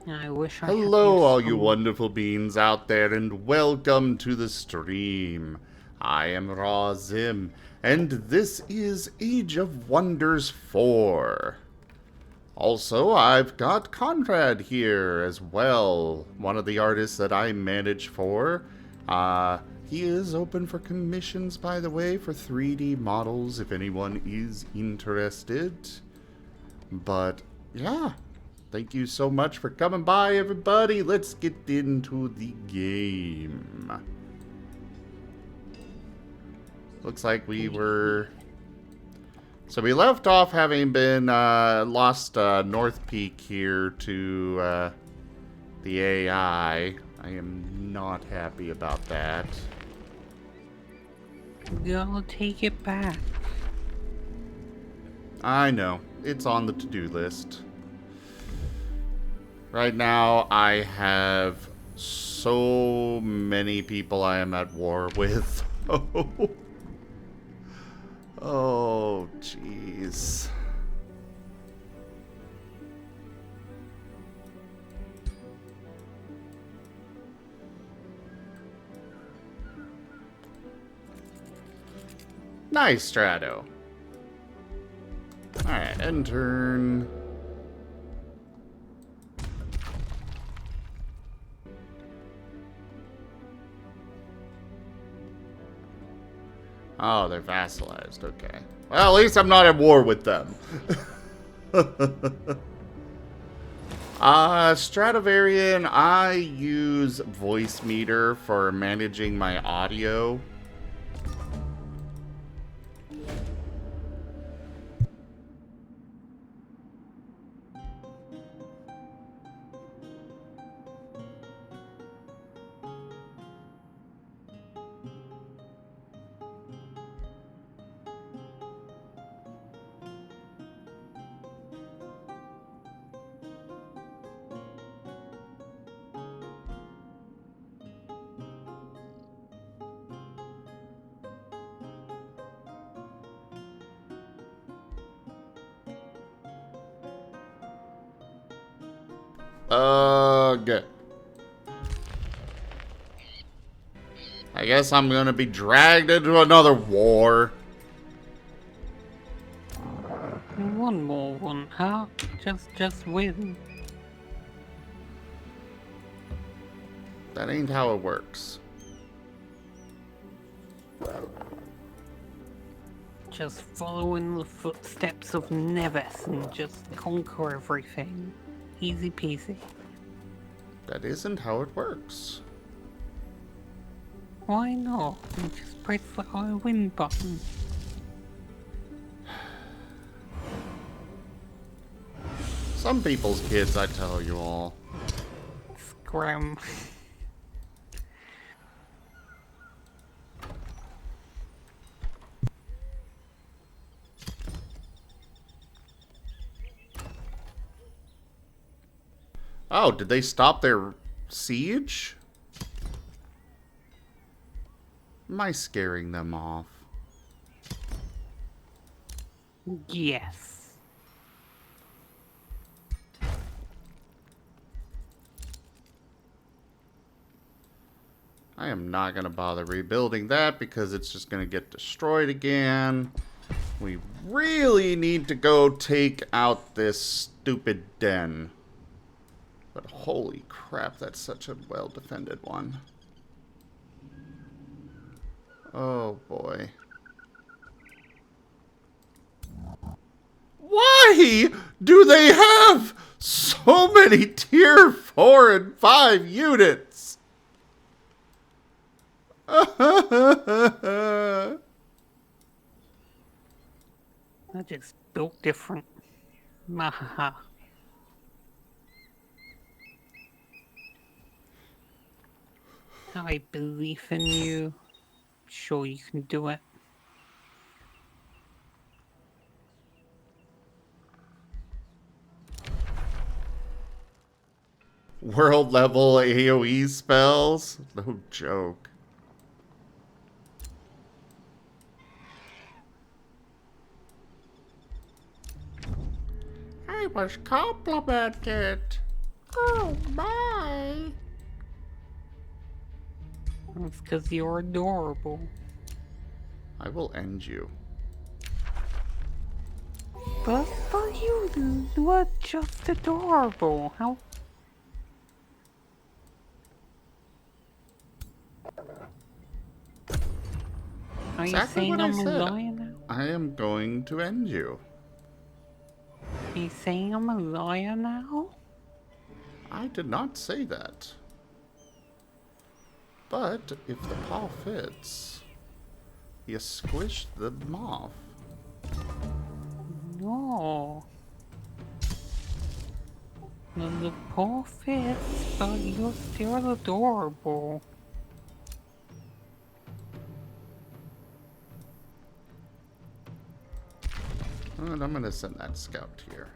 I wish I had Hello, your all you soul. wonderful beings out there, and welcome to the stream. I am Raw Zim, and this is Age of Wonders 4. Also, I've got Conrade here as well, one of the artists that I manage for. He is open for commissions, by the way, for 3D models if anyone is interested. But yeah, thank you so much for coming by, everybody. Let's get into the game. Looks like we were... So we left off having been lost North Peak here to the AI. I am not happy about that. Gotta take it back. I know. It's on the to-do list. Right now, I have so many people I am at war with. Oh, jeez. Nice, Strato. Alright, end turn. Oh, they're vassalized. Okay. Well, at least I'm not at war with them. Stradivarian, I use Voice Meter for managing my audio. Ugh. I guess I'm gonna be dragged into another war. One more one, huh? Just win. That ain't how it works. Just follow in the footsteps of Neves and just conquer everything. Easy peasy. That isn't how it works. Why not? You just press the I win button. Some people's kids, I tell you all. Scram. Oh, did they stop their siege? Am I scaring them off? Yes. I am not going to bother rebuilding that because it's just going to get destroyed again. We really need to go take out this stupid den. But holy crap, that's such a well-defended one. Oh boy. Why do they have so many tier 4 and 5 units? I just built different. Mahaha. I believe in you. Sure you can do it. World level AoE spells? No joke. I was complimented. Oh, It's because you're adorable. I will end you. But you were just adorable. How? Are you Exactly what saying I I'm a said. liar now? I am going to end you. Are you saying I'm a liar now? I did not say that. But if the paw fits, you squish the moth. No. The paw fits, but you're still adorable. And I'm going to send that scout here.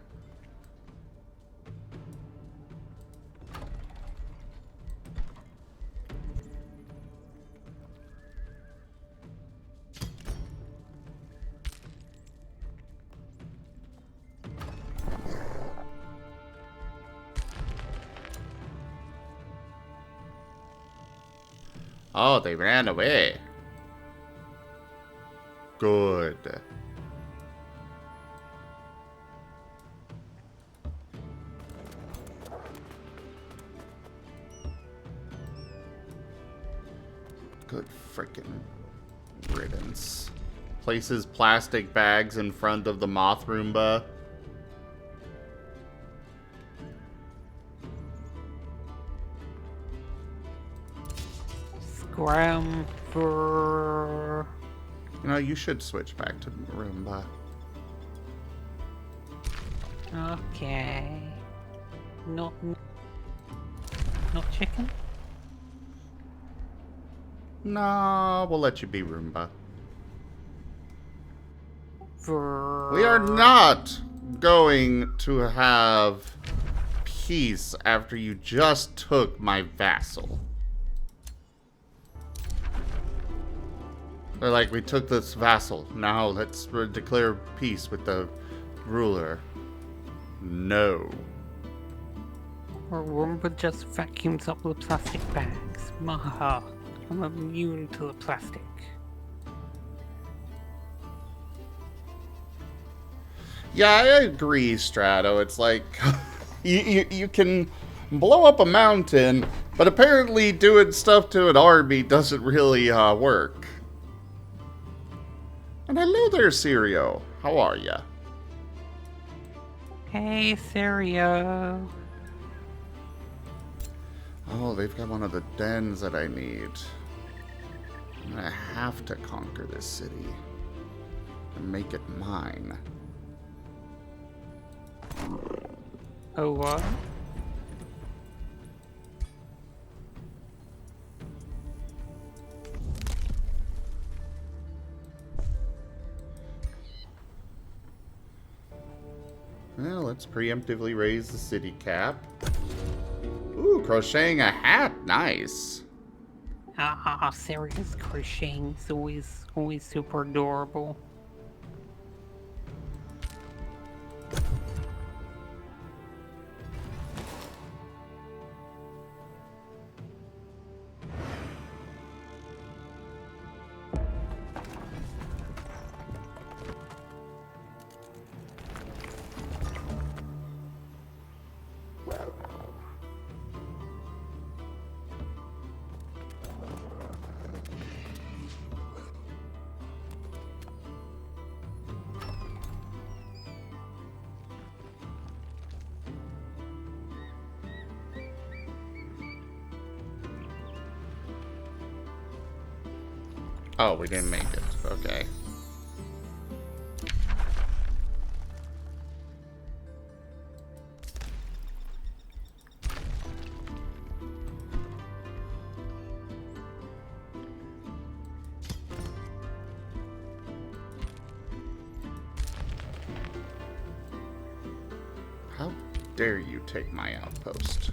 Oh, they ran away. Good. Good frickin' riddance. Places plastic bags in front of the moth Roomba. Scram for... You know, you should switch back to Roomba. Okay. Not chicken? No, we'll let you be Roomba. For... We are not going to have peace after you just took my vassal. Or like, we took this vassal. Now let's declare peace with the ruler. No. Or Roomba just vacuums up the plastic bags. Maha. I'm immune to the plastic. Yeah, I agree, Strato. It's like, you can blow up a mountain, but apparently doing stuff to an army doesn't really work. And hello there, Sirio. How are ya? Hey, Serio. Oh, they've got one of the dens that I need. I'm gonna have to conquer this city and make it mine. Oh, what? Well, let's preemptively raise the city cap. Ooh, crocheting a hat. Nice. Serio's crocheting is always super adorable. Oh, we didn't make it. Okay. How dare you take my outpost?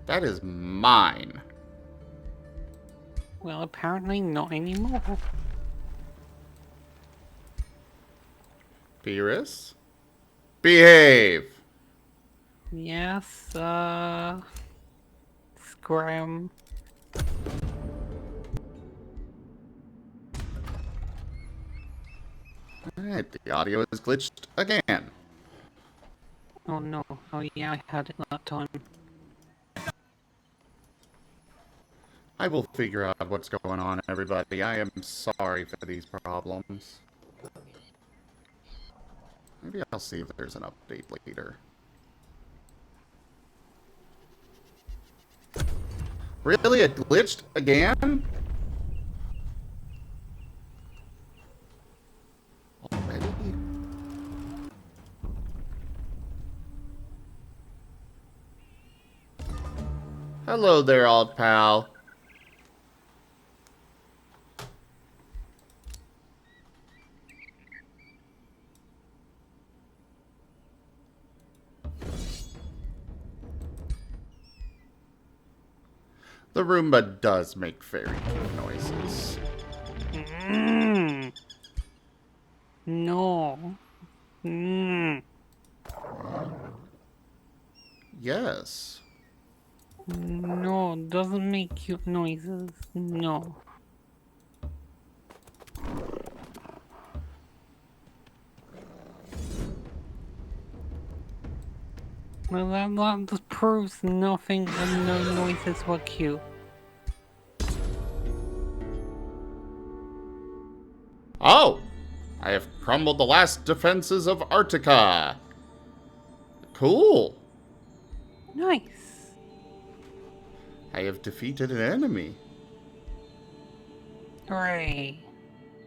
That is mine. Well, apparently not anymore. Beerus? Behave! Yes, Scram. Alright, the audio is glitched again. Oh no. Oh yeah, I had it that time. I will figure out what's going on, everybody. I am sorry for these problems. Maybe I'll see if there's an update later. Really? It glitched again? Already? Hello there, old pal. The Roomba does make very cute noises. Mm. No. Mm. Yes. No, doesn't make cute noises. No. Well, that just proves nothing and no noises were cute. Oh! I have crumbled the last defenses of Arctica. Cool. Nice. I have defeated an enemy. Hooray.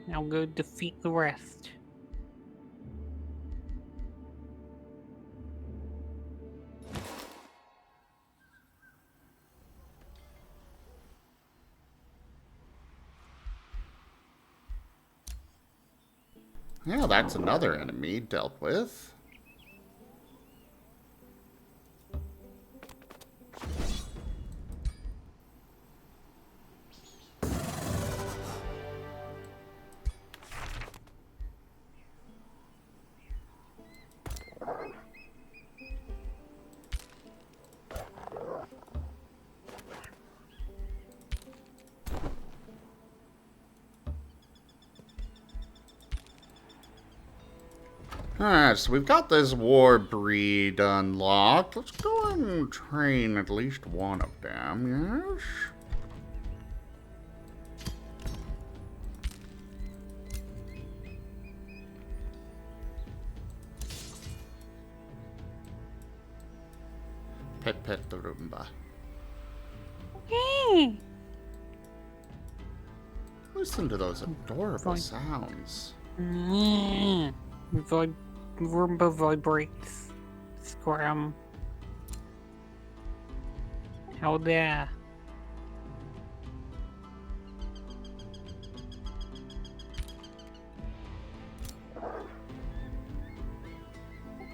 Now go defeat the rest. Yeah, that's another enemy dealt with. Alright, so we've got this war breed unlocked. Let's go and train at least one of them, yes? Pet the Roomba. Hey! Listen to those adorable sounds. Roomba vibrates. Scram. How there?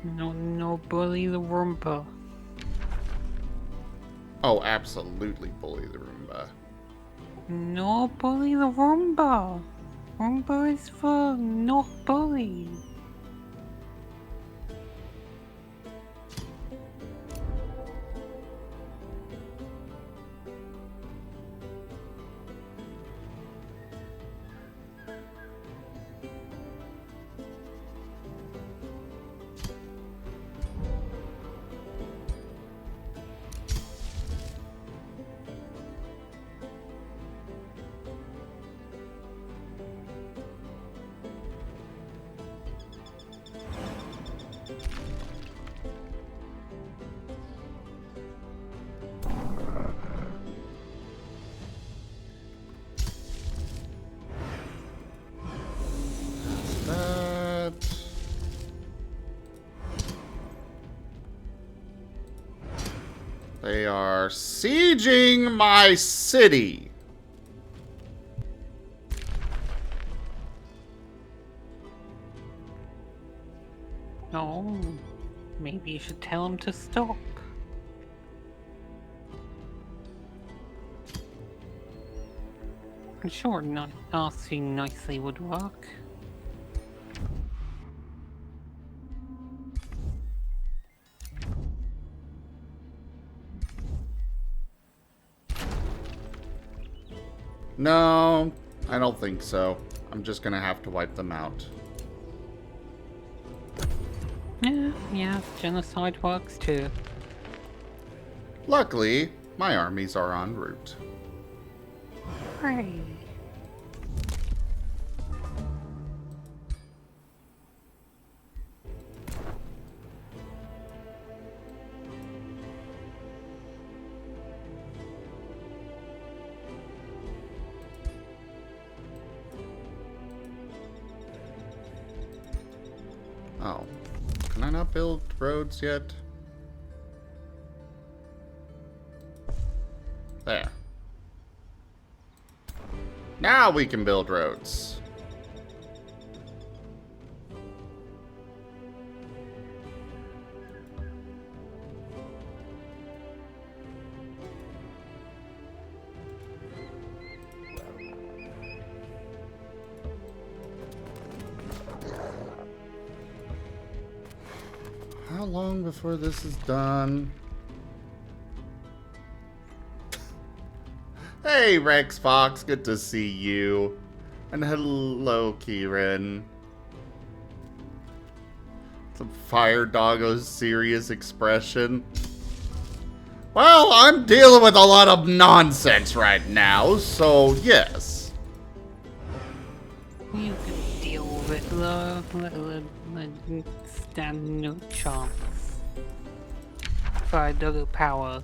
No, bully the Roomba. Oh, absolutely bully the Roomba. No, bully the Roomba. Roomba is for not bully. They are sieging my city. Oh, maybe you should tell him to stop. I'm sure not asking nicely would work. No, I don't think so. I'm just gonna have to wipe them out. Yeah, genocide works too. Luckily, my armies are en route. Hooray. Oh. Can I not build roads yet? There. Now we can build roads. How long before this is done? Hey, Rex Fox, good to see you. And hello, Kieran. Some firedoggo's serious expression. Well, I'm dealing with a lot of nonsense right now, so yes. You can deal with it though. Stand no chance. Firedog powers.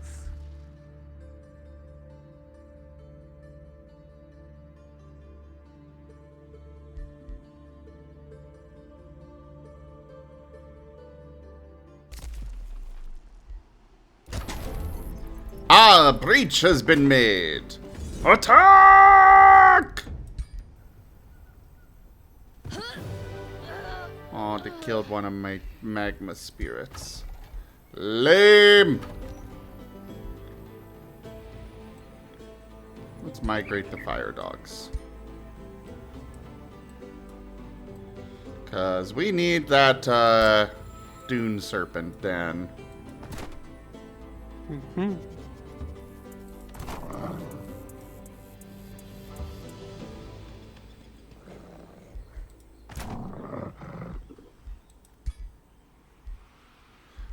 A breach has been made. Attack! Oh, they killed one of my magma spirits. Lame! Let's migrate the fire dogs. Because we need that dune serpent den. Mm-hmm.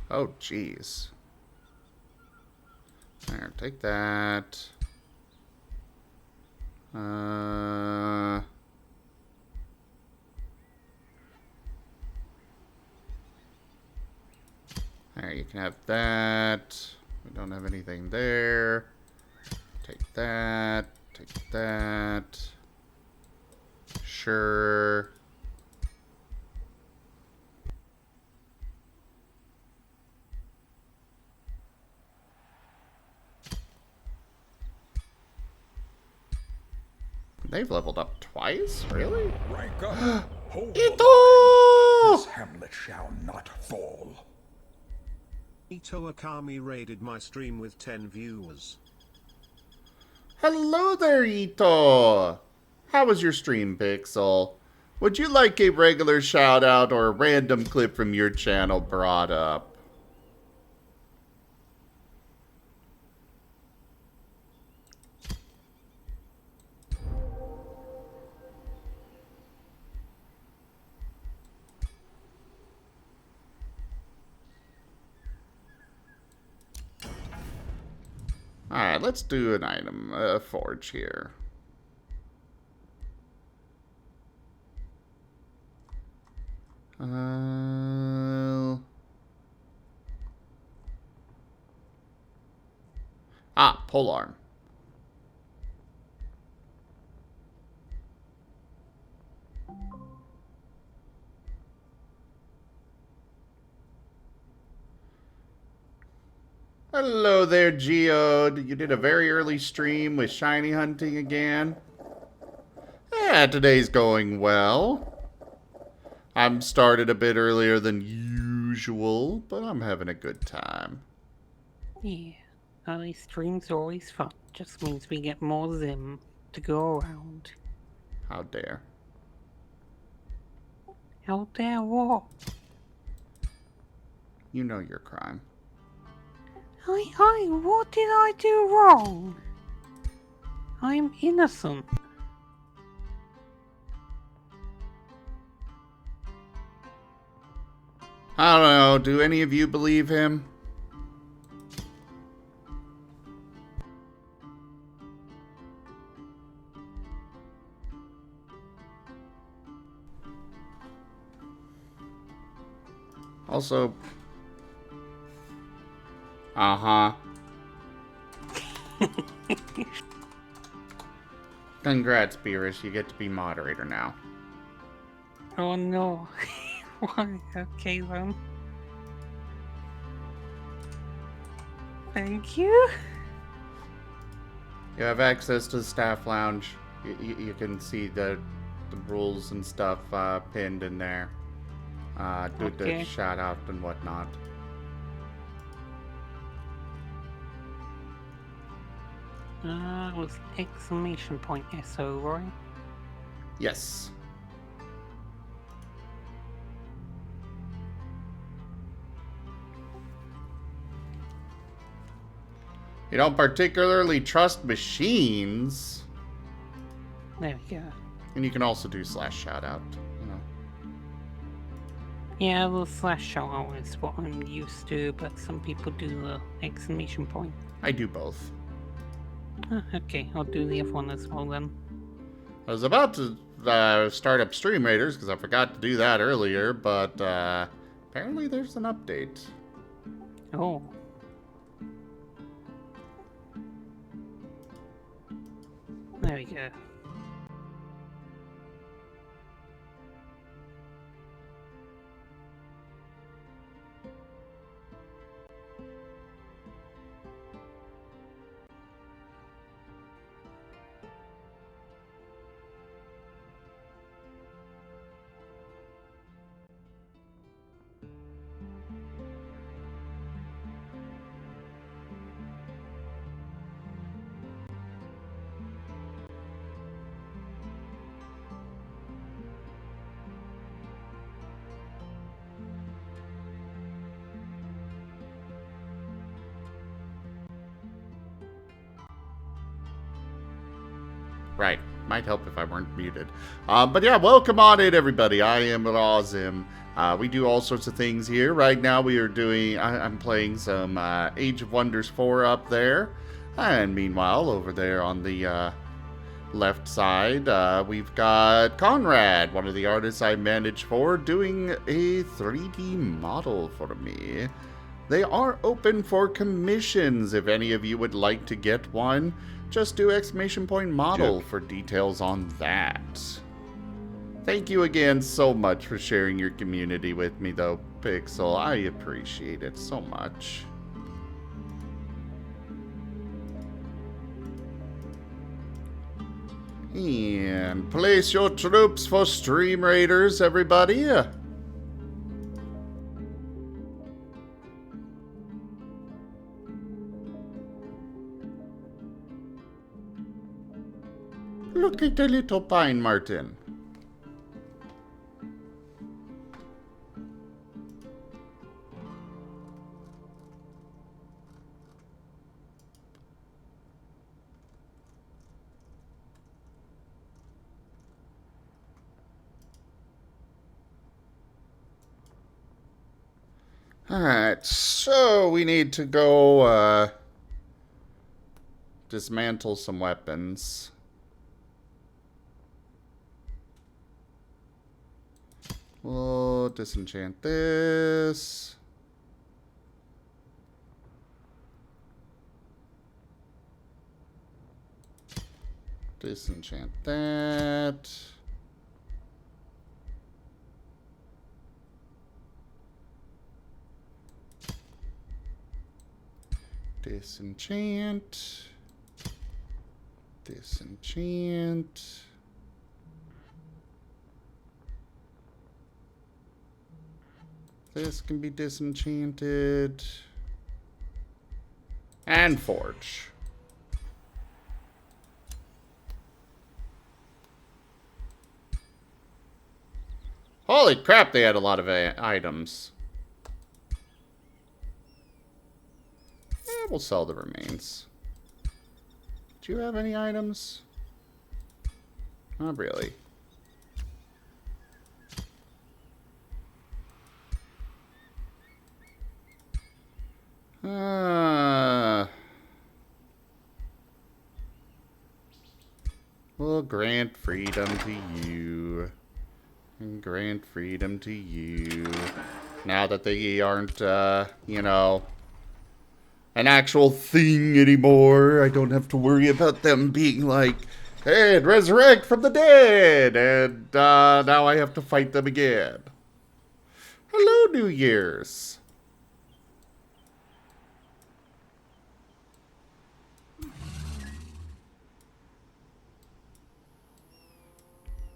Oh, jeez. There, take that. There, you can have that. We don't have anything there. Take that. Take that. Sure. They've leveled up twice? Really? Rank up. Hold Ito! This hamlet shall not fall. Ito Akami raided my stream with 10 viewers. Hello there, Ito! How was your stream, Pixel? Would you like a regular shout out or a random clip from your channel brought up? Alright, let's do an item, forge here. Polearm. Hello there, Geode. You did a very early stream with shiny hunting again. Yeah, today's going well. I'm started a bit earlier than usual, but I'm having a good time. Yeah, early streams are always fun. Just means we get more Zim to go around. How dare. How dare what? You know your crime. What did I do wrong? I'm innocent. I don't know. Do any of you believe him? Also... Uh-huh. Congrats, Beerus. You get to be moderator now. Oh no. Why? Okay then. Thank you. You have access to the staff lounge. You can see the rules and stuff pinned in there. Do the Okay. shout out and whatnot. It was exclamation point SO, right? Yes. You don't particularly trust machines. There we go. And you can also do /shout out, you know. Yeah, the slash shout out is what I'm used to, but some people do the exclamation point. I do both. Okay, I'll do the other one as well then. I was about to start up Stream Raiders because I forgot to do that earlier, but apparently there's an update. Oh. There we go. Right. Might help if I weren't muted. But yeah, welcome on in, everybody. I am Razim. We do all sorts of things here. Right now we are doing... I'm playing some Age of Wonders 4 up there. And meanwhile, over there on the left side, we've got Conrade, one of the artists I manage for, doing a 3D model for me. They are open for commissions if any of you would like to get one. Just do !model for details on that. Thank you again so much for sharing your community with me, though, Pixel. I appreciate it so much. And place your troops for Stream Raiders, everybody. Look at the little pine, Marten. Alright, so we need to go dismantle some weapons. We'll disenchant this. Disenchant that. Disenchant. Disenchant. This can be disenchanted. And forge. Holy crap, they had a lot of items. We'll sell the remains. Do you have any items? Not really. We'll grant freedom to you. And grant freedom to you. Now that they aren't, you know, an actual thing anymore, I don't have to worry about them being like, hey, resurrect from the dead! And, now I have to fight them again. Hello, New Year's.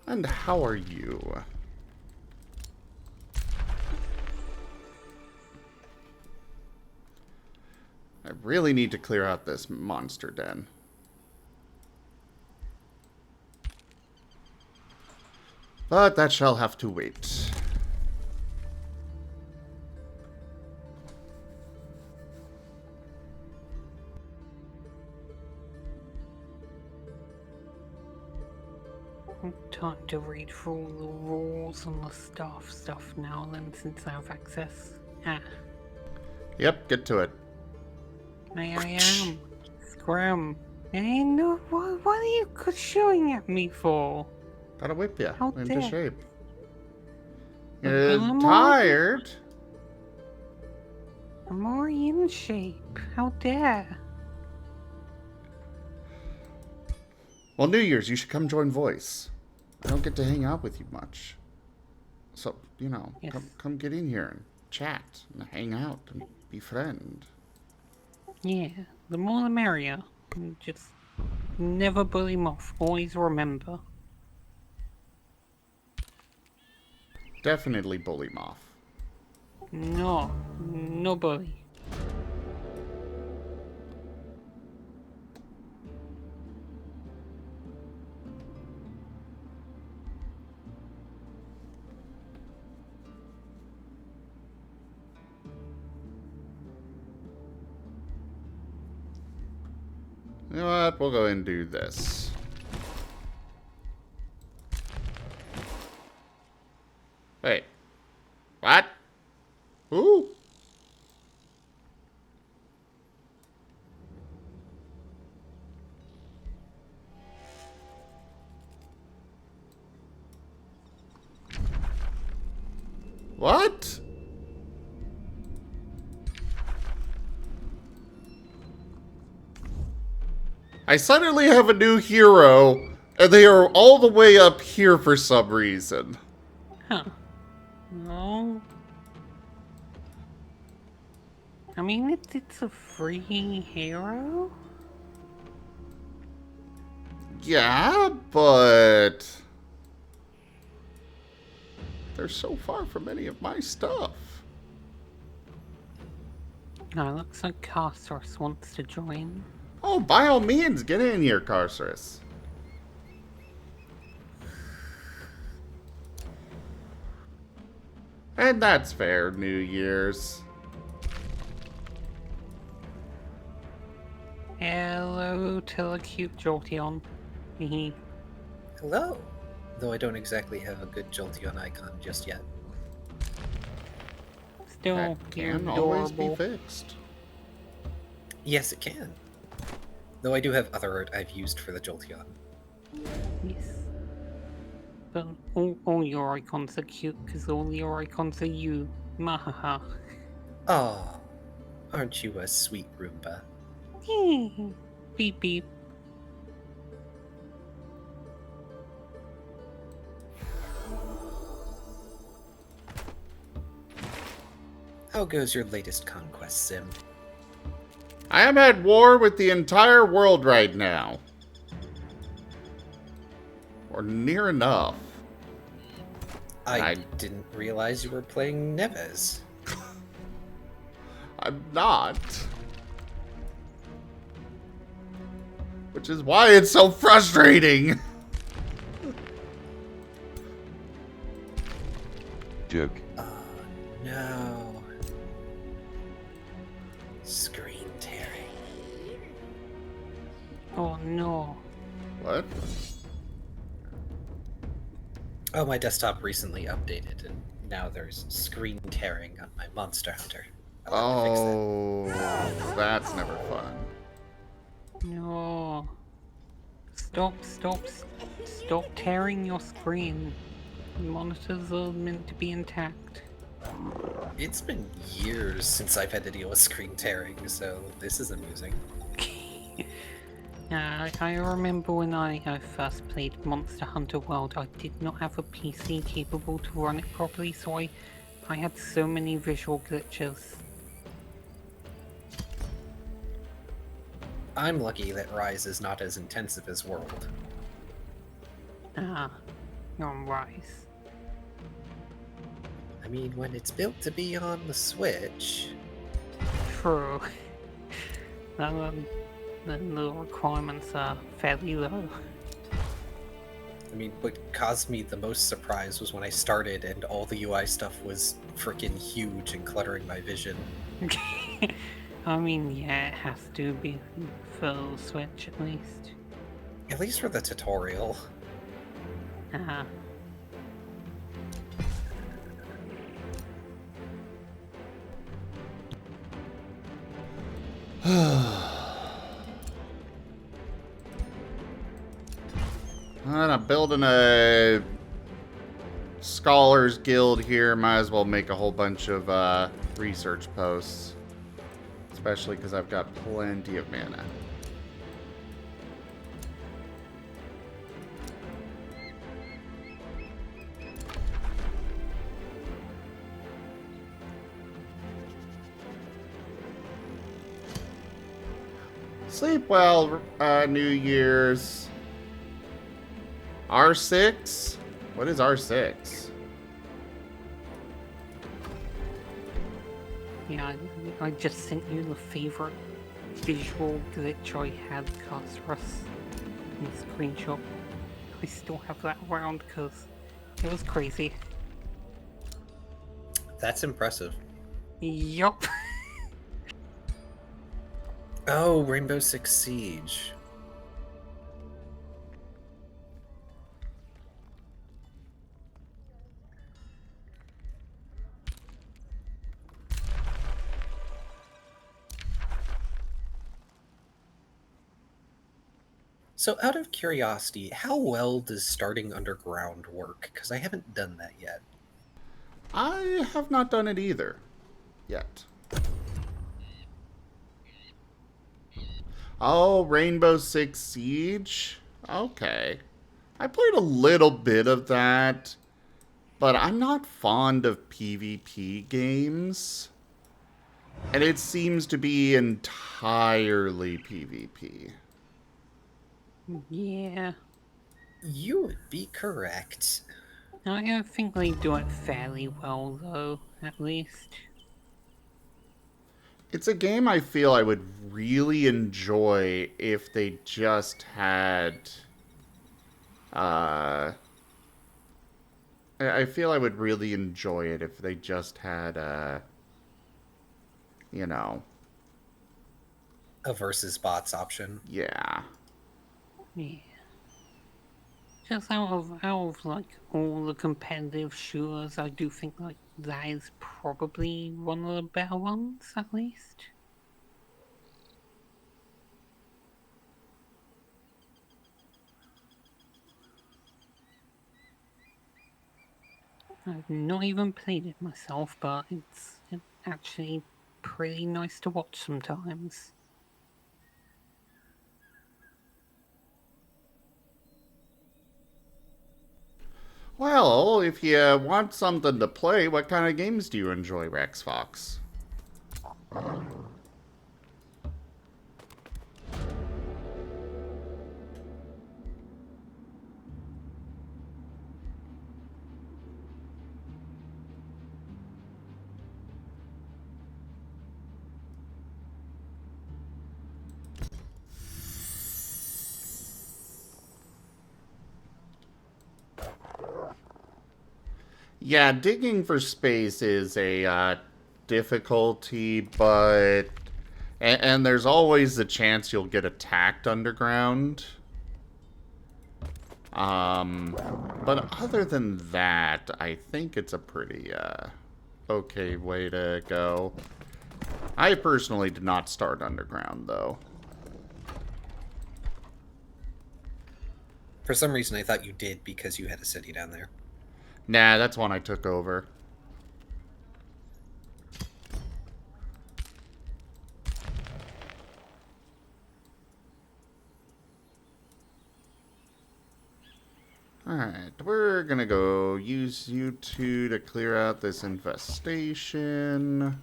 And how are you? I really need to clear out this monster den. But that shall have to wait. Time to read through all the rules and the stuff now then, since I have access. Yep, get to it. I am. Scrum. Hey, no, what are you showing at me for? Gotta whip ya How into dare. shape. I'm Tired? I'm already in shape. How dare. Well, New Year's, you should come join Voice. I don't get to hang out with you much. So, you know, Yes. come get in here and chat and hang out and befriend. Yeah, the more the merrier. Just never bully him off. Always remember. Definitely bully him off. No bully. You know what? We'll go ahead and do this. Wait. What? Who? What? I suddenly have a new hero, and they are all the way up here for some reason. Huh. No. I mean, it's a free hero? Yeah, but they're so far from any of my stuff. No, looks like Carsorus wants to join. Oh, by all means, get in here, Carcerus. And that's fair, New Year's. Hello to the cute Jolteon. Hehe. Hello. Though I don't exactly have a good Jolteon icon just yet. Still, That you're can always be adorable. fixed. Yes, it can. Though I do have other art I've used for the Jolteon. Yes. But all your icons are cute because all your icons are you. Mahaha. Oh, aren't you a sweet Roomba? Beep beep. How goes your latest conquest, Sim? I am at war with the entire world right now. Or near enough. I didn't realize you were playing Neves. I'm not. Which is why it's so frustrating. Joke. Oh, no. Screen tearing. Oh no. What? Oh, my desktop recently updated, and now there's screen tearing on my Monster Hunter. I'll have to fix that. Oh, that's never fun. No. Stop tearing your screen. The monitors are meant to be intact. It's been years since I've had to deal with screen tearing, so this is amusing. I remember when I first played Monster Hunter World, I did not have a PC capable to run it properly, so I had so many visual glitches. I'm lucky that Rise is not as intensive as World. You're on Rise. I mean, when it's built to be on the Switch... True. The requirements are fairly low. I mean, what caused me the most surprise was when I started and all the UI stuff was freaking huge and cluttering my vision. I mean, yeah, it has to be for Switch at least. At least for the tutorial. I'm building a Scholars Guild here. Might as well make a whole bunch of research posts. Especially because I've got plenty of mana. Sleep well, New Year's. R6? What is R6? Yeah, I just sent you the favorite visual glitch I had cast for us in the screenshot. I still have that around because it was crazy. That's impressive. Yup. Oh, Rainbow Six Siege. So, out of curiosity, how well does starting underground work? Because I haven't done that yet. I have not done it either. Yet. Oh, Rainbow Six Siege? Okay. I played a little bit of that, but I'm not fond of PvP games. And it seems to be entirely PvP. Yeah. You would be correct. I think they do it fairly well though, at least. It's a game I feel I would really enjoy if they just had... I feel I would really enjoy it if they just had, you know... A versus bots option. Yeah. Yeah. Just out of like all the competitive shooters, I do think like that is probably one of the better ones, at least. I've not even played it myself, but it's actually pretty nice to watch sometimes. Well, if you want something to play, what kind of games do you enjoy, Rex Fox? Yeah, digging for space is a difficulty, but... And there's always the chance you'll get attacked underground. But other than that, I think it's a pretty, okay way to go. I personally did not start underground, though. For some reason, I thought you did because you had a city down there. Nah, that's one I took over. Alright, we're gonna go use you two to clear out this infestation.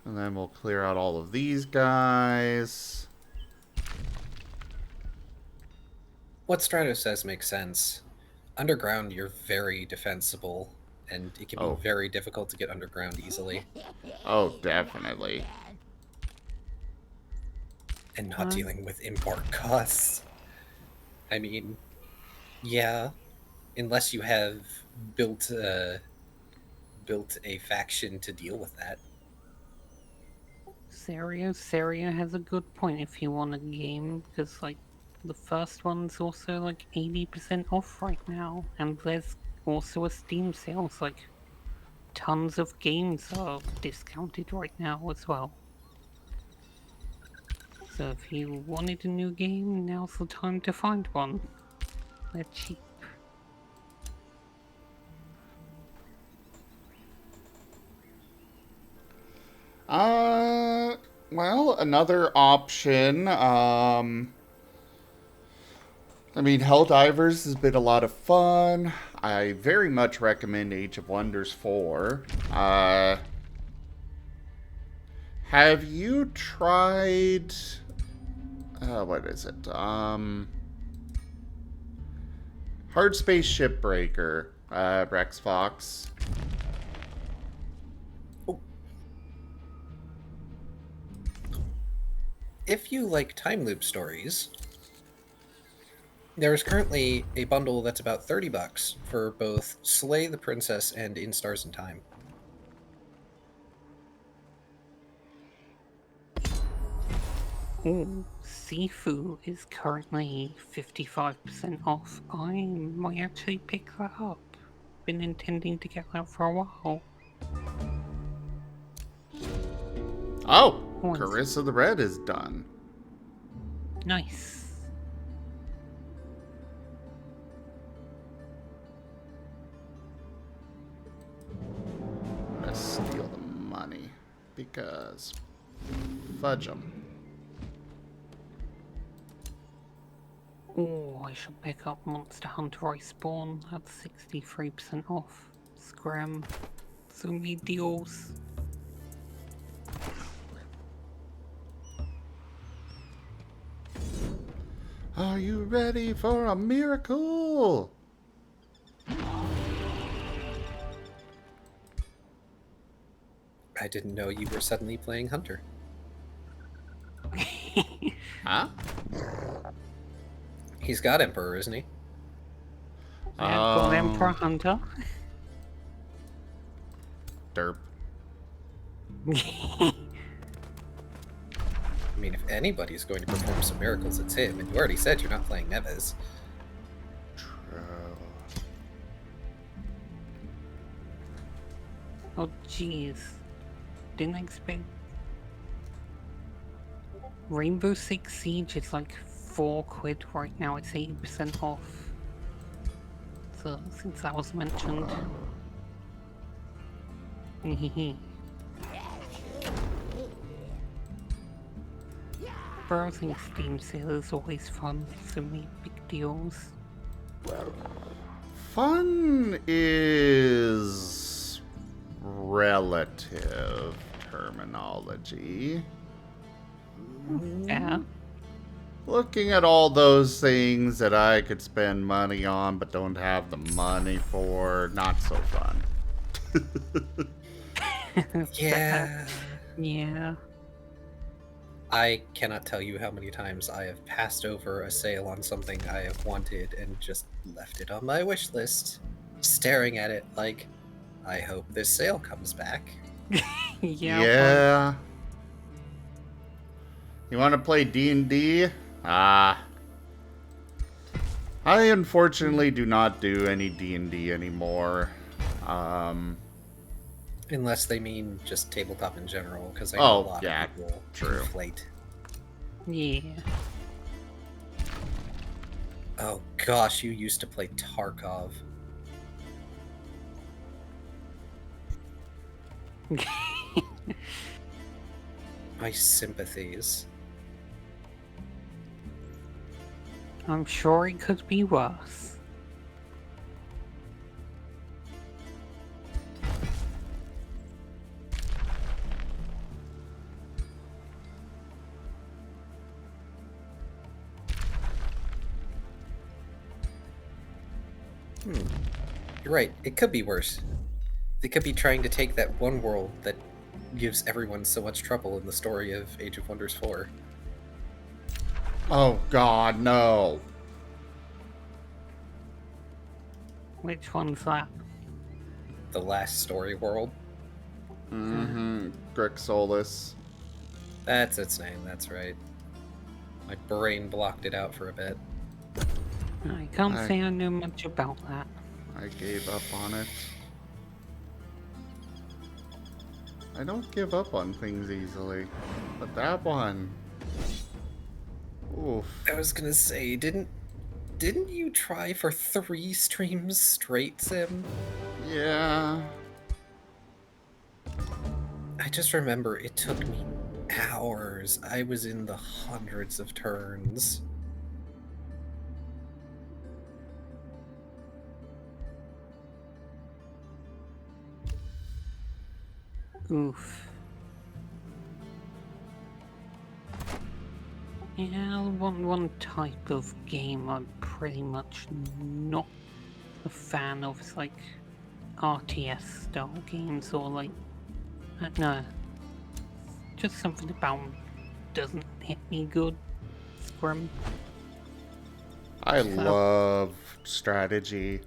And then we'll clear out all of these guys. What Strato says makes sense. Underground, you're very defensible, and it can be very difficult to get underground easily. Oh, definitely. And not dealing with embark costs. I mean, yeah, unless you have built a faction to deal with that. Serio has a good point if you want a game, because, like, the first one's also, like, 80% off right now, and there's also a Steam sale, so, like, tons of games are discounted right now as well. So if you wanted a new game, now's the time to find one. They're cheap. Well, another option, I mean, Helldivers has been a lot of fun. I very much recommend Age of Wonders 4. Have you tried... what is it? Hard Space Shipbreaker, Rex Fox. If you like time loop stories, there is currently a bundle that's about $30 for both Slay the Princess and In Stars in Time. Ooh, Sifu is currently 55% off. I might actually pick that up. Been intending to get that for a while. Oh, Carissa the Red is done. Nice. I'm gonna steal the money because fudge 'em. Oh, I should pick up Monster Hunter Respawn. That's 63% off. Scram. So many deals. Are you ready for a miracle? I didn't know you were suddenly playing Hunter. Huh? He's got Emperor, isn't he? I've got Emperor Hunter. Derp. I mean, if anybody's going to perform some miracles, it's him. And you already said you're not playing Neves. True. Oh, jeez. Didn't expect... Rainbow Six Siege is like £4 right now. It's 80% off. So, since that was mentioned... Browsing Steam sale is always fun. So many big deals. Fun is relative terminology. Yeah. Looking at all those things that I could spend money on but don't have the money for, not so fun. Yeah. Yeah. I cannot tell you how many times I have passed over a sale on something I have wanted and just left it on my wish list, staring at it like, I hope this sale comes back. Yeah. You want to play D&D? I unfortunately do not do any D&D anymore. I Unless they mean just tabletop in general, because I know a Oh, lot yeah, of people true. conflate. Yeah. Oh gosh, you used to play Tarkov. My sympathies. I'm sure it could be worse. You're right, it could be worse. They could be trying to take that one world that gives everyone so much trouble in the story of Age of Wonders 4. Oh god, no. Which one's that? The last story world. Mm-hmm. Grixolis. That's its name, that's right. My brain blocked it out for a bit. I can't say I know much about that. I gave up on it. I don't give up on things easily. But that one... Oof. I was gonna say, didn't you try for 3 streams straight, Sim? Yeah... I just remember it took me hours. I was in the hundreds of turns. Oof. Yeah, one type of game I'm pretty much not a fan of is like RTS style games or like no, just something about 'em doesn't hit me good. Scrum. I love strategy.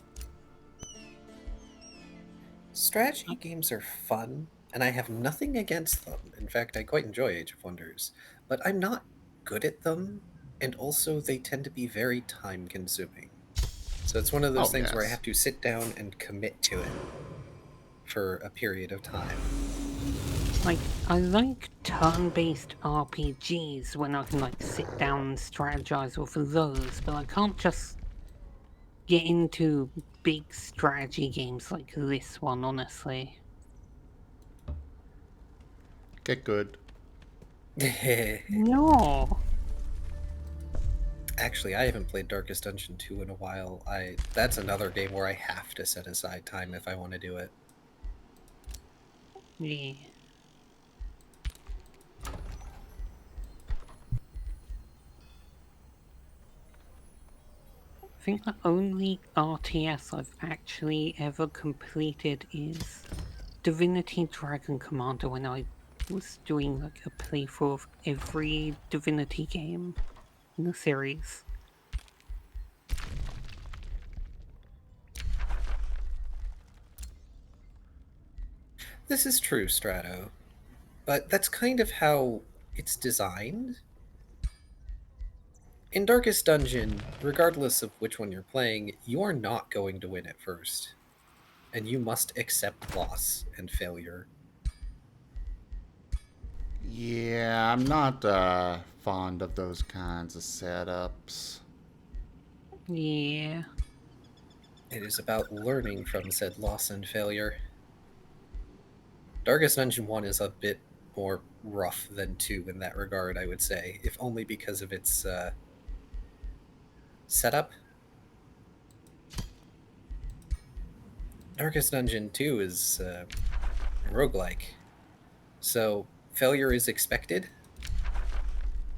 Strategy games are fun, and I have nothing against them. In fact, I quite enjoy Age of Wonders, but I'm not good at them, and also they tend to be very time consuming. So it's one of those Oh, things where I yes. have to sit down and commit to it for a period of time. Like, I like turn-based RPGs when I can like sit down and strategize off of those, but I can't just get into big strategy games like this one, honestly. Get good. No! Actually, I haven't played Darkest Dungeon 2 in a while. That's another game where I have to set aside time if I want to do it. Yeah. I think the only RTS I've actually ever completed is Divinity Dragon Commander when I was doing like a playthrough of every Divinity game in the series. This is true, Strato, but that's kind of how it's designed. In Darkest Dungeon, regardless of which one you're playing, you are not going to win at first, and you must accept loss and failure. Yeah, I'm not fond of those kinds of setups. Yeah. It is about learning from said loss and failure. Darkest Dungeon 1 is a bit more rough than 2 in that regard, I would say, if only because of its setup. Darkest Dungeon 2 is roguelike, so failure is expected,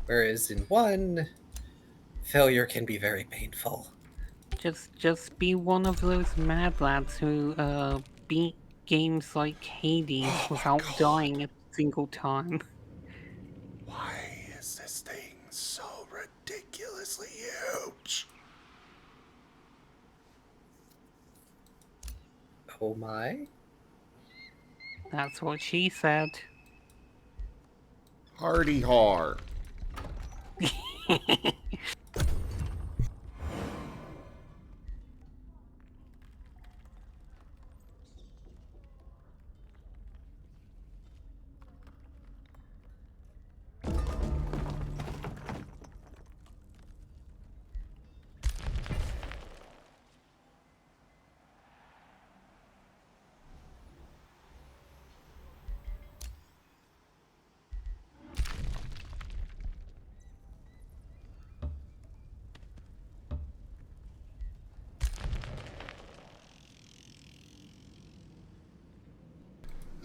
whereas in 1, failure can be very painful. Just be one of those mad lads who beat games like Hades without dying a single time. Why is this thing so ridiculously huge? Oh my. That's what she said. Hardy har.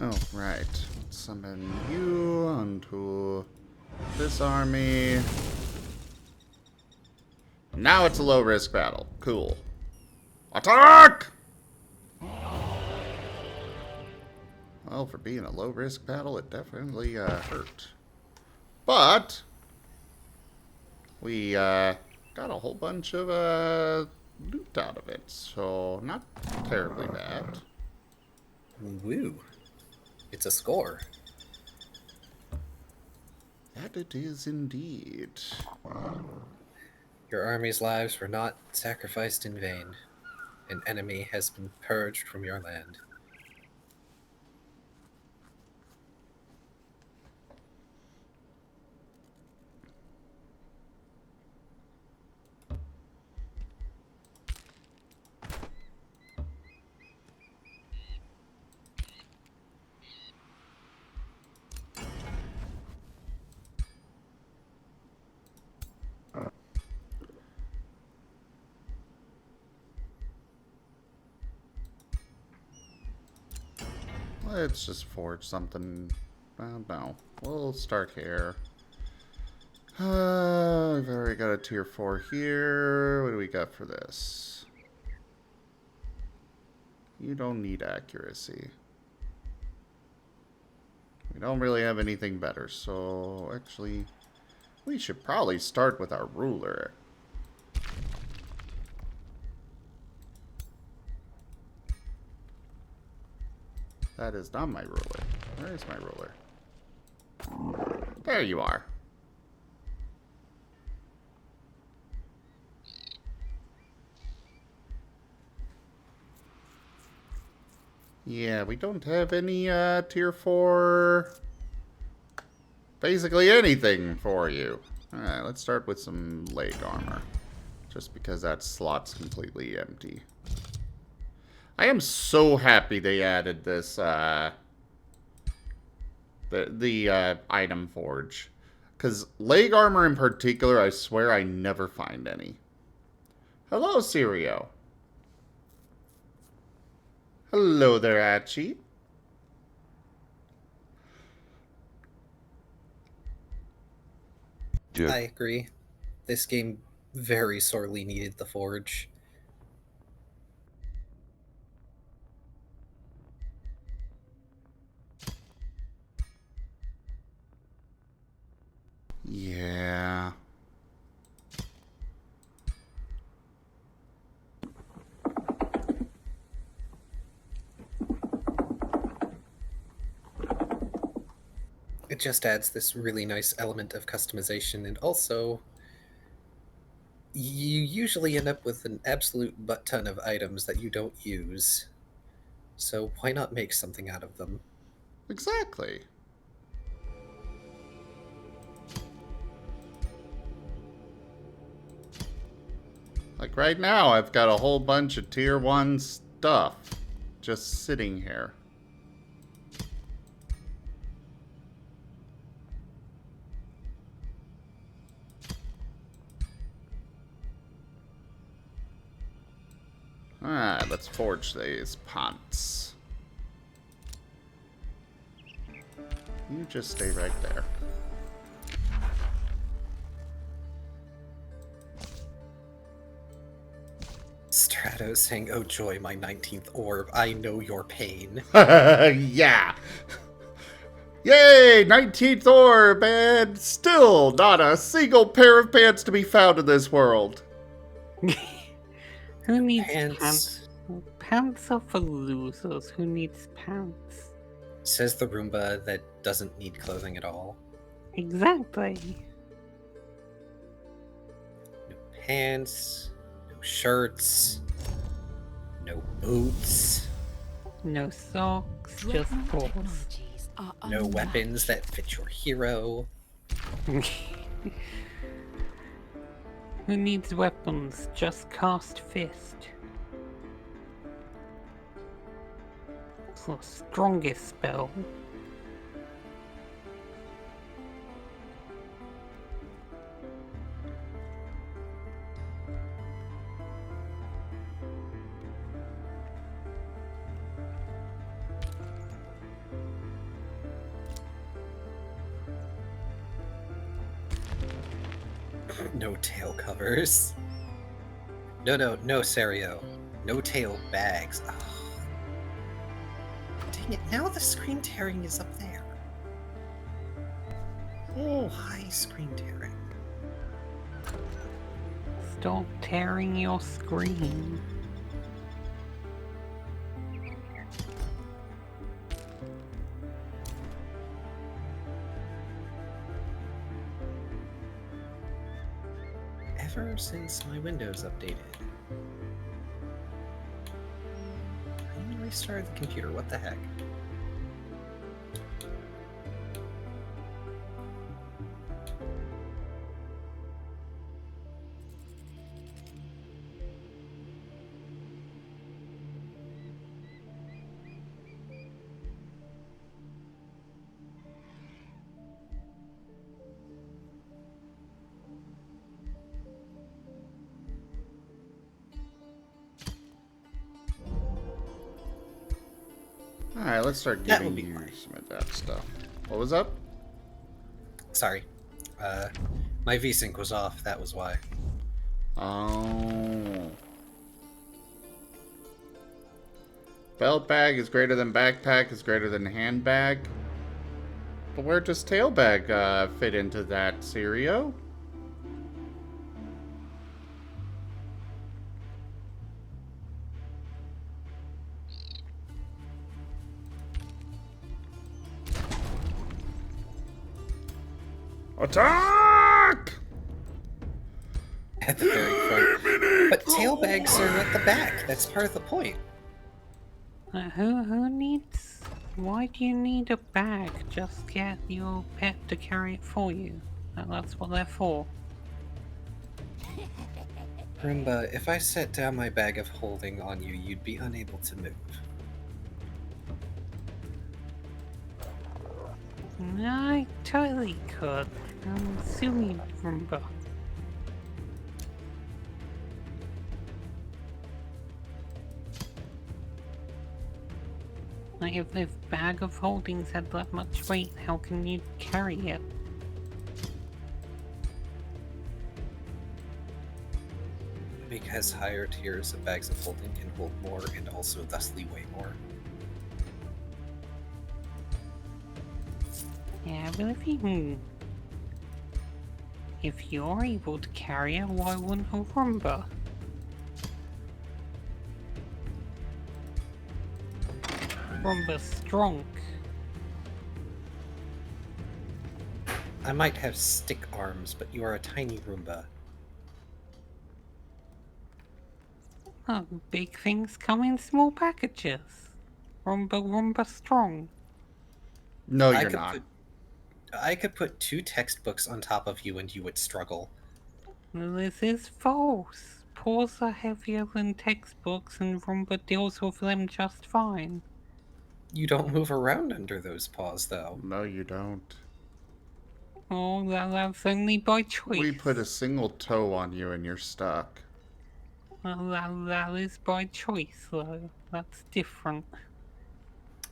Oh, right. Let's summon you onto this army. Now it's a low-risk battle. Cool. Attack! Well, for being a low-risk battle, it definitely hurt. But we got a whole bunch of loot out of it, so not terribly bad. Woo. It's a score. That it is indeed. Your army's lives were not sacrificed in vain. An enemy has been purged from your land. Let's just forge something. No. We'll start here. We've already got a tier 4 here. What do we got for this? You don't need accuracy. We don't really have anything better, so actually, we should probably start with our ruler. That is not my ruler. Where is my ruler? There you are. Yeah, we don't have any tier 4... basically anything for you. Alright, let's start with some leg armor. Just because that slot's completely empty. I am so happy they added this, the item forge. Because leg armor in particular, I swear I never find any. Hello, Sirio. Hello there, Achi. I agree. This game very sorely needed the forge. Yeah. It just adds this really nice element of customization, and also you usually end up with an absolute butt ton of items that you don't use. So why not make something out of them? Exactly. Like right now, I've got a whole bunch of tier 1 stuff just sitting here. Alright, let's forge these pants. You just stay right there. Stratos saying, "Oh joy, my 19th orb. I know your pain." Yeah! Yay! 19th orb, and still not a single pair of pants to be found in this world. Who needs Pants. pants? Pants are for losers. Who needs pants? Says the Roomba that doesn't need clothing at all. Exactly. No pants, no shirts, no boots, No socks, just balls. no weapons that fit your hero. Who needs weapons? Just cast fist. It's the strongest spell. No tail covers. No, Serio. No tail bags. Oh. Dang it, now the screen tearing is up there. Oh. Why screen tearing? Stop tearing your screen. Ever since my Windows updated. I even restarted the computer, what the heck? Alright, let's start That giving would be you fine. some of that stuff. What was up? Sorry. My VSync was off, that was why. Oh. Belt bag is greater than backpack is greater than handbag. But where does tail bag fit into that, Serio? Attack! At the very front. But tail bags are at the back. That's part of the point. Who needs... Why do you need a bag? Just get your pet to carry it for you. That's what they're for. Roomba, if I set down my bag of holding on you, you'd be unable to move. I totally could. Sue me, Roomba. Like, if bag of holdings had that much weight, how can you carry it? Because higher tiers of bags of holding can hold more and also thusly weigh more. Yeah, but if you're able to carry it, why wouldn't a Roomba? Roomba's strong. I might have stick arms, but you are a tiny Roomba. Oh, big things come in small packages. Roomba strong. No, I you're could not. I could put 2 textbooks on top of you and you would struggle. This is false. Paws are heavier than textbooks and Roomba deals with them just fine. You don't move around under those paws, though. No, you don't. Oh, that's only by choice. We put a single toe on you and you're stuck. Well, that is by choice, though. That's different.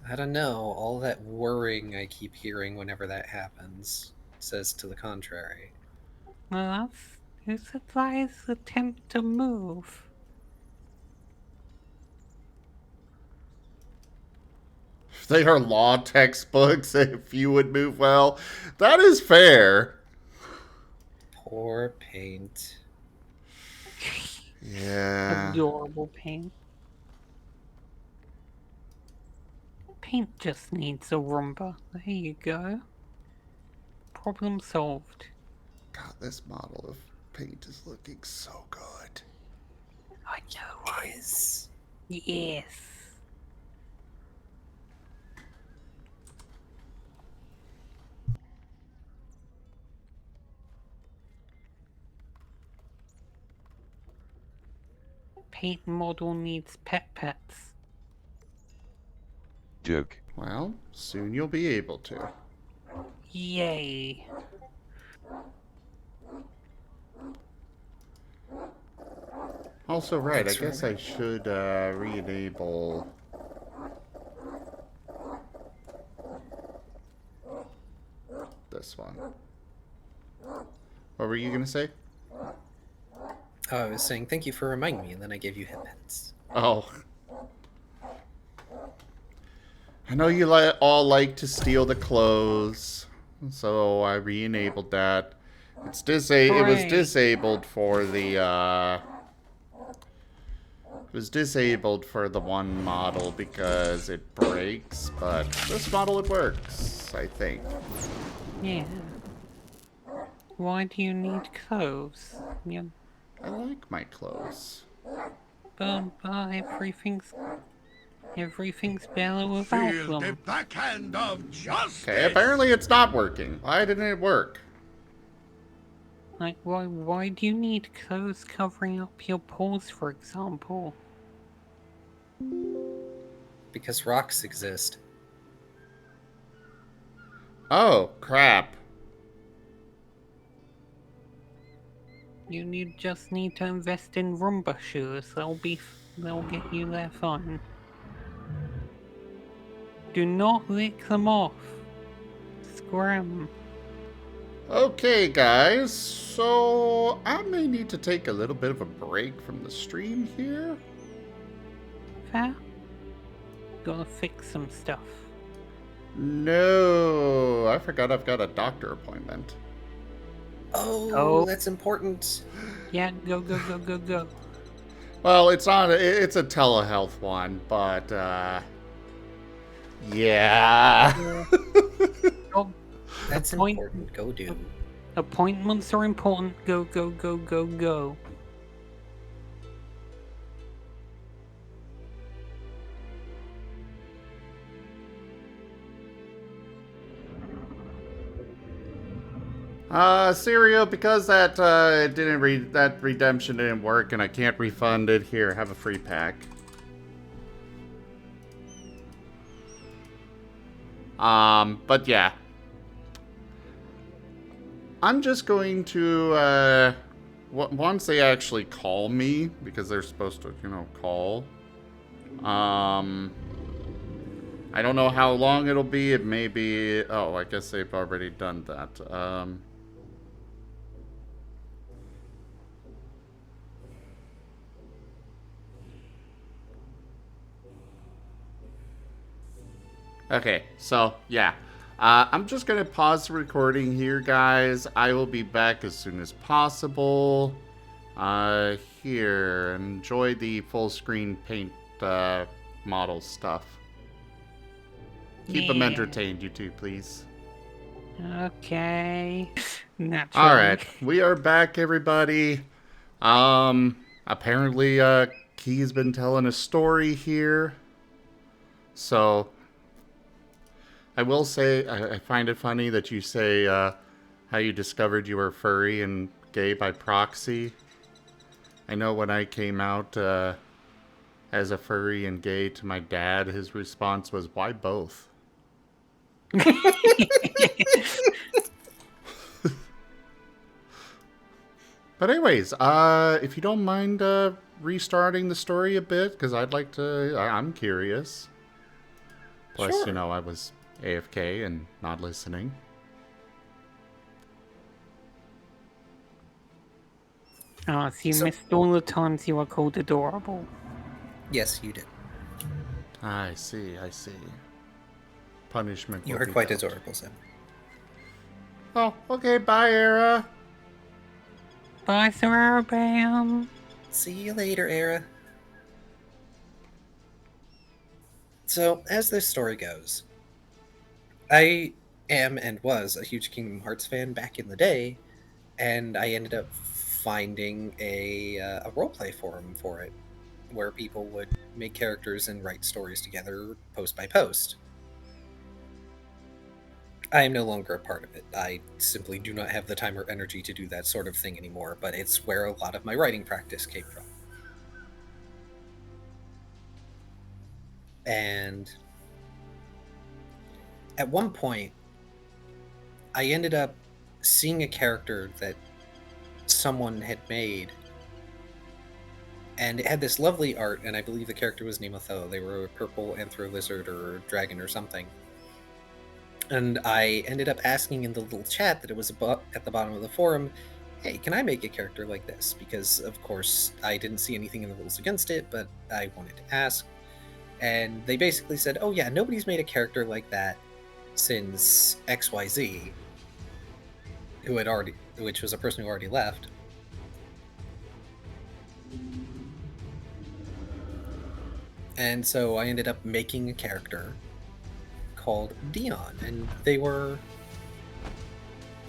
I don't know, all that whirring I keep hearing whenever that happens says to the contrary. Well, that's... Who said that is attempt to move? They are law textbooks if you would move well. That is fair. Poor Paint. Yeah. Adorable Paint. Paint just needs a Roomba. There you go. Problem solved. God, this model of paint is looking so good. I know, right? Is. Yes. Paint model needs pets. Joke. Well, soon you'll be able to. Yay. Also, right, I Thanks, guess I should re-enable this one. What were you gonna say? Oh, I was saying thank you for reminding me, and then I gave you headpats. Oh. I know you all like to steal the clothes, so I re-enabled that. It was Hooray. disabled for the it was disabled for the one model because it breaks, but this model it works, I think. Yeah. Why do you need clothes? You, I like my clothes. but everything's better without Feel the them. backhand of justice. Okay, apparently it's not working. Why didn't it work? Like, why do you need clothes covering up your paws, for example? Because rocks exist. Oh, crap. You just need to invest in Roomba shoes. They'll get you there fine. Do not lick them off. Scram. Okay, guys, so I may need to take a little bit of a break from the stream here. Fair? Gotta fix some stuff. No, I forgot I've got a doctor appointment. Oh, that's important. Yeah, go. Well, it's not. It's a telehealth one, but yeah. Oh, That's important. Go do. appointments are important. Go. Cereal, because that that redemption didn't work and I can't refund it. Here, have a free pack. But yeah. I'm just going to, once they actually call me, because they're supposed to, call. I don't know how long it'll be. It may be, oh, I guess they've already done that. Okay, so, yeah. I'm just going to pause the recording here, guys. I will be back as soon as possible. Here, enjoy the full screen paint model stuff. Keep them entertained, you two, please. Okay. Naturally. Alright, we are back, everybody. Apparently, Key's been telling a story here. So, I will say, I find it funny that you say how you discovered you were furry and gay by proxy. I know when I came out as a furry and gay to my dad, his response was, "Why both?" But anyways, if you don't mind restarting the story a bit, because I'd like to, I'm curious. Plus, Sure. you know, I was AFK and not listening. So you missed all the times you were called adorable. Yes, you did. I see. Punishment. You will are be quite dealt. adorable, Sam. Oh, okay. Bye, Era. Bye, Sir Bam. See you later, Era. So, as this story goes, I am and was a huge Kingdom Hearts fan back in the day, and I ended up finding a roleplay forum for it, where people would make characters and write stories together, post by post. I am no longer a part of it. I simply do not have the time or energy to do that sort of thing anymore, but it's where a lot of my writing practice came from. And at one point, I ended up seeing a character that someone had made, and it had this lovely art, and I believe the character was named Othello. They were a purple anthro lizard or dragon or something. And I ended up asking in the little chat that it was at the bottom of the forum hey, can I make a character like this? Because, of course, I didn't see anything in the rules against it, but I wanted to ask. And they basically said, oh, yeah, nobody's made a character like that since XYZ, which was a person who already left. And so I ended up making a character called Dion, and they were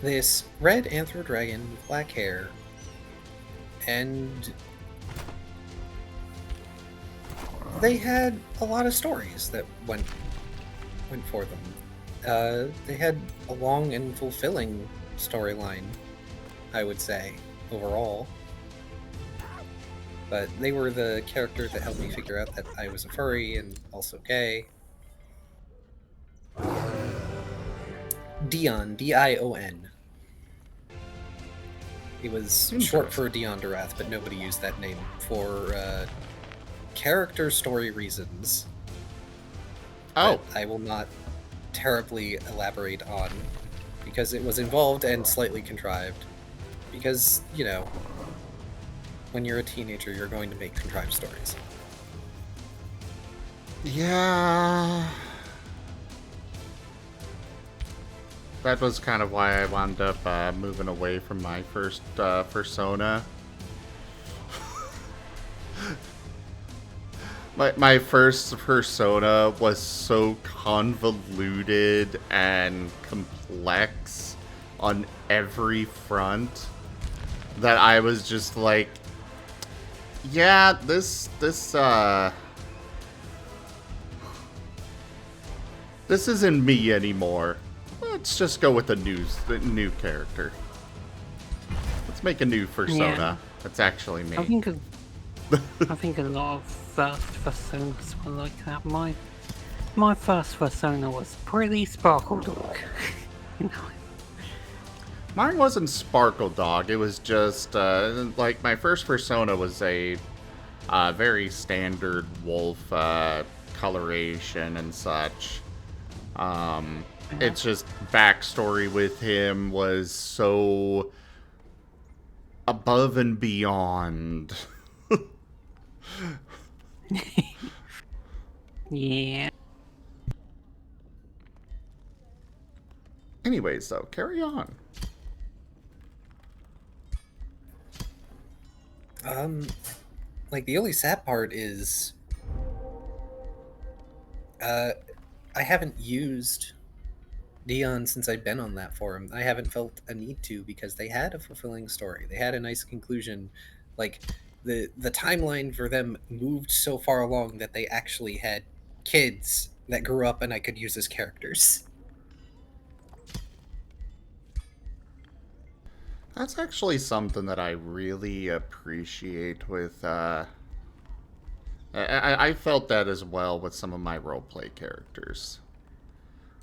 this red anthro dragon with black hair, and they had a lot of stories that went for them. They had a long and fulfilling storyline, I would say, overall. But they were the character that helped me figure out that I was a furry and also gay. Dion, D-I-O-N. It was short for Dion Durath, but nobody used that name for character story reasons. Oh. That I will not terribly elaborate on, because it was involved and slightly contrived. Because, you know, when you're a teenager, you're going to make contrived stories. Yeah. That was kind of why I wound up moving away from my first persona. My first persona was so convoluted and complex on every front that I was just like, yeah, this isn't me anymore. Let's just go with the new character. Let's make a new persona. Yeah. That's actually me. I think a lot of first personas were like that. My first persona was pretty Sparkle Dog. You know. Mine wasn't Sparkle Dog. It was just like my first persona was a very standard wolf coloration and such. It's just backstory with him was so above and beyond. Yeah. Anyways, though, carry on. Like, the only sad part is, I haven't used Dion since I've been on that forum. I haven't felt a need to, because they had a fulfilling story. They had a nice conclusion. Like, the timeline for them moved so far along that they actually had kids that grew up and I could use as characters. That's actually something that I really appreciate with, I felt that as well with some of my roleplay characters.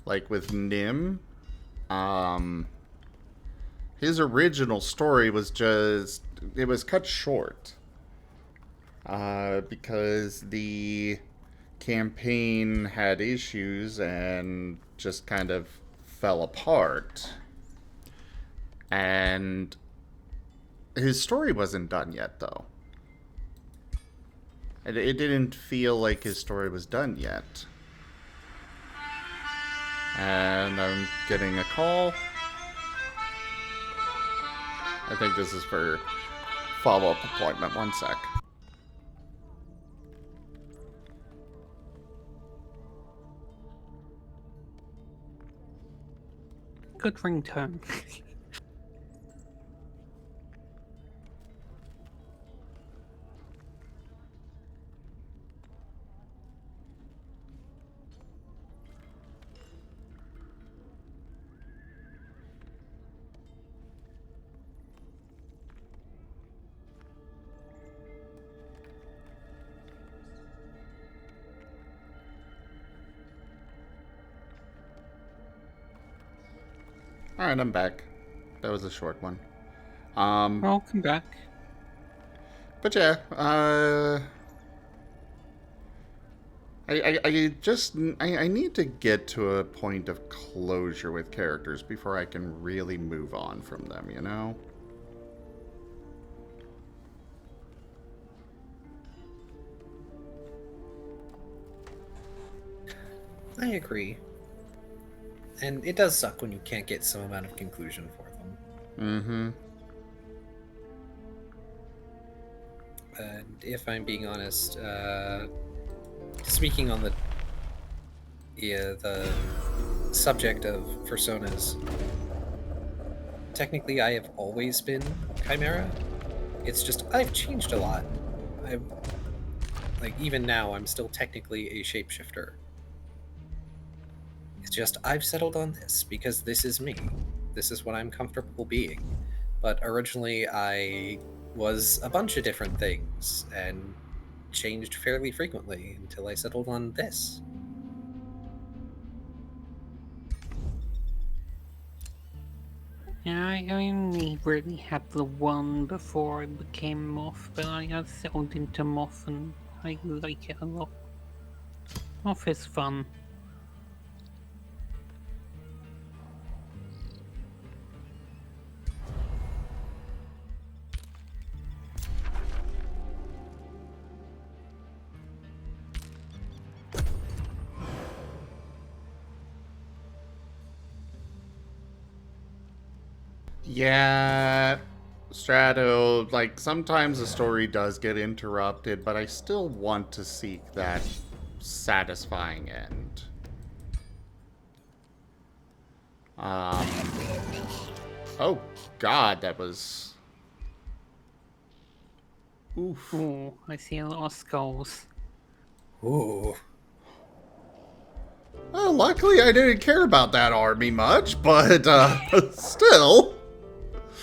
Like with Nim, his original story was just, it was cut short. Because the campaign had issues and just kind of fell apart. And his story wasn't done yet, though. It didn't feel like his story was done yet. And I'm getting a call. I think this is for follow-up appointment. One sec. Good ringtone. Alright, I'm back. That was a short one. Welcome back. But yeah, I need to get to a point of closure with characters before I can really move on from them, you know? I agree. And it does suck when you can't get some amount of conclusion for them. Mm-hmm. And if I'm being honest, speaking on the subject of personas, technically I have always been Chimera. It's just I've changed a lot. I've like even now I'm still technically a shapeshifter. It's just I've settled on this because this is me. This is what I'm comfortable being. But originally I was a bunch of different things and changed fairly frequently until I settled on this. Yeah, I only really had the one before I became Moth, but I got settled into Moth and I like it a lot. Moth is fun. Yeah, Strato, like, sometimes the story does get interrupted, but I still want to seek that satisfying end. Oh, God, that was... Oof. Ooh, I see a lot of skulls. Ooh. Well, luckily I didn't care about that army much, but, still.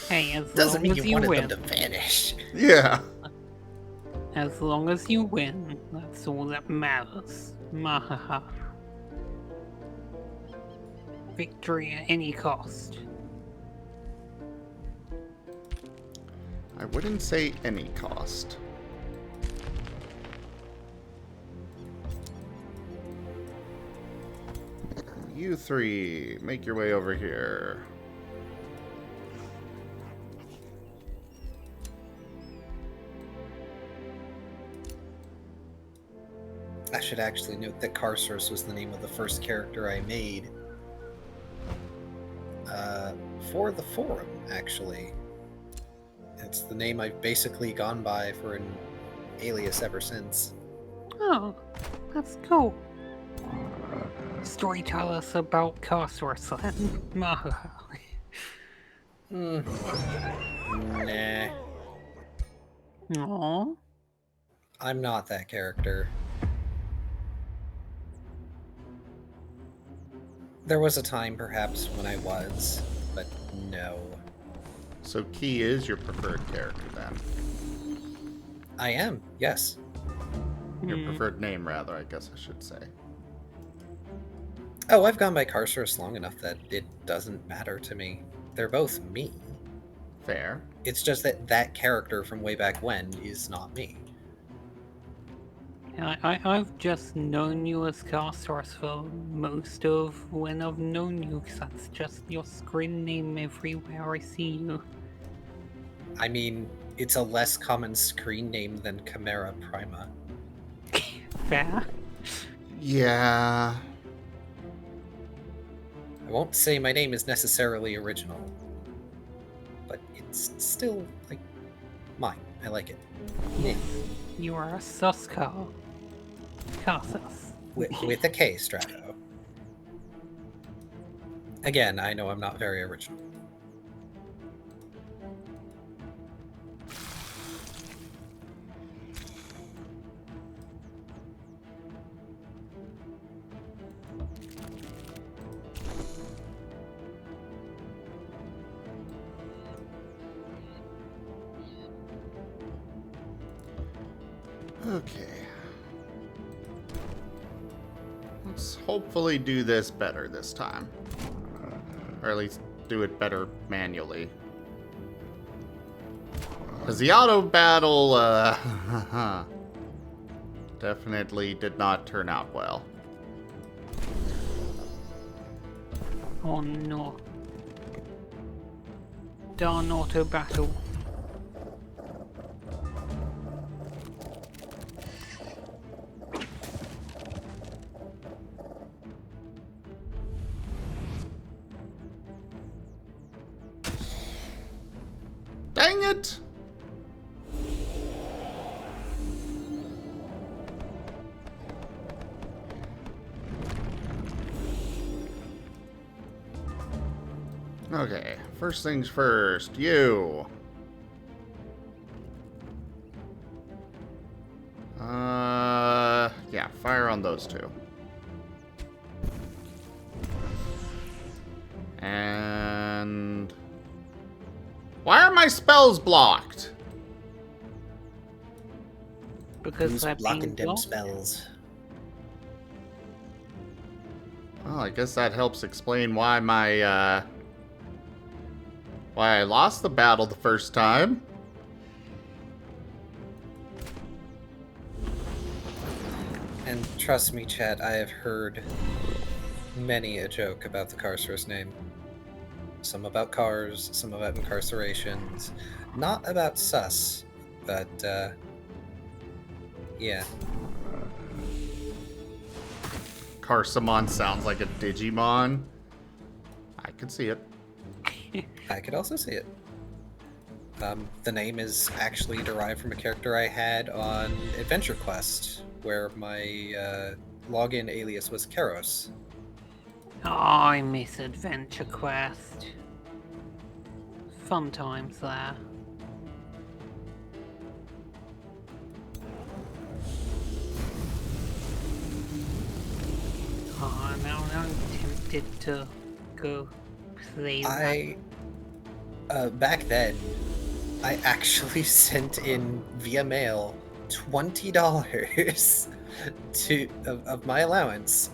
Hey, as Doesn't long mean as you you wanted win. them to vanish. Yeah. As long as you win, that's all that matters. Mahaha. Victory at any cost. I wouldn't say any cost. You three, make your way over here. I should actually note that Carcerus was the name of the first character I made. For the forum, actually. It's the name I've basically gone by for an alias ever since. Oh, that's cool. Story tell us about Carcerus then. Mahaha. Nah. Aww. I'm not that character. There was a time, perhaps, when I was, but no. So Key is your preferred character then. I am, yes. Your preferred name, rather, I guess I should say. Oh, I've gone by Carcerus long enough that it doesn't matter to me. They're both me. Fair. It's just that that character from way back when is not me. I've just known you as Carcerus for most of when I've known you, because that's just your screen name everywhere I see you. I mean, it's a less common screen name than Chimera Prima. Fair. Yeah. I won't say my name is necessarily original, but it's still, like, mine. I like it. Yes, you are a Suscar. Carcerus. With a K, Strato. Again, I know I'm not very original. Okay. Let's hopefully do this better this time. Or at least do it better manually. Because the auto battle, definitely did not turn out well. Oh no. Darn auto battle. Dang it! Okay, first things first, you. Yeah, fire on those two. And... why are my spells blocked? Because Who's they're blocking being them blocked. spells? Well, I guess that helps explain why my, why I lost the battle the first time. And trust me, chat, I have heard many a joke about the Carcer's name. Some about cars, some about incarcerations. Not about sus, but, yeah. Carsamon sounds like a Digimon. I can see it. I could also see it. The name is actually derived from a character I had on Adventure Quest, where my login alias was Keros. Oh, I miss Adventure Quest. Fun times there. Oh, now I'm tempted to go play that. Back then, I actually sent in via mail $20 of my allowance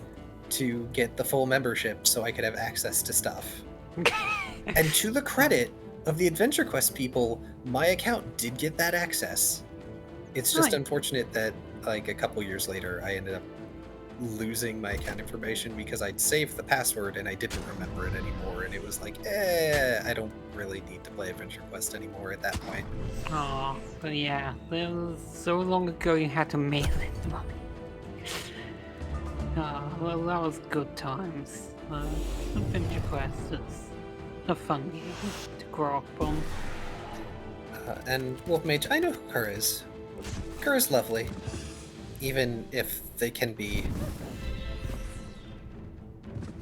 to get the full membership so I could have access to stuff. And to the credit of the Adventure Quest people, my account did get that access. It's just Nice. unfortunate that, like, a couple years later, I ended up losing my account information because I'd saved the password and I didn't remember it anymore. And it was like, I don't really need to play Adventure Quest anymore at that point. Oh, but yeah, that was so long ago you had to mail in money. Oh, well, that was good times. Adventure Quest is a fun game to grow up on. And Wolfmage, I know who Kerr is. Kerr is lovely, even if they can be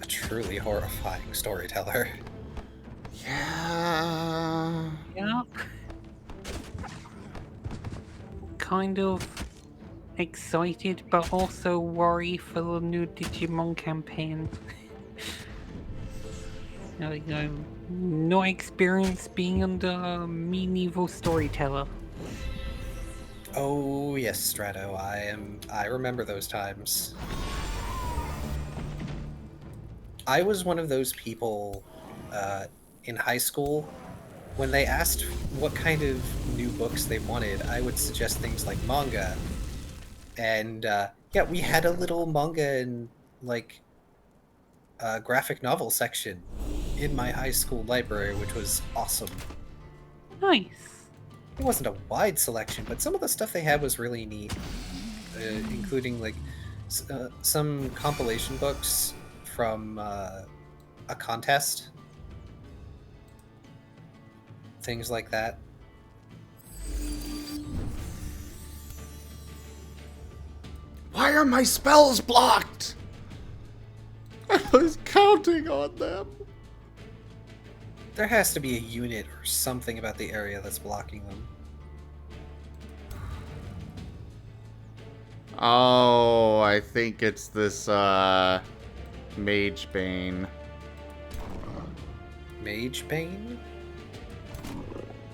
a truly horrifying storyteller. Yeah. Yep. Kind of excited, but also worried for the new Digimon campaign. No experience being under a mean evil storyteller. Oh yes, Strato, I remember those times. I was one of those people in high school. When they asked what kind of new books they wanted, I would suggest things like manga. And yeah, we had a little manga and like graphic novel section in my high school library, which was awesome. Nice. It wasn't a wide selection, but some of the stuff they had was really neat, including like some compilation books from a contest, things like that. Why are my spells blocked? I was counting on them. There has to be a unit or something about the area that's blocking them. Oh, I think it's this, Mage Bane. Mage Bane?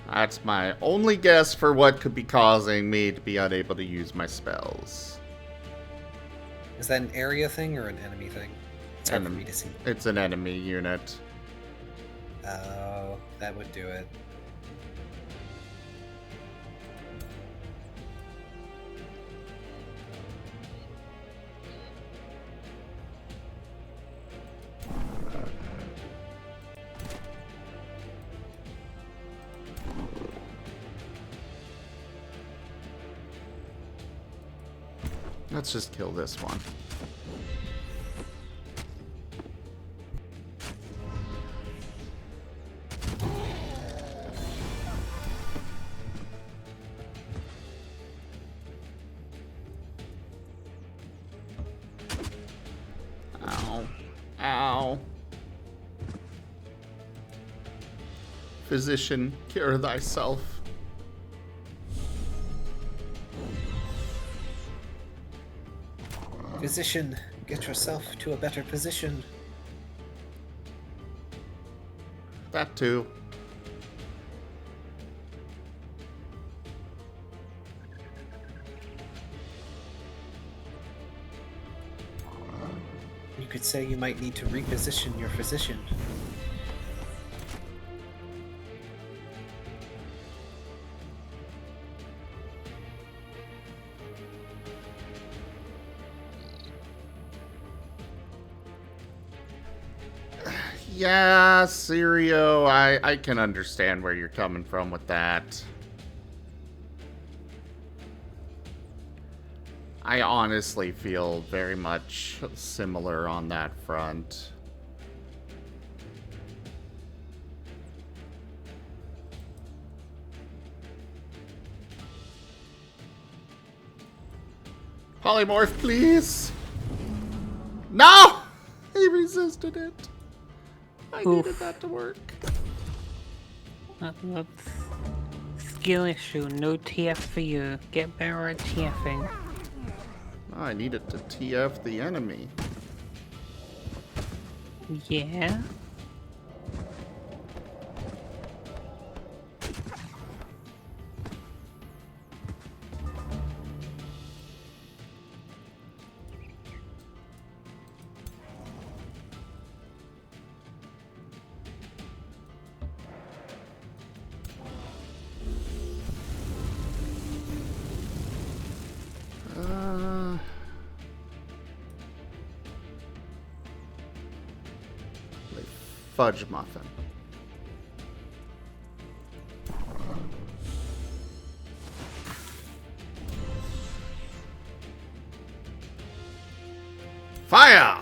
That's my only guess for what could be causing me to be unable to use my spells. Is that an area thing or an enemy thing? It's hard for me to see. It's an enemy unit. Oh, that would do it. Let's just kill this one. Physician, cure thyself. Physician, get yourself to a better position. That too. You could say you might need to reposition your physician. Yeah, Sirio, I can understand where you're coming from with that. I honestly feel very much similar on that front. Polymorph, please! No! He resisted it. I needed that to work. That's skill issue. No TF for you. Get better at TFing. Oh, I needed to TF the enemy. Yeah? Fudge muffin. Fire!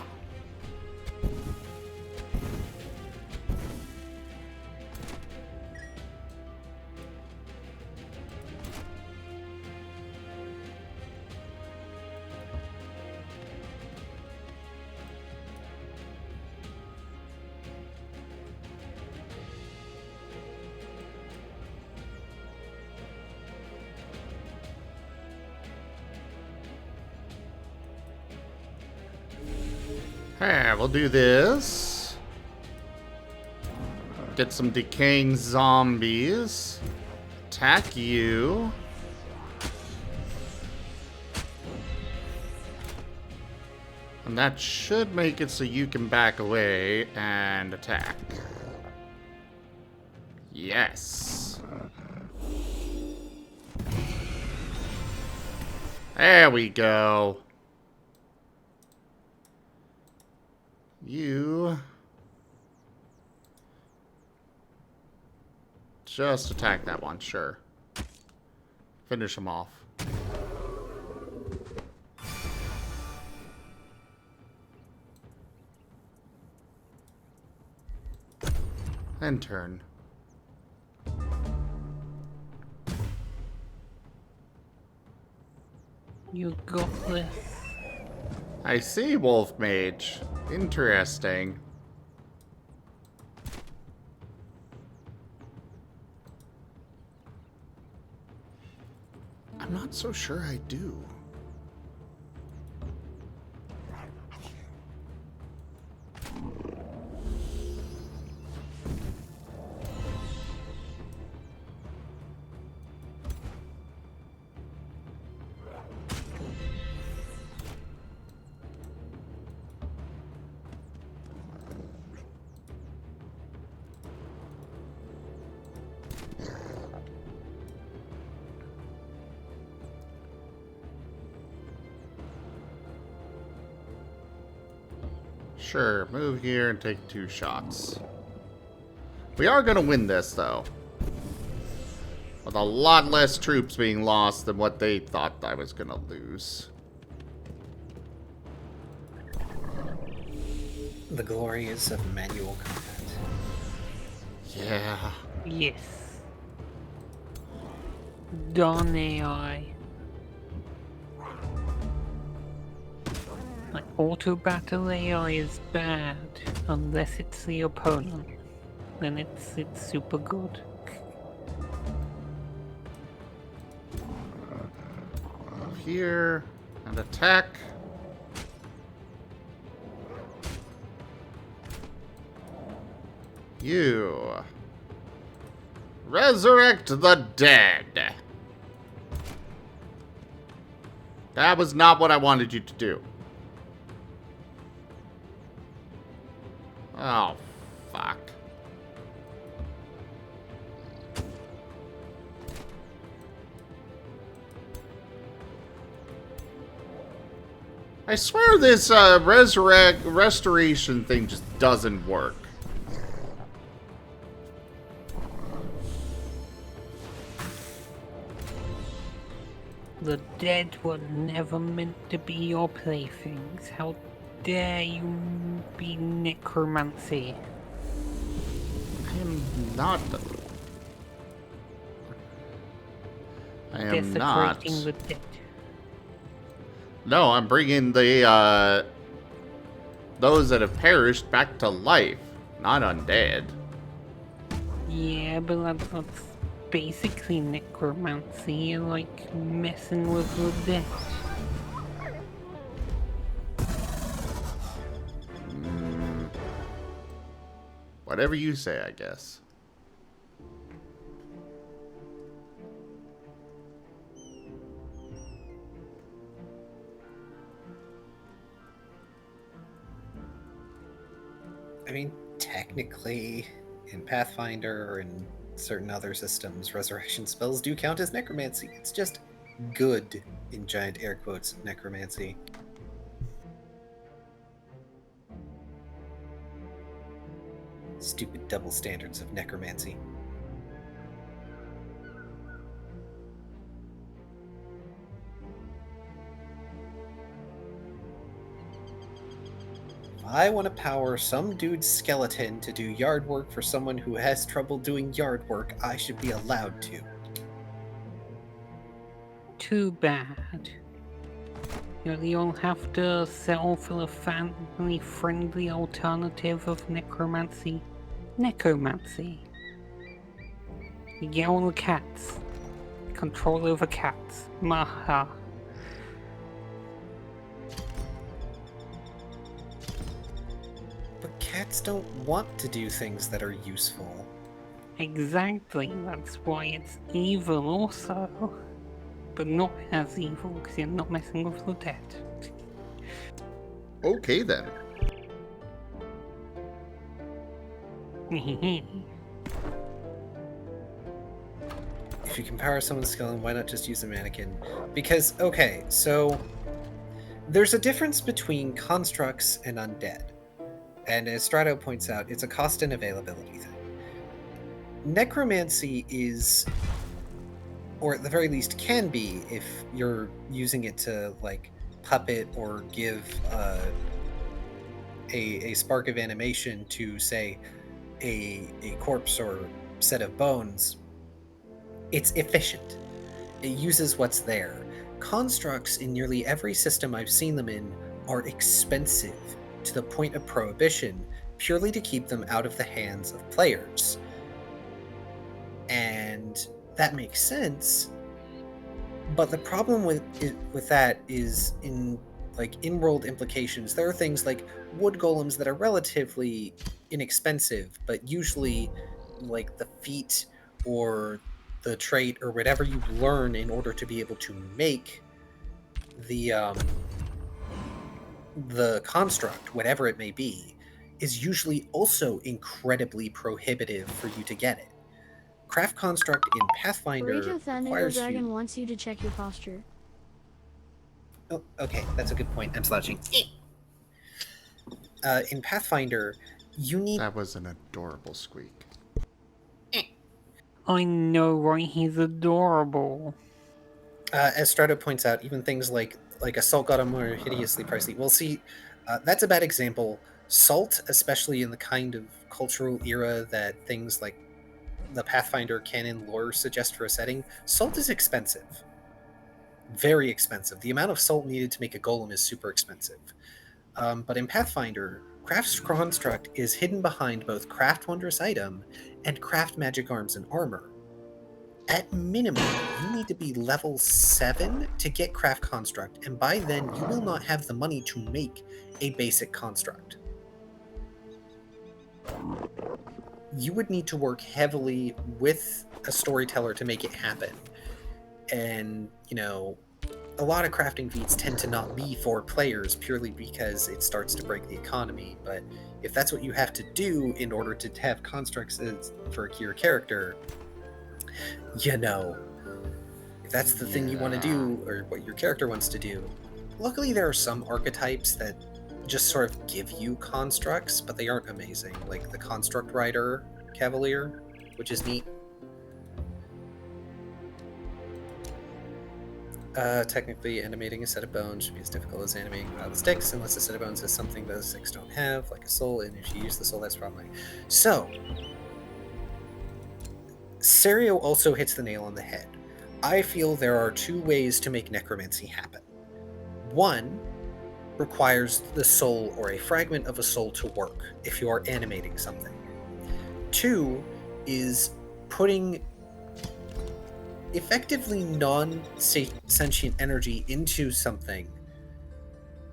Hey, we'll do this. Get some decaying zombies. Attack you. And that should make it so you can back away and attack. Yes. There we go. You just attack that one, sure. Finish him off. And turn. You got this. I see, Wolf Mage. Interesting. I'm not so sure I do. Sure, move here and take 2 shots. We are gonna win this, though. With a lot less troops being lost than what they thought I was gonna lose. The glories of manual combat. Yeah. Yes. Darn AI. Like, auto battle AI is bad unless it's the opponent. then it's super good. Here and attack. You resurrect the dead. That was not what I wanted you to do. Oh, fuck. I swear this restoration thing just doesn't work. The dead were never meant to be your playthings. How dare you be necromancy? I am not. I am not. Desecrating the dead. No, I'm bringing the, those that have perished back to life, not undead. Yeah, but that's basically necromancy. You're like messing with the dead. Whatever you say, I guess. I mean, technically, in Pathfinder and certain other systems, resurrection spells do count as necromancy. It's just good, in giant air quotes, necromancy. Stupid double standards of necromancy. I want to power some dude's skeleton to do yard work for someone who has trouble doing yard work. I should be allowed to. Too bad. You'll have to settle for the family-friendly alternative of necromancy. Necromancy. You get all the cats. Control over cats. Maha. But cats don't want to do things that are useful. Exactly, that's why it's evil also. But not as evil, because you're not messing with the dead. Okay, then. If you can power someone's skeleton, why not just use a mannequin? Because, okay, so there's a difference between constructs and undead. And as Strato points out, it's a cost and availability thing. Necromancy is, or at the very least can be, if you're using it to, like, puppet or give a spark of animation to, say, a corpse or set of bones, it's efficient. It uses what's there. Constructs in nearly every system I've seen them in are expensive to the point of prohibition, purely to keep them out of the hands of players. And that makes sense, but the problem with that is in in-world implications. There are things like wood golems that are relatively inexpensive, but usually like the feat or the trait or whatever you learn in order to be able to make the construct, whatever it may be, is usually also incredibly prohibitive for you to get it. Craft construct in Pathfinder requires Dragon wants you to check your posture. Oh, okay, that's a good point. I'm slouching. In Pathfinder, you need... That was an adorable squeak. I know, right? He's adorable. As Strato points out, even things like Assault got more hideously pricey. Well, see, that's a bad example. Salt, especially in the kind of cultural era that things like the Pathfinder canon lore suggest for a setting, salt is expensive. Very expensive. The amount of salt needed to make a golem is super expensive. But in Pathfinder, Craft's construct is hidden behind both Craft Wondrous Item and Craft Magic Arms and Armor. At minimum, you need to be level 7 to get Craft Construct, and by then you will not have the money to make a basic construct. You would need to work heavily with a storyteller to make it happen. And, you know, a lot of crafting feats tend to not be for players purely because it starts to break the economy, but if that's what you have to do in order to have constructs for your character, you know, if that's the thing you want to do or what your character wants to do. Luckily, there are some archetypes that just sort of give you constructs, but they aren't amazing, like the Construct Rider Cavalier, which is neat. Technically, animating a set of bones should be as difficult as animating a pile of sticks, unless a set of bones has something that the sticks don't have, like a soul, and if you use the soul, that's problematic. So, Serio also hits the nail on the head. I feel there are two ways to make necromancy happen. One requires the soul or a fragment of a soul to work if you are animating something. Two is putting effectively non-sentient energy into something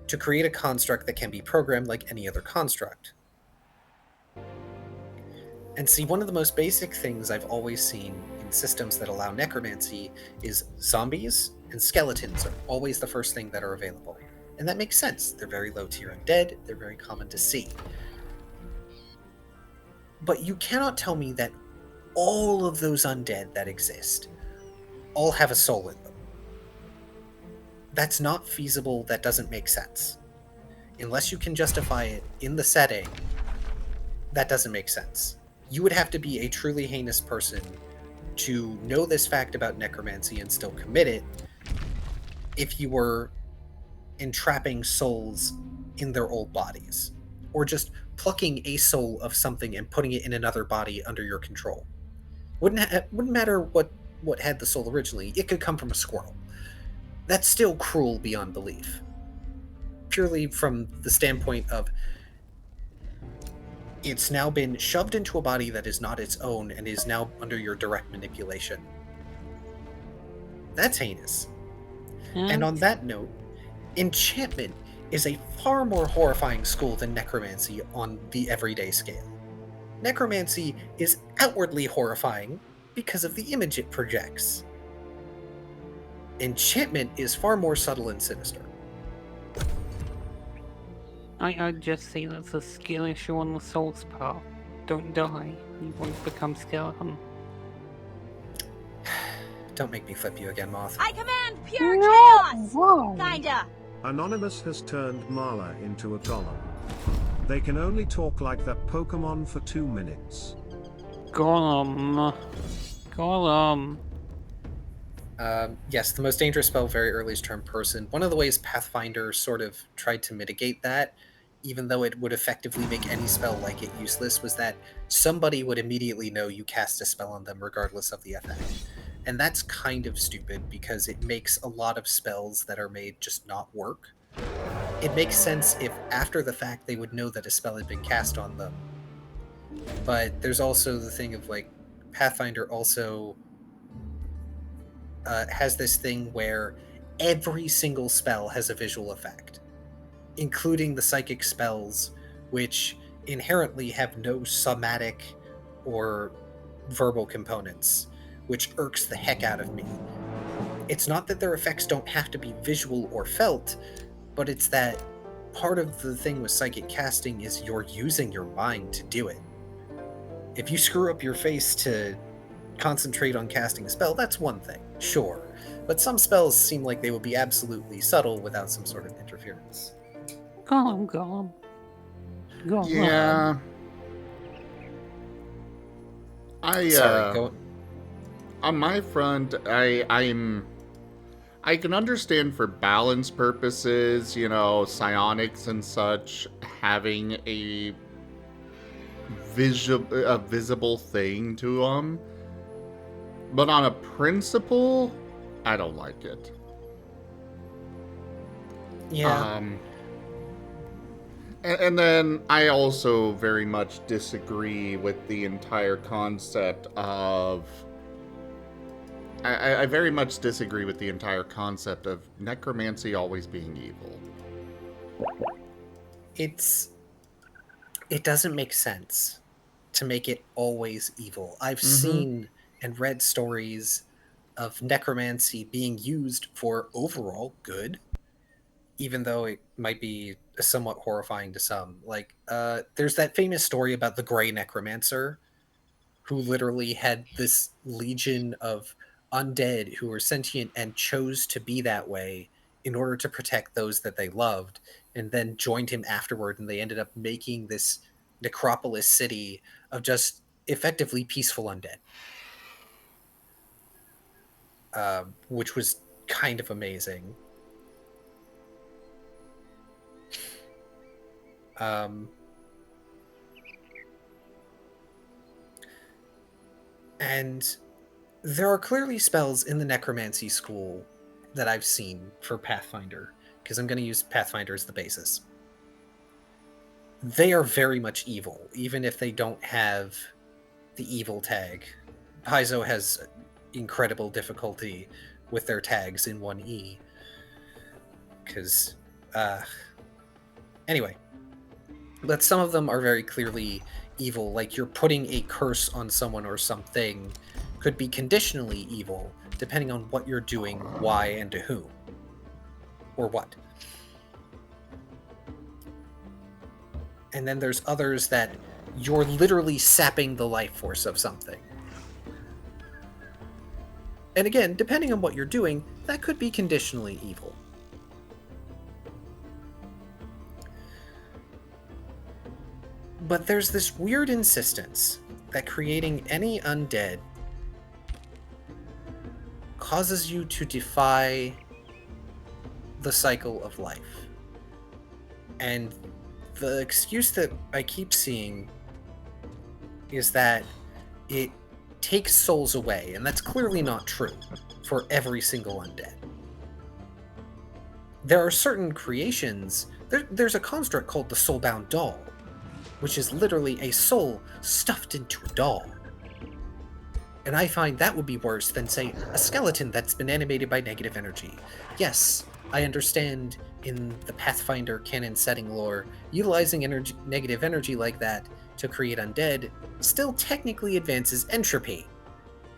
to create a construct that can be programmed like any other construct. And see, one of the most basic things I've always seen in systems that allow necromancy is zombies and skeletons are always the first thing that are available. And that makes sense. They're very low tier undead, they're very common to see. But you cannot tell me that all of those undead that exist all have a soul in them. That's not feasible, that doesn't make sense. Unless you can justify it in the setting, that doesn't make sense. You would have to be a truly heinous person to know this fact about necromancy and still commit it if you were entrapping souls in their old bodies, or just plucking a soul of something and putting it in another body under your control. Wouldn't matter what had the soul originally. It could come from a squirrel. That's still cruel beyond belief. Purely from the standpoint of it's now been shoved into a body that is not its own and is now under your direct manipulation. That's heinous. And on that note, enchantment is a far more horrifying school than necromancy on the everyday scale. Necromancy is outwardly horrifying because of the image it projects. Enchantment is far more subtle and sinister. I'd just say that's a skill issue on the soul's part. Don't die, you won't become skeleton. Don't make me flip you again, Moth. I command pure chaos! Whoa. Kinda. Anonymous has turned Marla into a golem. They can only talk like that Pokemon for 2 minutes. Golem. Yes, the most dangerous spell very early is turn person. One of the ways Pathfinder sort of tried to mitigate that, even though it would effectively make any spell like it useless, was that somebody would immediately know you cast a spell on them regardless of the effect. And that's kind of stupid because it makes a lot of spells that are made just not work. It makes sense if after the fact they would know that a spell had been cast on them. But there's also the thing of like, Pathfinder also has this thing where every single spell has a visual effect, including the psychic spells, which inherently have no somatic or verbal components, which irks the heck out of me. It's not that their effects don't have to be visual or felt, but it's that part of the thing with psychic casting is you're using your mind to do it. If you screw up your face to concentrate on casting a spell, that's one thing, sure. But some spells seem like they would be absolutely subtle without some sort of interference. Golem. Yeah. Sorry, go. On my front, I can understand for balance purposes, you know, psionics and such, having a visible thing to them. But on a principle, I don't like it. Yeah. And then I also very much disagree with the entire concept of. I very much disagree with the entire concept of necromancy always being evil. It doesn't make sense to make it always evil. I've Mm-hmm. seen and read stories of necromancy being used for overall good, even though it might be somewhat horrifying to some. Like, there's that famous story about the Grey Necromancer, who literally had this legion of undead who were sentient and chose to be that way in order to protect those that they loved, and then joined him afterward, and they ended up making this necropolis city of just effectively peaceful undead, which was kind of amazing. And there are clearly spells in the necromancy school that I've seen for Pathfinder, because I'm going to use Pathfinder as the basis. They are very much evil, even if they don't have the evil tag. Paizo has incredible difficulty with their tags in 1E. Because, anyway. But some of them are very clearly evil, like you're putting a curse on someone or something could be conditionally evil, depending on what you're doing, why, and to whom. Or what. And then there's others that you're literally sapping the life force of something. And again, depending on what you're doing, that could be conditionally evil. But there's this weird insistence that creating any undead causes you to defy the cycle of life. And the excuse that I keep seeing is that it takes souls away, and that's clearly not true for every single undead. There are certain creations, there's a construct called the soulbound doll, which is literally a soul stuffed into a doll. And I find that would be worse than, say, a skeleton that's been animated by negative energy. Yes, I understand in the Pathfinder canon setting lore, utilizing negative energy like that to create undead still technically advances entropy,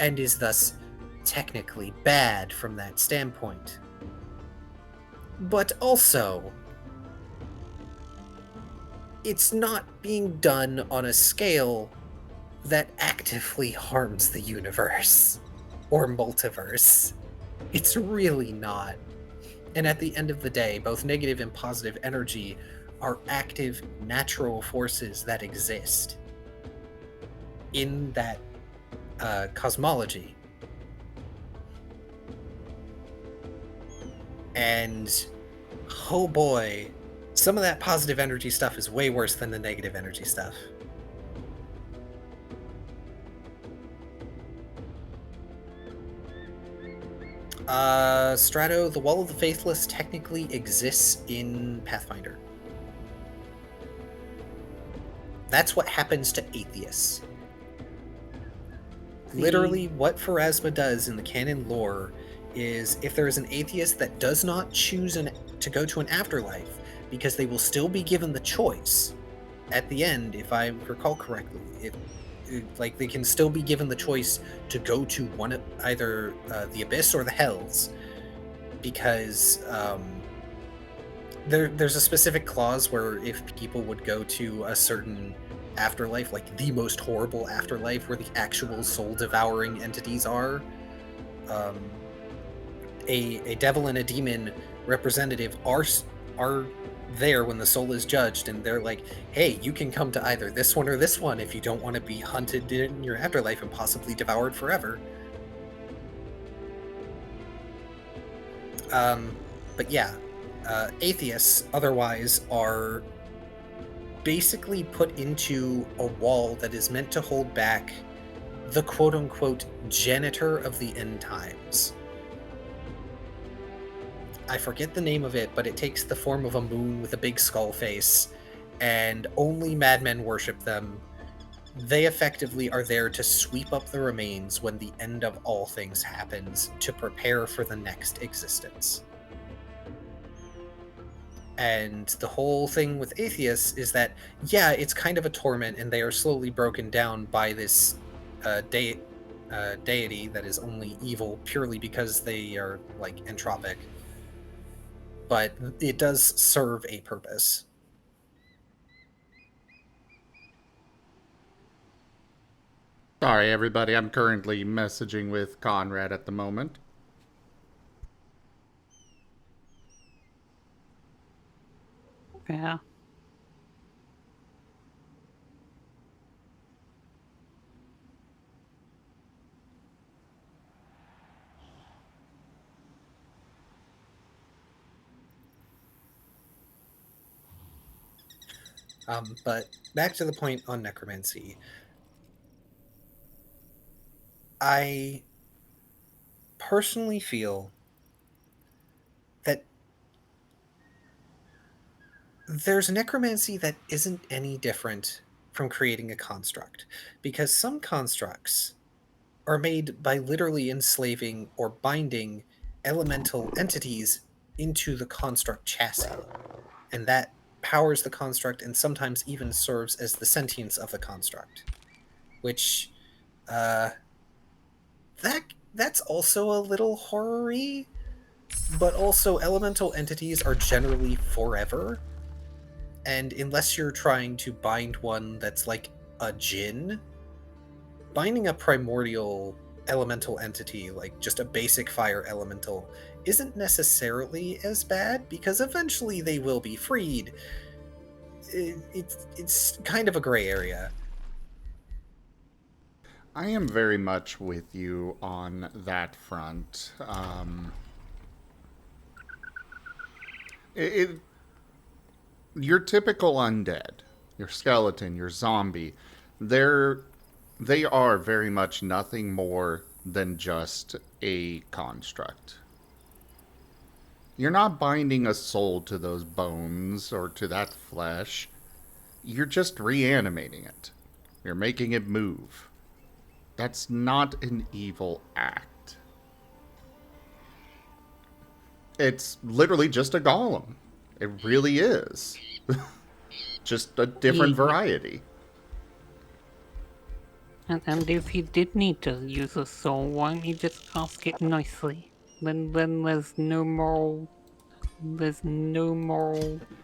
and is thus technically bad from that standpoint. But also, it's not being done on a scale that actively harms the universe or multiverse. It's really not. And at the end of the day, both negative and positive energy are active natural forces that exist in that cosmology. And oh boy, some of that positive energy stuff is way worse than the negative energy stuff. Strato, the Wall of the Faithless technically exists in Pathfinder. That's what happens to atheists. Literally, what Pharasma does in the canon lore is if there is an atheist that does not choose to go to an afterlife, because they will still be given the choice at the end, if I recall correctly, like they can still be given the choice to go to either the Abyss or the Hells, because there's a specific clause where if people would go to a certain afterlife, like the most horrible afterlife where the actual soul-devouring entities are, a devil and a demon representative are there when the soul is judged, and they're like, hey, you can come to either this one or this one if you don't want to be hunted in your afterlife and possibly devoured forever. But yeah, atheists otherwise are basically put into a wall that is meant to hold back the quote-unquote janitor of the end times. I forget the name of it, but it takes the form of a moon with a big skull face, and only madmen worship them. They effectively are there to sweep up the remains when the end of all things happens, to prepare for the next existence. And the whole thing with atheists is that, yeah, it's kind of a torment, and they are slowly broken down by this deity that is only evil purely because they are like entropic. But it does serve a purpose. Sorry, everybody. I'm currently messaging with Conrad at the moment. Yeah. But back to the point on necromancy. I personally feel that there's necromancy that isn't any different from creating a construct, because some constructs are made by literally enslaving or binding elemental entities into the construct chassis, and that powers the construct and sometimes even serves as the sentience of the construct, which that's also a little horror-y, but also elemental entities are generally forever, and unless you're trying to bind one that's like a djinn, binding a primordial elemental entity, like just a basic fire elemental, isn't necessarily as bad, because eventually they will be freed. It's kind of a gray area. I am very much with you on that front. It your typical undead, your skeleton, your zombie, they are very much nothing more than just a construct. You're not binding a soul to those bones or to that flesh. You're just reanimating it. You're making it move. That's not an evil act. It's literally just a golem. It really is. Just a different variety. And if you did need to use a soul, why don't you just ask it nicely? Then there's no moral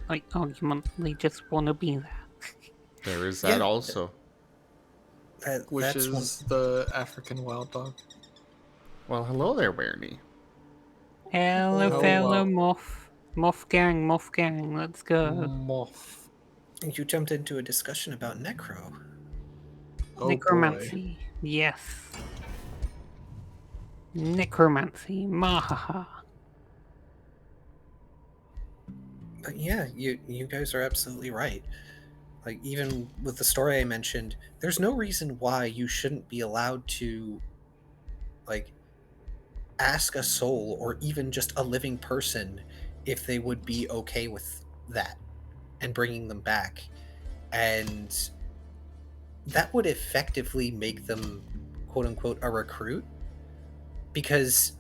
like argument. They just want to be there. There is that Yeah. also. Which That's is the African wild dog. Well, hello there, Bernie. Hello, Oh, fellow wow. Moth gang, let's go. Moth. You jumped into a discussion about necro. Oh Necromancy, yes. Necromancy, mahaha. But yeah, you guys are absolutely right. Like, even with the story I mentioned, there's no reason why you shouldn't be allowed to, like, ask a soul or even just a living person if they would be okay with that and bringing them back. And that would effectively make them, quote unquote, a recruit. Because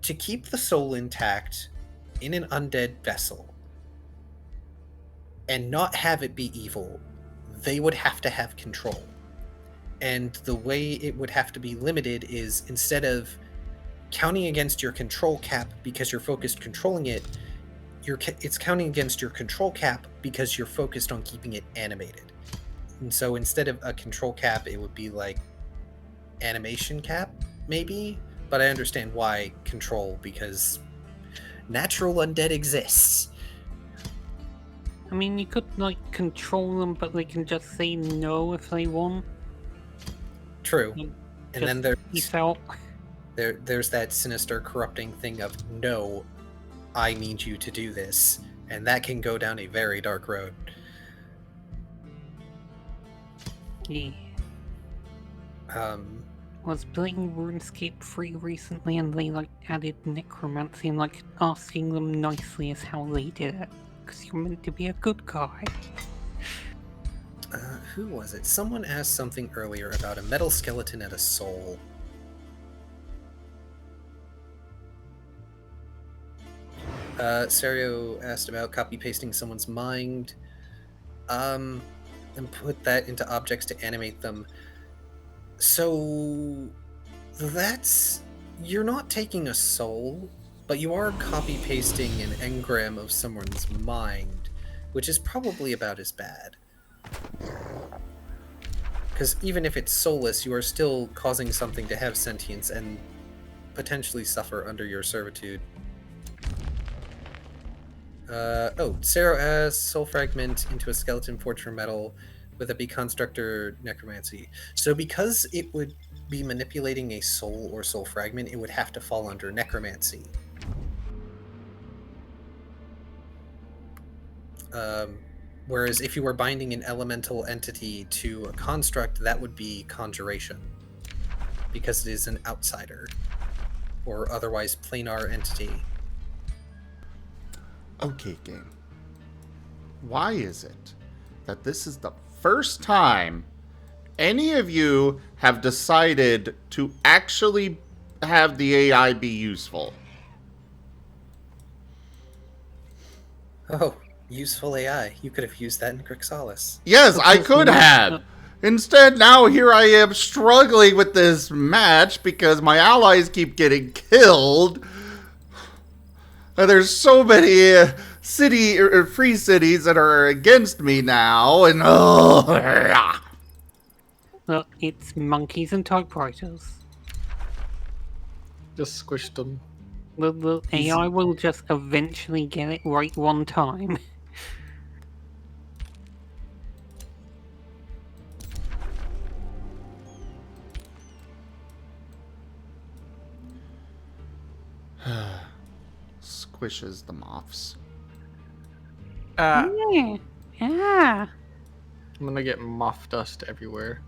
to keep the soul intact in an undead vessel and not have it be evil, they would have to have control. And the way it would have to be limited is, instead of counting against your control cap because you're focused controlling it, it's counting against your control cap because you're focused on keeping it animated. And so instead of a control cap, it would be like animation cap, maybe? But I understand why control, because natural undead exists. I mean, you could, like, control them, but they can just say no if they want. True. Like, And then peace out. there's that sinister corrupting thing of, no, I need you to do this. And that can go down a very dark road. Yeah. Was playing RuneScape free recently, and they, like, added necromancy, and, like, asking them nicely is how they did it. because you're meant to be a good guy. Who was it? Someone asked something earlier about a metal skeleton and a soul. Serio asked about copy-pasting someone's mind, and put that into objects to animate them. So that's... You're not taking a soul, but you are copy-pasting an engram of someone's mind, which is probably about as bad. Because even if it's soulless, you are still causing something to have sentience and potentially suffer under your servitude. Sarah asks soul fragment into a skeleton forged from metal with a Beconstructor necromancy. So because it would be manipulating a soul or soul fragment, it would have to fall under necromancy. Whereas if you were binding an elemental entity to a construct, that would be conjuration, because it is an outsider or otherwise planar entity. Okay, game. Why is it that this is the first time any of you have decided to actually have the AI be useful? Oh, useful AI. You could have used that in Grixalis. Yes, I could have. Instead, now here I am struggling with this match because my allies keep getting killed. And there's so many free cities that are against me now, and Look, it's monkeys and typewriters. Just squished them. The AI will just eventually get it right one time. squishes the moths. Ah, Yeah. Yeah. I'm gonna get moth dust everywhere.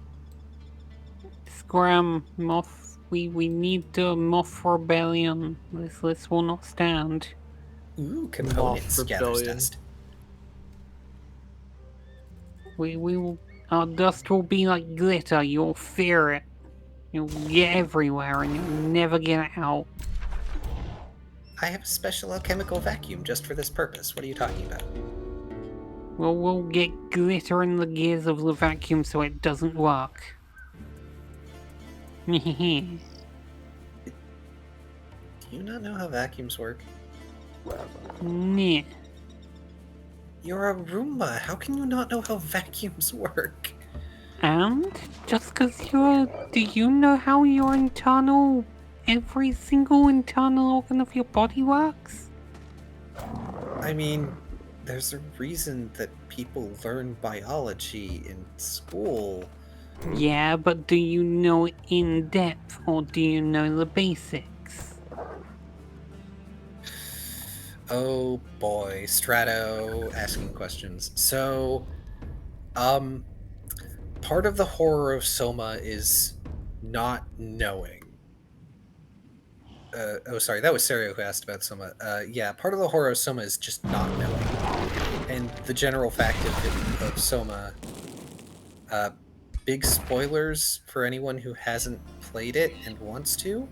Scram, moth. We need the moth rebellion. This will not stand. Ooh, components Moth gather rebellion. dust. We will. Our dust will be like glitter. You'll fear it. You'll get everywhere, and you'll never get it out. I have a special alchemical vacuum just for this purpose. What are you talking about? Well, we'll get glitter in the gears of the vacuum so it doesn't work. Do you not know how vacuums work? Nah. You're a Roomba. How can you not know how vacuums work? And just because do you know how every single internal organ of your body works? I mean, there's a reason that people learn biology in school. Yeah, but do you know it in depth, or do you know the basics? Oh boy, Strato asking questions. So, part of the horror of Soma is not knowing. Sorry, that was Serio who asked about Soma. Yeah, part of the horror of Soma is just not knowing. And the general fact of Soma, big spoilers for anyone who hasn't played it and wants to,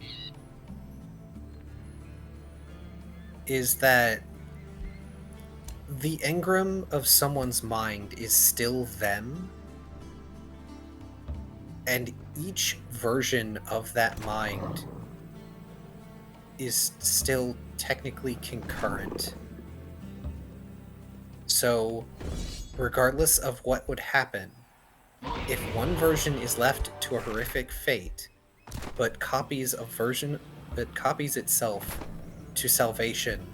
is that the engram of someone's mind is still them, and each version of that mind is still technically concurrent. So, regardless of what would happen, if one version is left to a horrific fate, but copies itself to salvation,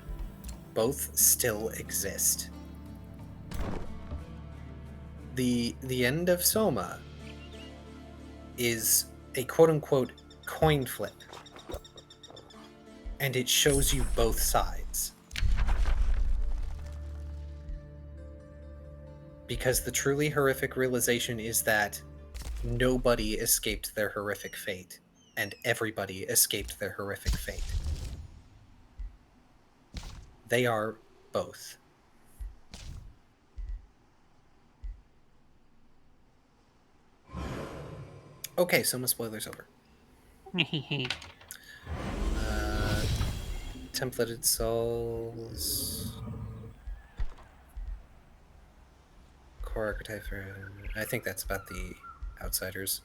both still exist. The end of Soma is a quote-unquote coin flip, and it shows you both sides. Because the truly horrific realization is that nobody escaped their horrific fate, and everybody escaped their horrific fate. They are both. Okay, Soma spoilers over. Templated souls. Core archetype. I think that's about the outsiders.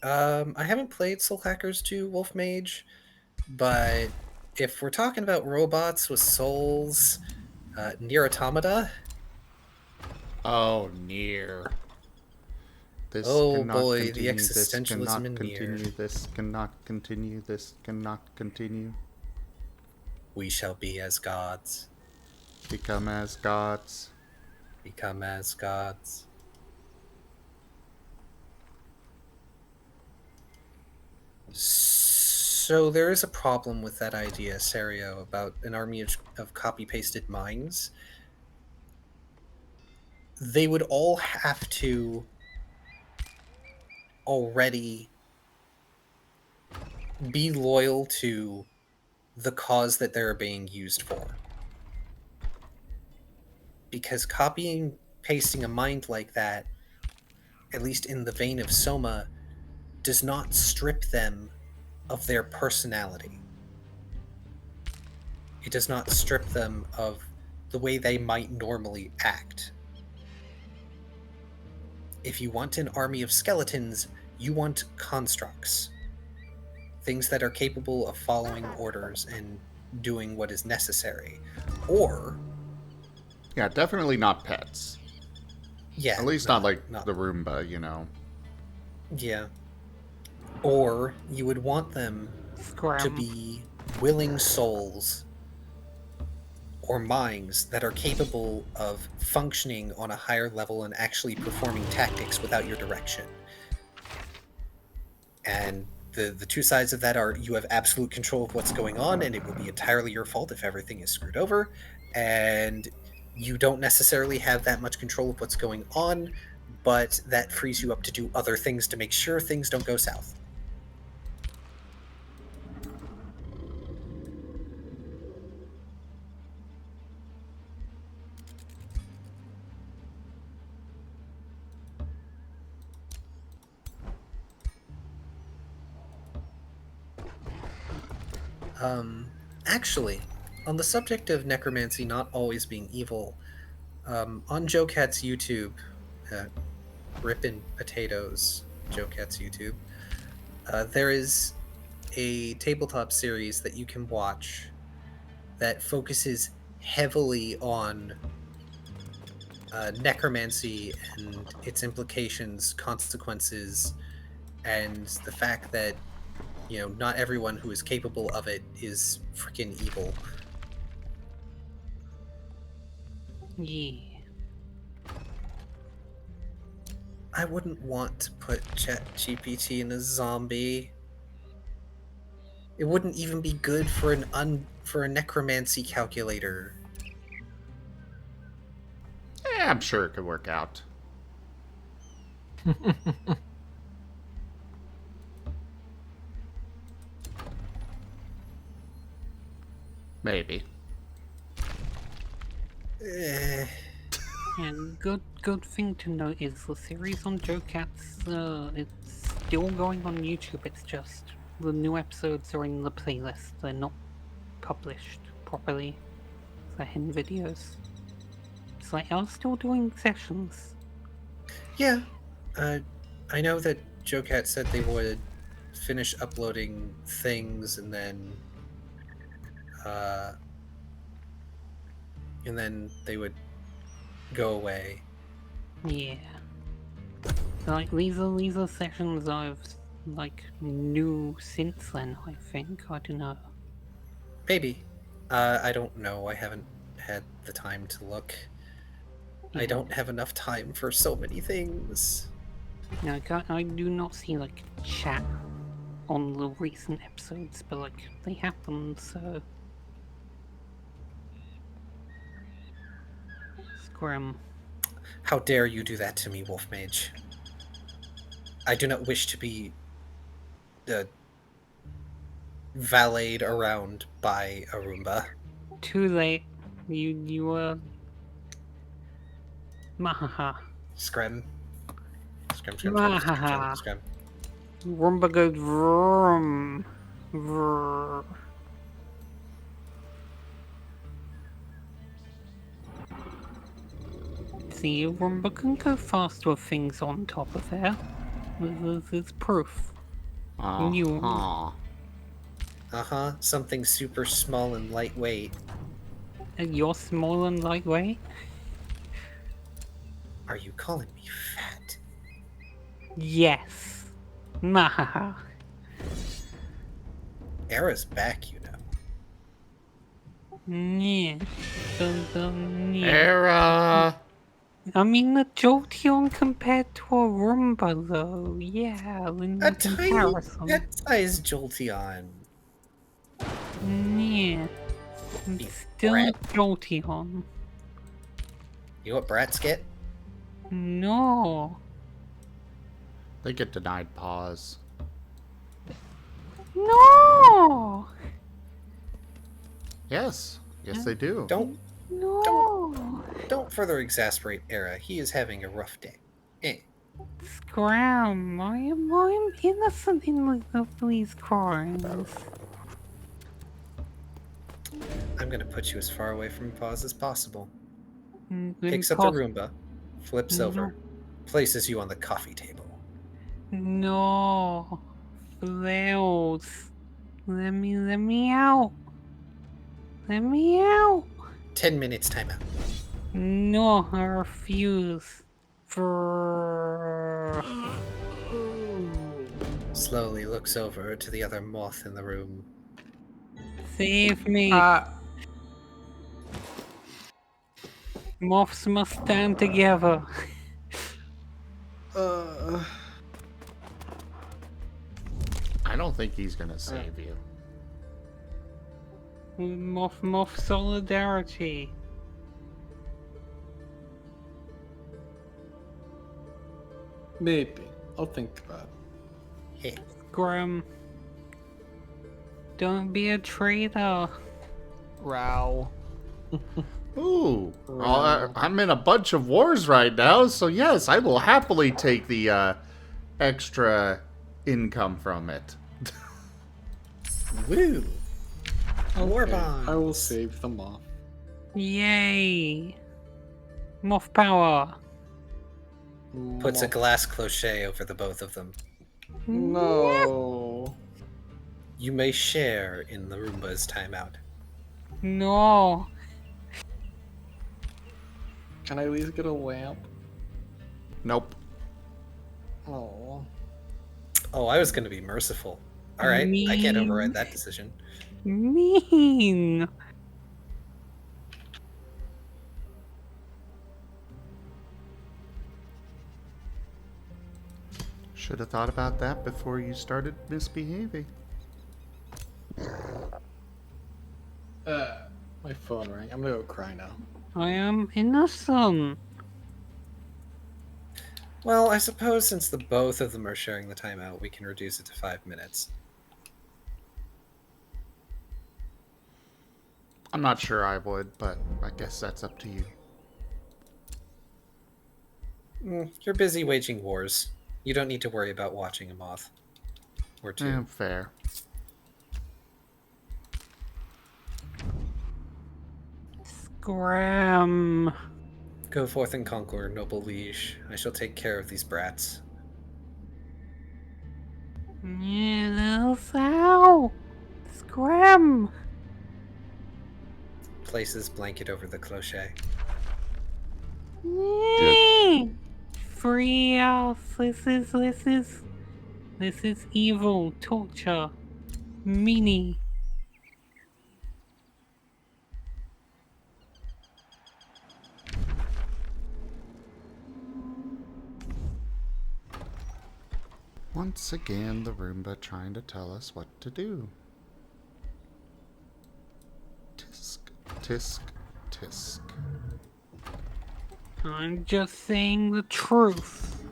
I haven't played Soul Hackers 2 Wolf Mage, but if we're talking about robots with souls, Nier Automata. Oh, near. This Oh cannot boy, the continue. This existentialism cannot in Nier. continue. This cannot continue. This cannot continue. We shall be as gods. Become as gods. Become as gods. So there is a problem with that idea, Serio, about an army of copy-pasted minds. They would all have to already be loyal to the cause that they're being used for. Because copying, pasting a mind like that, at least in the vein of Soma, does not strip them of their personality. It does not strip them of the way they might normally act. If you want an army of skeletons, you want constructs. Things that are capable of following orders and doing what is necessary. Or... Yeah, definitely not pets. yeah. At least not like the Roomba, you know. Yeah. Or you would want them to be willing souls or minds that are capable of functioning on a higher level and actually performing tactics without your direction. And the two sides of that are you have absolute control of what's going on and it will be entirely your fault if everything is screwed over, and you don't necessarily have that much control of what's going on, but that frees you up to do other things to make sure things don't go south. Actually, on the subject of necromancy not always being evil, on Joe Cat's YouTube, Rippin' Potatoes, Joe Cat's YouTube, there is a tabletop series that you can watch that focuses heavily on necromancy and its implications, consequences, and the fact that, you know, not everyone who is capable of it is freaking evil. Yeah. I wouldn't want to put ChatGPT in a zombie. It wouldn't even be good for for a necromancy calculator. Yeah, I'm sure it could work out. Maybe. And good thing to note is the series on Joe Cats, it's still going on YouTube, it's just the new episodes are in the playlist, they're not published properly. They're hidden videos. It's like, I was still doing sessions. Yeah. I know that Joe Cat said they would finish uploading things and then they would go away. Yeah. Like, these are sessions I've, like, new since then, I think. I don't know. Maybe. I don't know. I haven't had the time to look. Yeah. I don't have enough time for so many things. Like, I do not see, like, chat on the recent episodes, but, like, they happen, so... Scram. How dare you do that to me, Wolf Mage? I do not wish to be valeted around by a Roomba. Too late. You were Mahaha. Scrim. Scrim, scrim, scrim, scrim, Mahaha. scrim, scrim. Roomba goes vroom. Vrr. See, Roomba can go fast with things on top of there. This is proof. You. Uh-huh. Uh-huh. Something super small and lightweight. You're small and lightweight? Are you calling me fat? Yes. Mahaha. Era's back, you know. Yeah. Yeah. Era! I mean, the Jolteon compared to a Roomba, though. Yeah, in A the tiny comparison. pet-sized Jolteon. Yeah. You It's still a brat. Jolteon. You know what brats get? No. They get denied paws. No. Yes. Yes, they do. No. Don't further exasperate Era. He is having a rough day. Scram, I'm innocent in these crimes. I'm gonna put you as far away from paws as possible. Mm, Picks up the impos- Roomba, flips No. over, places you on the coffee table. No. Flails. Let me out. Let me out. 10 minutes timeout. No, I refuse. For Slowly looks over to the other moth in the room. save me. Moths must stand together. I don't think he's gonna save you. Moth solidarity. Maybe. I'll think about it. Grim. Don't be a traitor. Row. Ooh. Well, I'm in a bunch of wars right now, so yes, I will happily take the extra income from it. Woo! War Okay, bonds. I will save them off. Yay. Moth power. Puts a glass cloche over the both of them. No. You may share in the Roomba's timeout. No. Can I at least get a lamp? Nope. Oh. Oh, I was gonna be merciful. Alright, I can't override that decision. Mean. Should have thought about that before you started misbehaving. My phone rang. I'm gonna go cry now. I am innocent. Well, I suppose since the both of them are sharing the timeout, we can reduce it to 5 minutes. I'm not sure I would, but I guess that's up to you. You're busy waging wars. You don't need to worry about watching a moth. Or two. Yeah, fair. Scram. Go forth and conquer, noble liege. I shall take care of these brats. Yeah, ow. Scram. Places blanket over the cloche. Free us. This is evil. Torture. Meanie. Once again, the Roomba trying to tell us what to do. Tisk, tisk, tisk. I'm just saying the truth.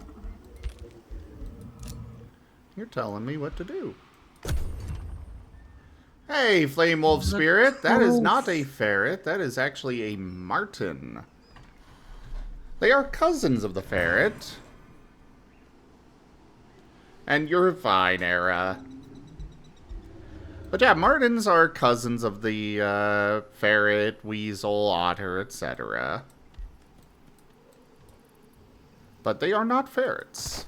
You're telling me what to do. Hey, Flame Wolf Spirit, that is not a ferret. That is actually a Marten. They are cousins of the ferret. And you're fine, Era. But yeah, martens are cousins of the ferret, weasel, otter, etc. But they are not ferrets.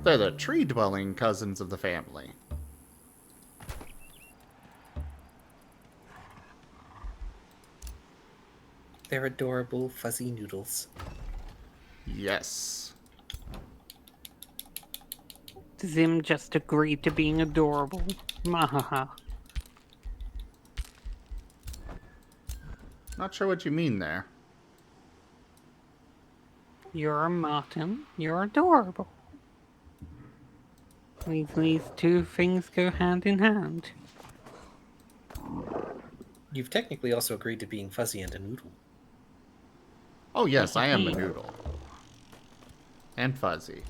They're the tree-dwelling cousins of the family. They're adorable, fuzzy noodles. Yes. Zim just agreed to being adorable. Mahaha. Not sure what you mean there. You're a Marten. You're adorable. These two things go hand in hand. You've technically also agreed to being fuzzy and a noodle. Oh yes, I am a noodle. And fuzzy.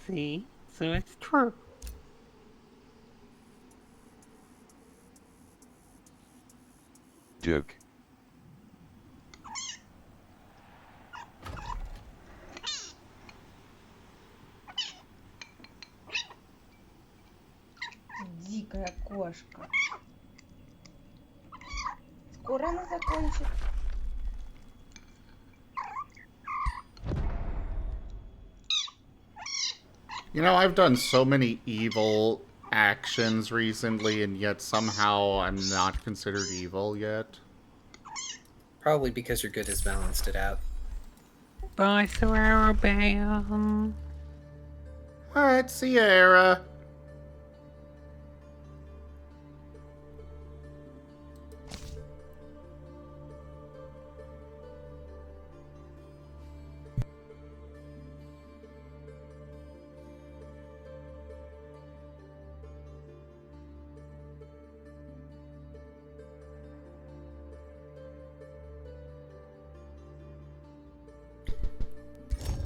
See? So it's true. Joke. Дикая кошка. Скоро она закончит. You know, I've done so many evil actions recently, and yet somehow I'm not considered evil yet. Probably because your good has balanced it out. Bye, Sorara Bam. Alright, see ya, Era.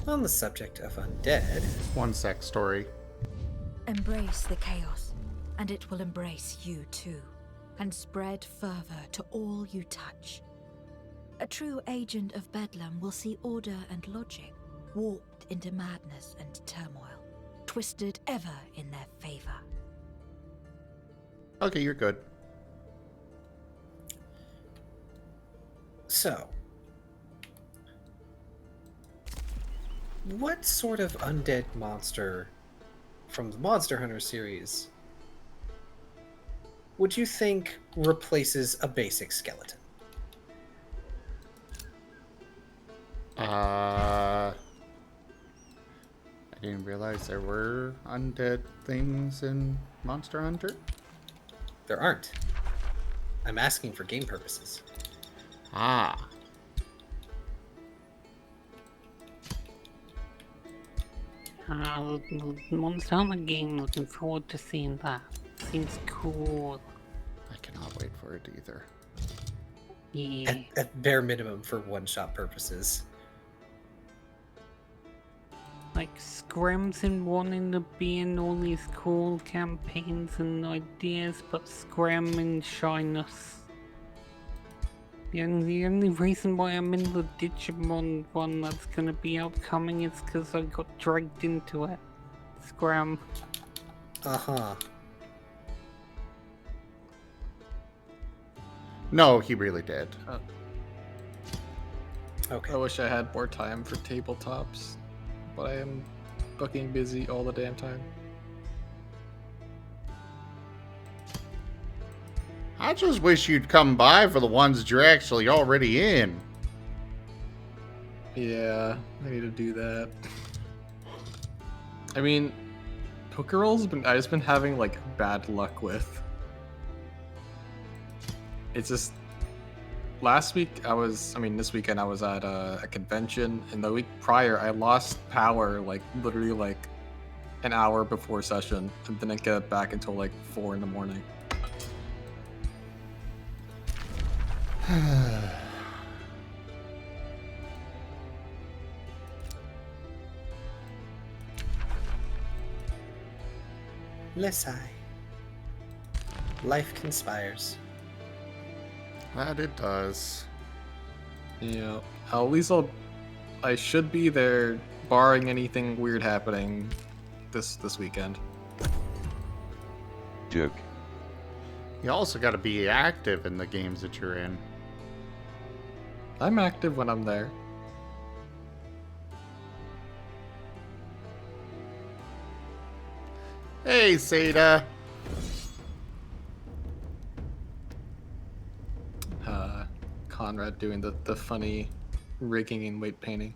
On the subject of undead, One sec story. Embrace the chaos, and it will embrace you too, and spread fervor to all you touch. A true agent of Bedlam will see order and logic warped into madness and turmoil, twisted ever in their favor. Okay, you're good. so what sort of undead monster from the Monster Hunter series would you think replaces a basic skeleton? I didn't realize there were undead things in Monster Hunter. There aren't. I'm asking for game purposes. Ah. Monster Hunter game, looking forward to seeing that. Seems cool. I cannot wait for it either. Yeah. At bare minimum for one-shot purposes. Like Scrim's in wanting to be in all these cool campaigns and ideas, but Scrim in shyness. The only reason why I'm in the Digimon one that's gonna be upcoming is because I got dragged into it. Scram. Uh-huh. No, he really did. Okay. I wish I had more time for tabletops, but I am fucking busy all the damn time. I just wish you'd come by for the ones that you're actually already in. Yeah, I need to do that. I mean, Pokerolls I've just been having like bad luck with. It's just last week this weekend I was at a convention, and the week prior I lost power like literally like an hour before session and didn't get it back until like 4 in the morning. Less I. Life conspires. That it does. Yeah. At least I should be there, barring anything weird happening this weekend. Joke. You also got to be active in the games that you're in. I'm active when I'm there. Hey, Seda. Conrad doing the funny rigging and weight painting.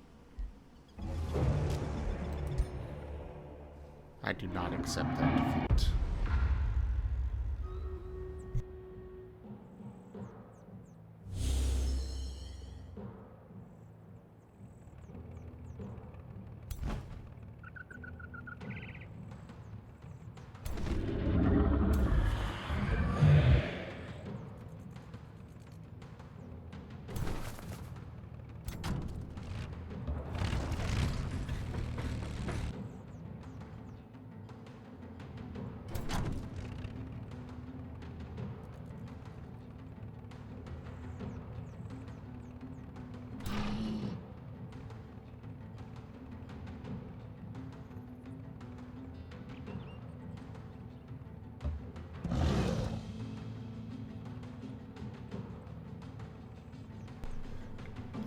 I do not accept that defeat.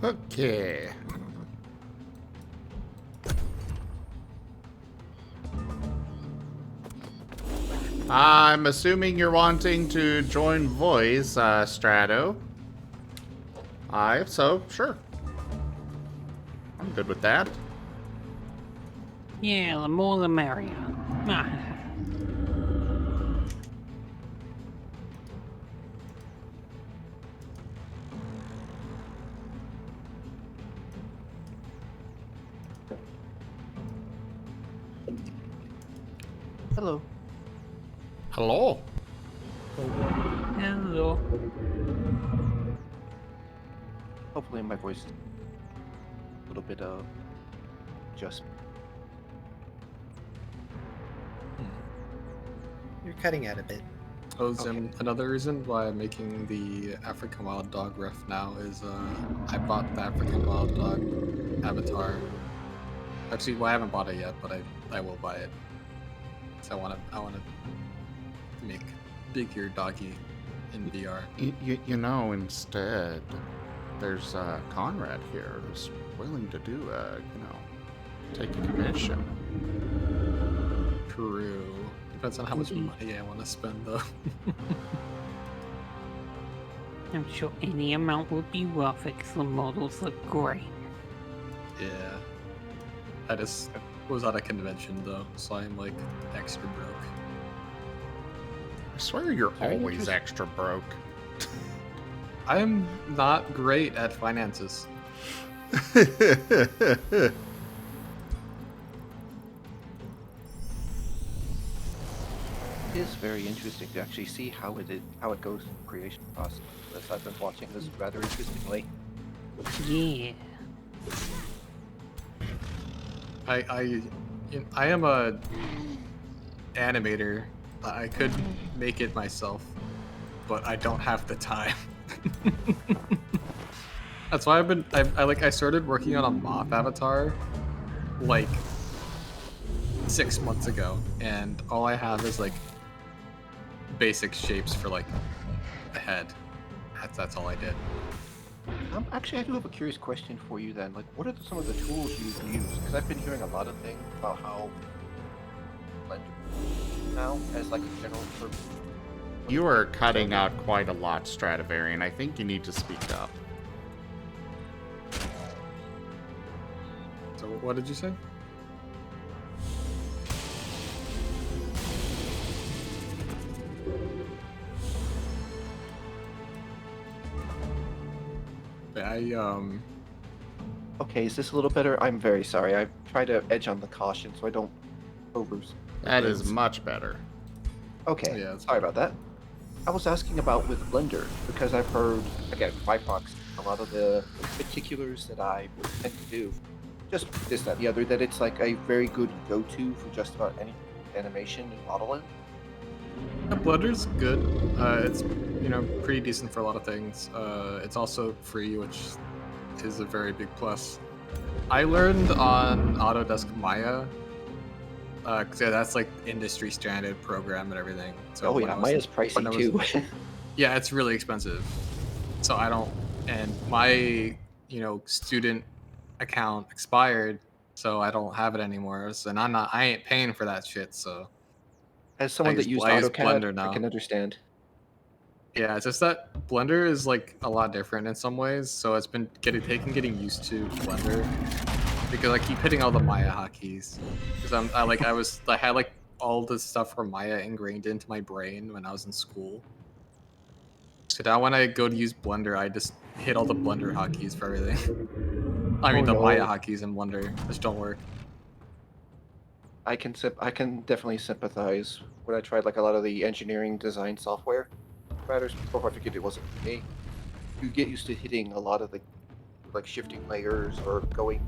Okay. I'm assuming you're wanting to join voice, Strato. If so, sure. I'm good with that. Yeah, the more the merrier. Hello. Hello. Hello. Hopefully my voice is a little bit of adjustment. You're cutting out a bit. Oh, Zim, another reason why I'm making the African Wild Dog ref now is I bought the African Wild Dog avatar. Actually, well, I haven't bought it yet, but I will buy it. So I wanna make bigger doggy in VR. You know, instead, there's Conrad here who's willing to do take a commission. True. Depends on how much money I want to spend, though. I'm sure any amount would be worth it because the models look great. Yeah. I just was at a convention, though, so I'm, like, extra broke. I swear you're always extra broke. I am not great at finances. It is very interesting to actually see how it goes in the creation process. As I've been watching this rather interestingly. Yeah. I am a animator. I could make it myself, but I don't have the time. That's why I started working on a moth avatar like 6 months ago, and all I have is like basic shapes for like a head. That's all I did. Actually, I do have a curious question for you then. Like, what are some of the tools you've used? Because I've been hearing a lot of things about how Blender now as like a general purpose. You are cutting out quite a lot, Stradivarian. I think you need to speak up. So what did you say? Okay, is this a little better? I'm very sorry. I try to edge on the caution so I don't over. That is much better. Okay, Yeah, sorry about that. I was asking about with Blender because I've heard, again, my proxy, a lot of the particulars that I tend to do, just this, that, and the other, that it's like a very good go-to for just about any animation and modeling. Yeah, Blender's good. It's pretty decent for a lot of things. It's also free, which is a very big plus. I learned on Autodesk Maya, because that's like industry standard program and everything. So Oh yeah, Maya's pricey too. Yeah, it's really expensive. So I don't, and my student account expired, so I don't have it anymore. So, and I ain't paying for that shit. So As someone that used I use AutoCAD, Blender now. I can understand. Yeah, it's just that Blender is like a lot different in some ways. So it's been getting used to Blender because I keep hitting all the Maya hotkeys. Because I had like all the stuff from Maya ingrained into my brain when I was in school. So now when I go to use Blender, I just hit all the Blender hotkeys for everything. I mean, the Maya hotkeys in Blender just don't work. I can definitely sympathize. When I tried like a lot of the engineering design software matters before, I figured it wasn't for me. You get used to hitting a lot of the like shifting layers or going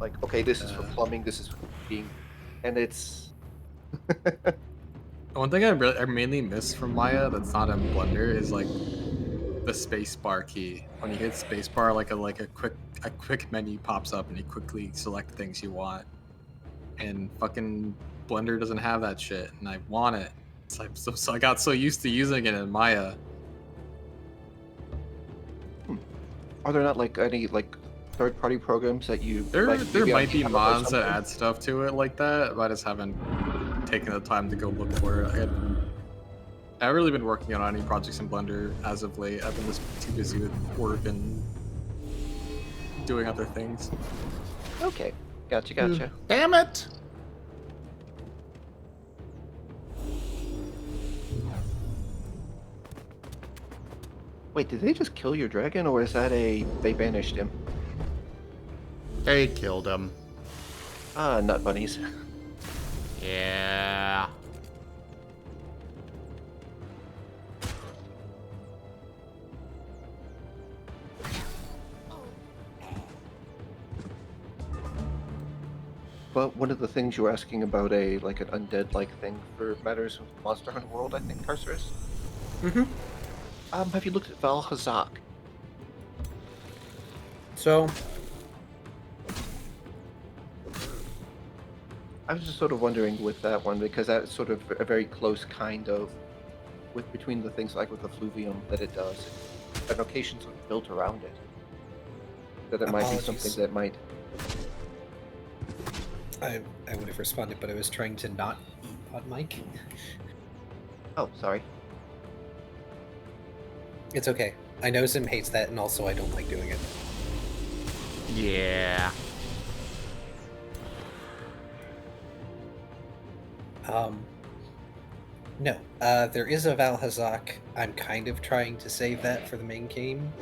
like, okay, this is for plumbing, this is for heating, and it's. One thing I mainly miss from Maya that's not in Blender is like the spacebar key. When you hit spacebar, like a quick menu pops up and you quickly select things you want. And fucking Blender doesn't have that shit, and I want it. So I got so used to using it in Maya. Are there not like any like third-party programs that you? There might be mods that something? add stuff to it like that, but I just haven't taken the time to go look for it. I haven't really been working on any projects in Blender as of late. I've been just too busy with work and doing other things. Okay, gotcha. Damn it! Wait, did they just kill your dragon, or is that they banished him? They killed him. Ah, nut bunnies. Yeah. But one of the things you were asking about an undead-like thing for matters of Monster Hunter World, I think, Carcerus? Mm-hmm. Have you looked at Valhazak? So, I was just sort of wondering with that one, because that's sort of a very close kind of, between the things like with the Fluvium that it does, and occasions sort of built around it. That it might be something that might... I would have responded, but I was trying to not eat on mic. Oh, sorry. It's okay. I know Zim hates that, and also I don't like doing it. Yeah. No. There is a Valhazak. I'm kind of trying to save that for the main game.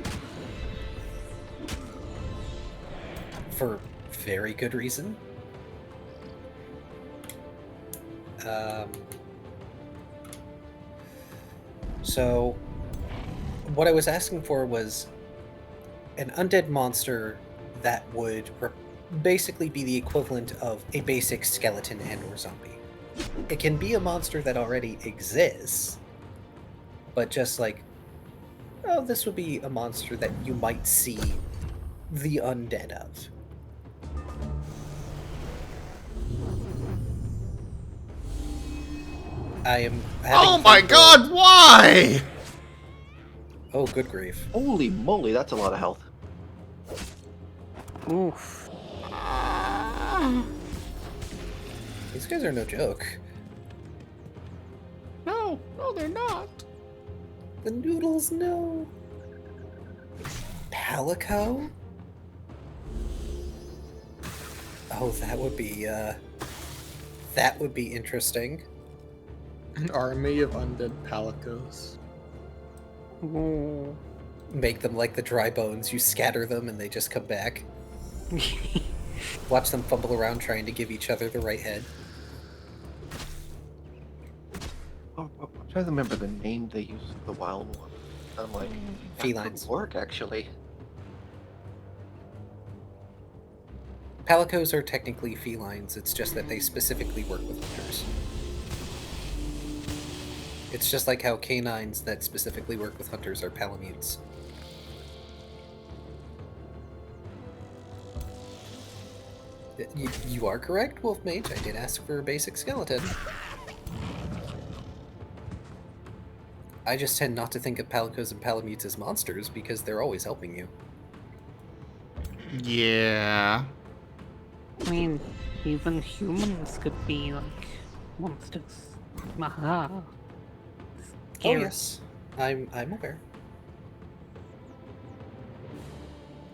For very good reason. So, what I was asking for was an undead monster that would basically be the equivalent of a basic skeleton and/or zombie. It can be a monster that already exists, but just like, oh, this would be a monster that you might see the undead of. I am having Oh my god, why? Oh, good grief. Holy moly, that's a lot of health. Oof. These guys are no joke. No, they're not. The noodles, no. Palico? Oh, that would be interesting. An army of undead palicos. Ooh. Make them like the dry bones. You scatter them and they just come back. Watch them fumble around trying to give each other the right head. Oh, I'm trying to remember the name they used for the wild one. I'm like, Felines. that could work, actually. Palicos are technically felines, it's just that they specifically work with hunters. It's just like how canines that specifically work with hunters are palamutes. You are correct, Wolf Mage. I did ask for a basic skeleton. I just tend not to think of palicos and palamutes as monsters because they're always helping you. Yeah. I mean, even humans could be like monsters. Aha. Oh Scary. yes, I'm aware.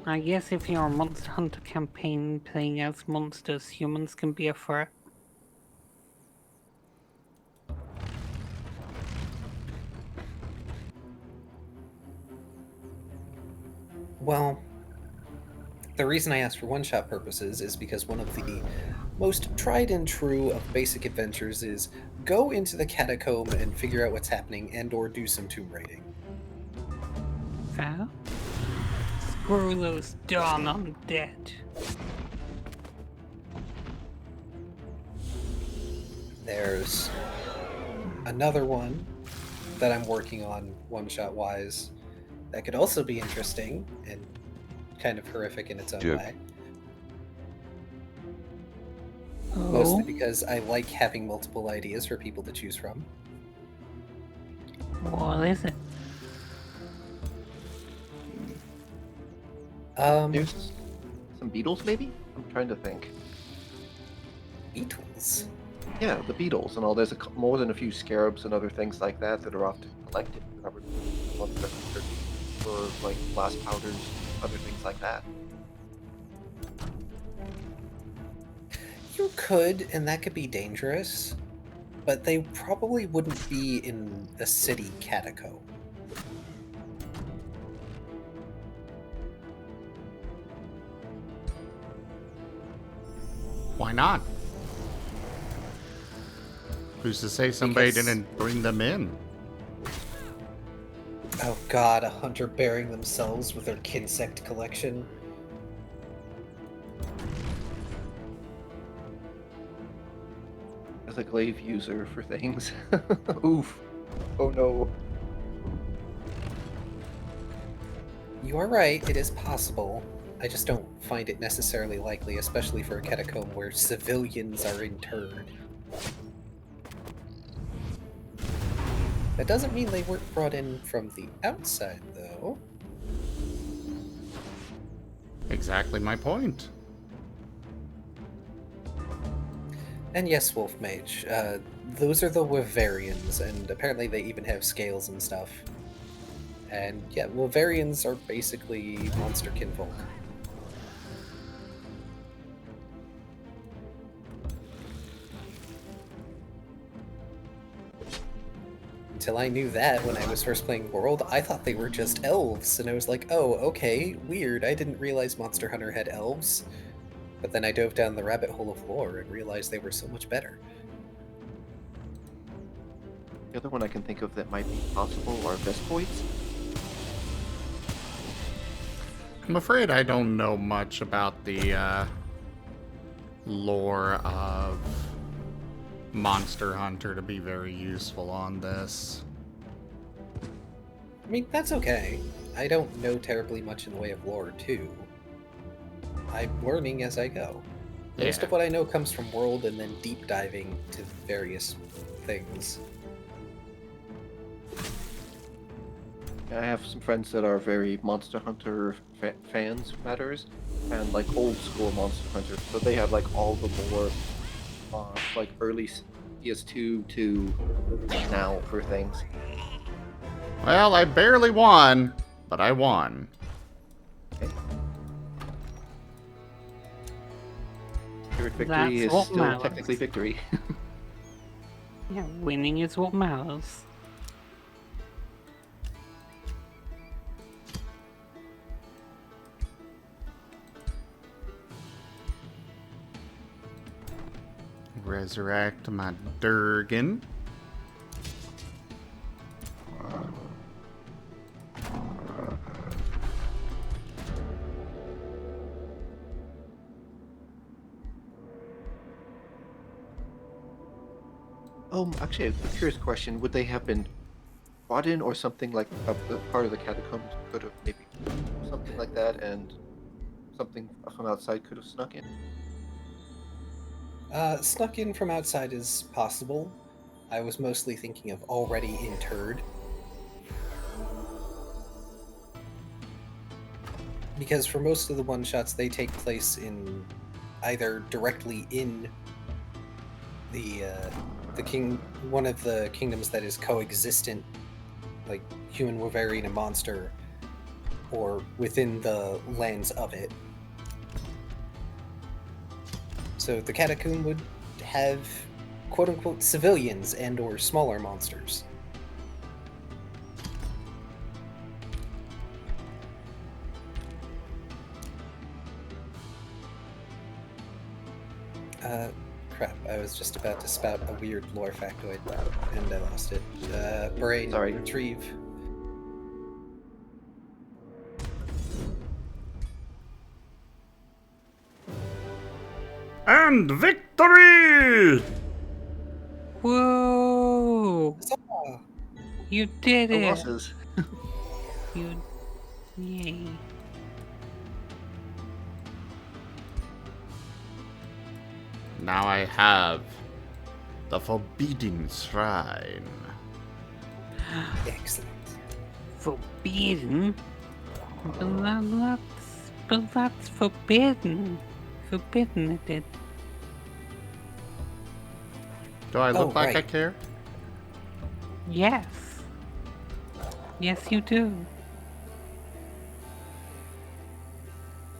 I guess if you're a Monster Hunter campaign playing as monsters, humans can be a threat. Well, the reason I asked for one-shot purposes is because one of the most tried and true of basic adventures is go into the catacomb and figure out what's happening and or do some tomb raiding. Fair? Screw those darn undead. There's another one that I'm working on one-shot wise that could also be interesting and kind of horrific in its own way. Mostly because I like having multiple ideas for people to choose from. What is it? There's some beetles, maybe? I'm trying to think. Beetles? Yeah, the beetles and all. There's more than a few scarabs and other things like that that are often collected for like blast powders, other things like that. You could, and that could be dangerous, but they probably wouldn't be in a city catacomb. Why not? Who's to say somebody Because- didn't bring them in? Oh god, a hunter burying themselves with their kinsect collection. As a glaive user for things. Oof. Oh no. You are right, it is possible. I just don't find it necessarily likely, especially for a catacomb where civilians are interred. That doesn't mean they weren't brought in from the outside, though. Exactly my point. And yes, Wolf Mage, those are the Wyverians, and apparently they even have scales and stuff. And yeah, Wyverians are basically monster kinfolk. Until I knew that when I was first playing World, I thought they were just elves, and I was like, oh, okay, weird, I didn't realize Monster Hunter had elves. But then I dove down the rabbit hole of lore and realized they were so much better. The other one I can think of that might be possible are Vespoids. I'm afraid I don't know much about the lore of Monster Hunter to be very useful on this. I mean, that's okay. I don't know terribly much in the way of lore, too. I'm learning as I go. Most Yeah. of what I know comes from World and then deep diving to various things. I have some friends that are very Monster Hunter fans, matters, and like old school Monster Hunter. So they have like all the lore, like early PS2 to now for things. Well, I barely won, but I won. Okay. Pyrrhic victory That's is what still matters. technically victory. Yeah, winning is what matters. Resurrect my Durgan. Actually, a curious question. Would they have been brought in or something like a part of the catacombs could have maybe something like that and something from outside could have snuck in? Snuck in from outside is possible. I was mostly thinking of already interred. Because for most of the one-shots, they take place in either directly in the one of the kingdoms that is coexistent, like human, Wyverian, and monster, or within the lands of it. So the catacomb would have quote-unquote civilians and or smaller monsters. Crap, I was just about to spout a weird lore factoid, and I lost it. Brain, Sorry. retrieve. And victory! Whoa! Huzzah! You did No it! losses. You... Yay. Now I have the Forbidden Shrine. Excellent. Forbidden? But that's forbidden. Forbidden it did. Do I look like I right. care? Yes. Yes, you do.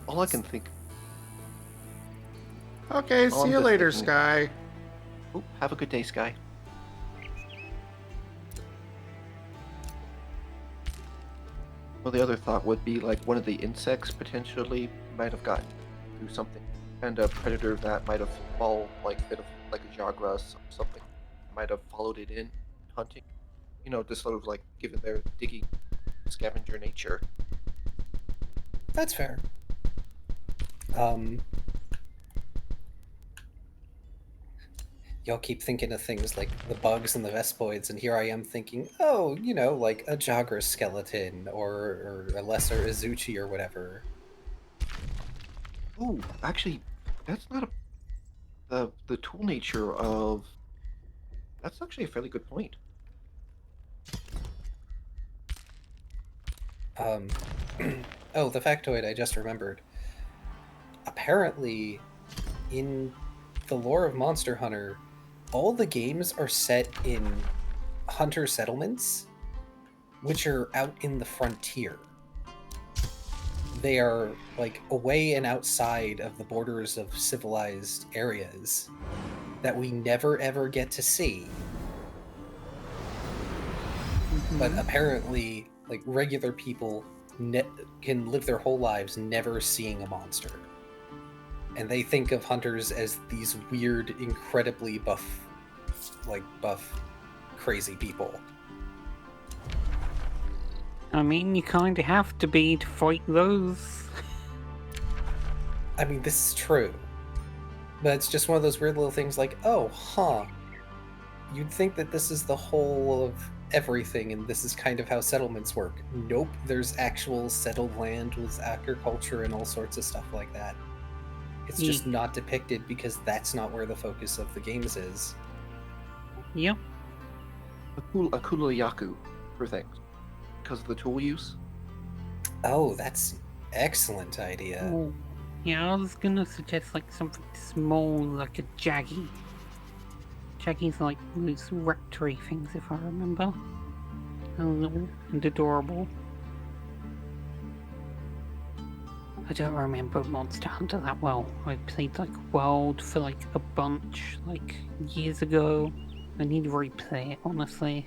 All I can think. Okay, Oh, see I'm you just later, thinking- Sky. Oh, have a good day, Sky. Well, the other thought would be like one of the insects potentially might have gotten through something, and a predator that might have followed like a bit of like a jagras or something might have followed it in hunting. You know, just sort of like given their digging scavenger nature. That's fair. Y'all keep thinking of things like the bugs and the Vespoids, and here I am thinking, oh, you know, like a Jagras skeleton or a lesser Izuchi or whatever. Oh, actually, that's not the tool nature of. That's actually a fairly good point. Oh, the factoid I just remembered. Apparently, in the lore of Monster Hunter, all the games are set in hunter settlements, which are out in the frontier. They are like away and outside of the borders of civilized areas that we never ever get to see. But apparently, like regular people can live their whole lives never seeing a monster. And they think of hunters as these weird, incredibly buff, crazy people. I mean, you kinda have to be to fight those. I mean, this is true. But it's just one of those weird little things like, oh, huh. You'd think that this is the whole of everything and this is kind of how settlements work. Nope, there's actual settled land with agriculture and all sorts of stuff like that. It's just not depicted because that's not where the focus of the games is. Yep. A kulayaku for things. Because of the tool use? Oh, that's an excellent idea. Oh. Yeah, I was gonna suggest like something small, like a jaggy. Jaggies like those raptory things, if I remember. And little and adorable. I don't remember Monster Hunter that well. I played like World for like a bunch, like years ago. I need to replay it, honestly.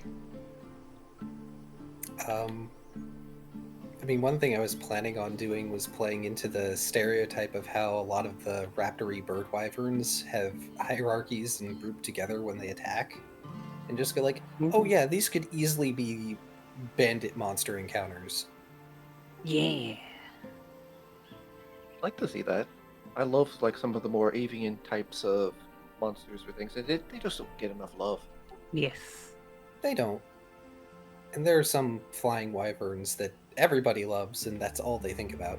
I mean, one thing I was planning on doing was playing into the stereotype of how a lot of the raptory bird wyverns have hierarchies and group together when they attack. And just go like, oh yeah, these could easily be bandit monster encounters. Yeah. I'd like to see that. I love like some of the more avian types of monsters or things. They just don't get enough love. Yes. They don't. And there are some flying wyverns that everybody loves, and that's all they think about.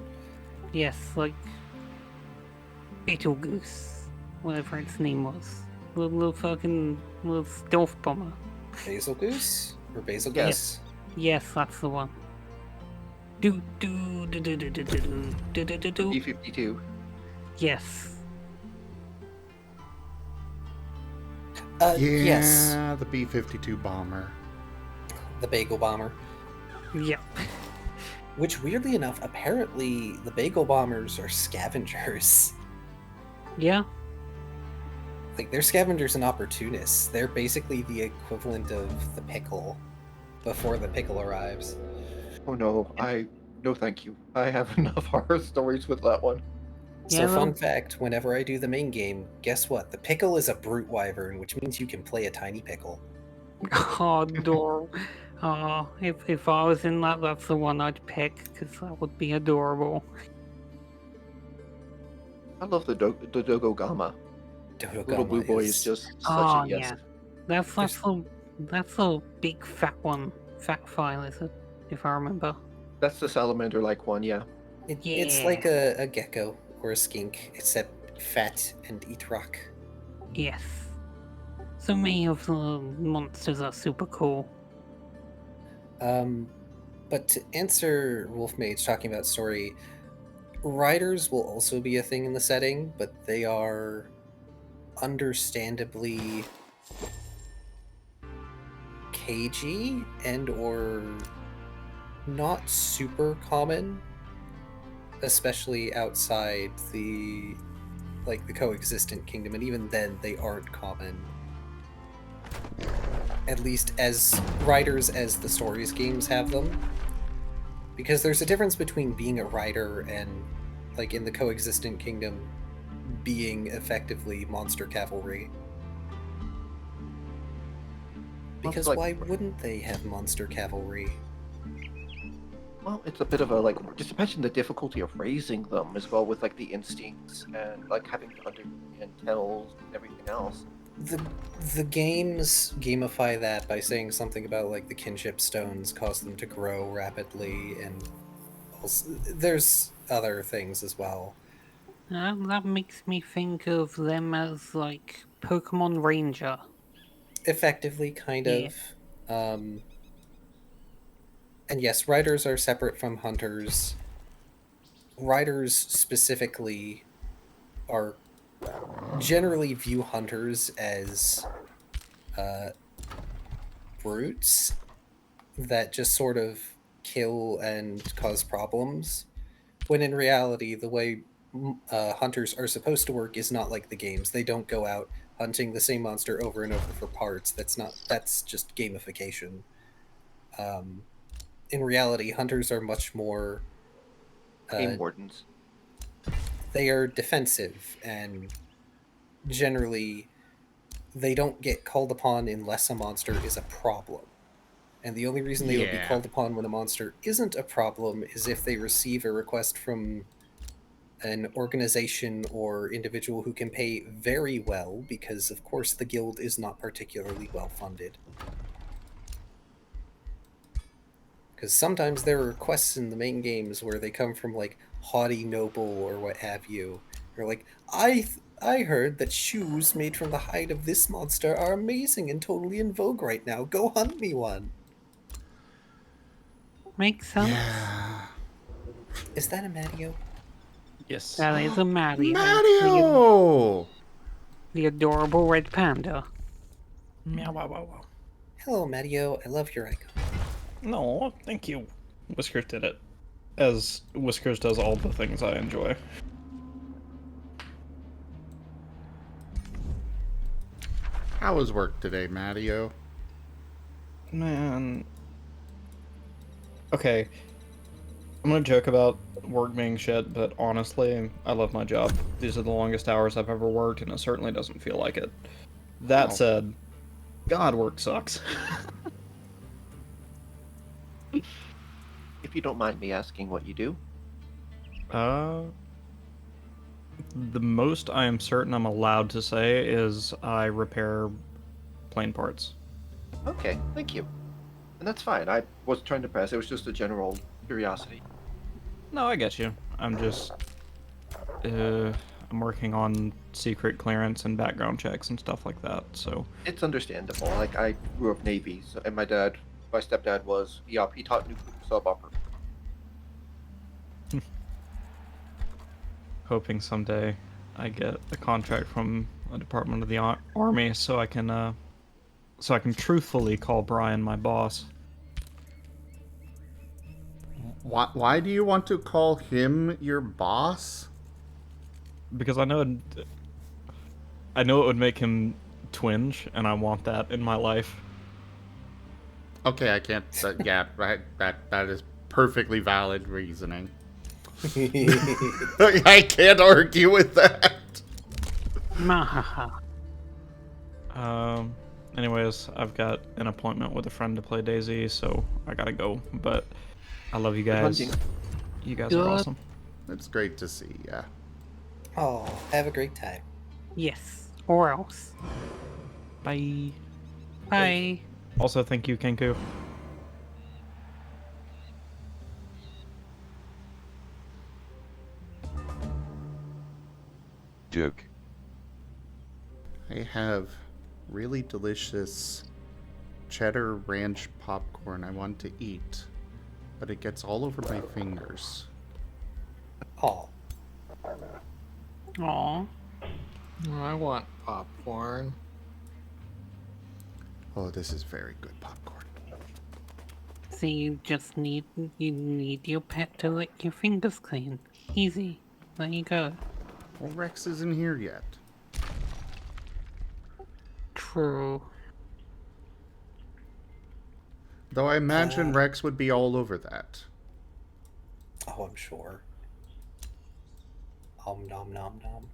Yes, like Betelgeuse, whatever its name was. Little fucking little stealth bomber. Basil Goose? Or Basil Yes. Goose? Yes, that's the one. Do do do do do do do do do do do. B-52. Yes. Yes. The B-52 bomber. The Bagel Bomber. Yep. Which, weirdly enough, apparently the Bagel Bombers are scavengers. Yeah. Like, they're scavengers and opportunists. They're basically the equivalent of the pickle before the pickle arrives. Oh no, no thank you. I have enough horror stories with that one. So, Yeah, fun well- fact, whenever I do the main game, guess what? The pickle is a brute wyvern, which means you can play a tiny pickle. Oh, adorable. Oh, if I was in that, that's the one I'd pick, because that would be adorable. I love the Dodogama. Little blue boy is just such Oh, a yes. yeah. That's a big fat one. Fat file, is it? If I remember. That's the salamander-like one, yeah. It's Yeah. like a gecko or a skink, except fat and eat rock. Yes. So many of the monsters are super cool. But to answer Wolfmage's talking about story, riders will also be a thing in the setting, but they are understandably cagey and or not super common, especially outside the coexistent kingdom, and even then they aren't common. At least as riders as the stories games have them. Because there's a difference between being a rider and, like in the coexistent kingdom, being effectively monster cavalry. Because like- why wouldn't they have monster cavalry? Well, it's a bit of a, like, just imagine the difficulty of raising them as well with, like, the instincts and, like, having to understand tells and everything else. The games gamify that by saying something about like the kinship stones cause them to grow rapidly, and also, there's other things as well. That makes me think of them as like Pokemon Ranger. Effectively, kind Yeah. of. And yes, riders are separate from hunters. Riders specifically are generally view hunters as brutes that just sort of kill and cause problems, when in reality the way hunters are supposed to work is not like the games. They don't go out hunting the same monster over and over for parts. That's just gamification. In reality, hunters are much more Game wardens. they are defensive, and generally they don't get called upon unless a monster is a problem. And the only reason they would be Yeah. called upon when a monster isn't a problem is if they receive a request from an organization or individual who can pay very well, because of course the guild is not particularly well funded. Because sometimes there are requests in the main games where they come from like haughty noble or what have you. They're like, I heard that shoes made from the hide of this monster are amazing and totally in vogue right now. Go hunt me one. Makes sense. Yeah. Is that a Mario? Yes. That is a Mario. Mario! The adorable red panda. Meow, wow, wow, wow. Hello, Mario. I love your icon. No, thank you. Whiskers did it. As Whiskers does all the things I enjoy. How was work today, Mario? Man. Okay. I'm gonna joke about work being shit, but honestly, I love my job. These are the longest hours I've ever worked, and it certainly doesn't feel like it. That Oh. said, God, work sucks. If you don't mind me asking what you do. The most I am certain I'm allowed to say is I repair plane parts. Okay, thank you. And that's fine. I wasn't trying to press. It was just a general curiosity. No, I get you. I'm just, I'm working on secret clearance and background checks and stuff like that. So It's understandable. Like, I grew up Navy, so, and my stepdad was, he taught nuclear sub-operator. hoping someday I get a contract from a department of the army so I can truthfully call Brian my boss. Why do you want to call him your boss? Because I know it would make him twinge, and I want that in my life. Okay, I can't. Yeah, right. That is perfectly valid reasoning. I can't argue with that. Mahaha. Anyways, I've got an appointment with a friend to play DayZ, so I gotta go. But I love you guys. You guys are awesome. It's great to see ya. Oh, have a great time. Yes, or else. Bye. Bye. Also, thank you, Kenku. Joke. I have really delicious cheddar ranch popcorn I want to eat, but it gets all over my fingers. Oh. Aw. I want popcorn. Oh, this is very good popcorn. So you just need your pet to lick your fingers clean. Easy. There you go. Well, Rex isn't here yet. True. Though I imagine Rex would be all over that. Oh, I'm sure. Om nom nom nom.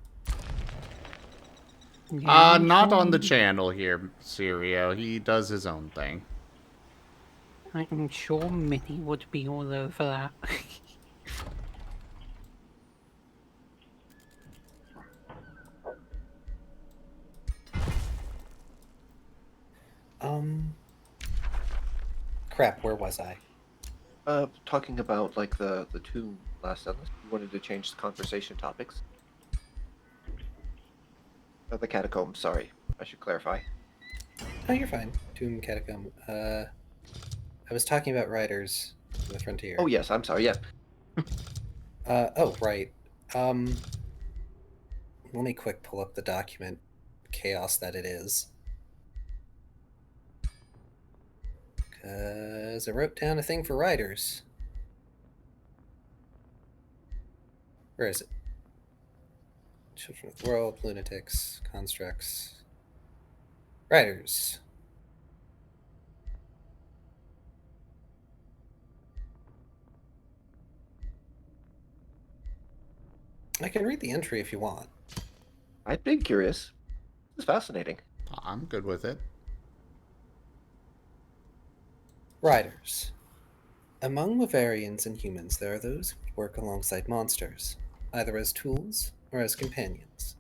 Yeah, Not on the channel here, Sirio. He does his own thing. I'm sure Mitty would be all over that. Crap, where was I? Talking about, like, the tomb last sentence. You wanted to change the conversation topics. The catacombs, sorry. I should clarify. Oh, you're fine. Tomb Catacomb. I was talking about riders in the frontier. Oh, yes, I'm sorry, yes. Oh, right. Let me quick pull up the document. Chaos that it is. Because I wrote down a thing for riders. Where is it? Children of the World, Lunatics, Constructs. Riders. I can read the entry if you want. I've been curious. It's fascinating. I'm good with it. Riders. Among Bavarians and humans, there are those who work alongside monsters, either as tools or as companions.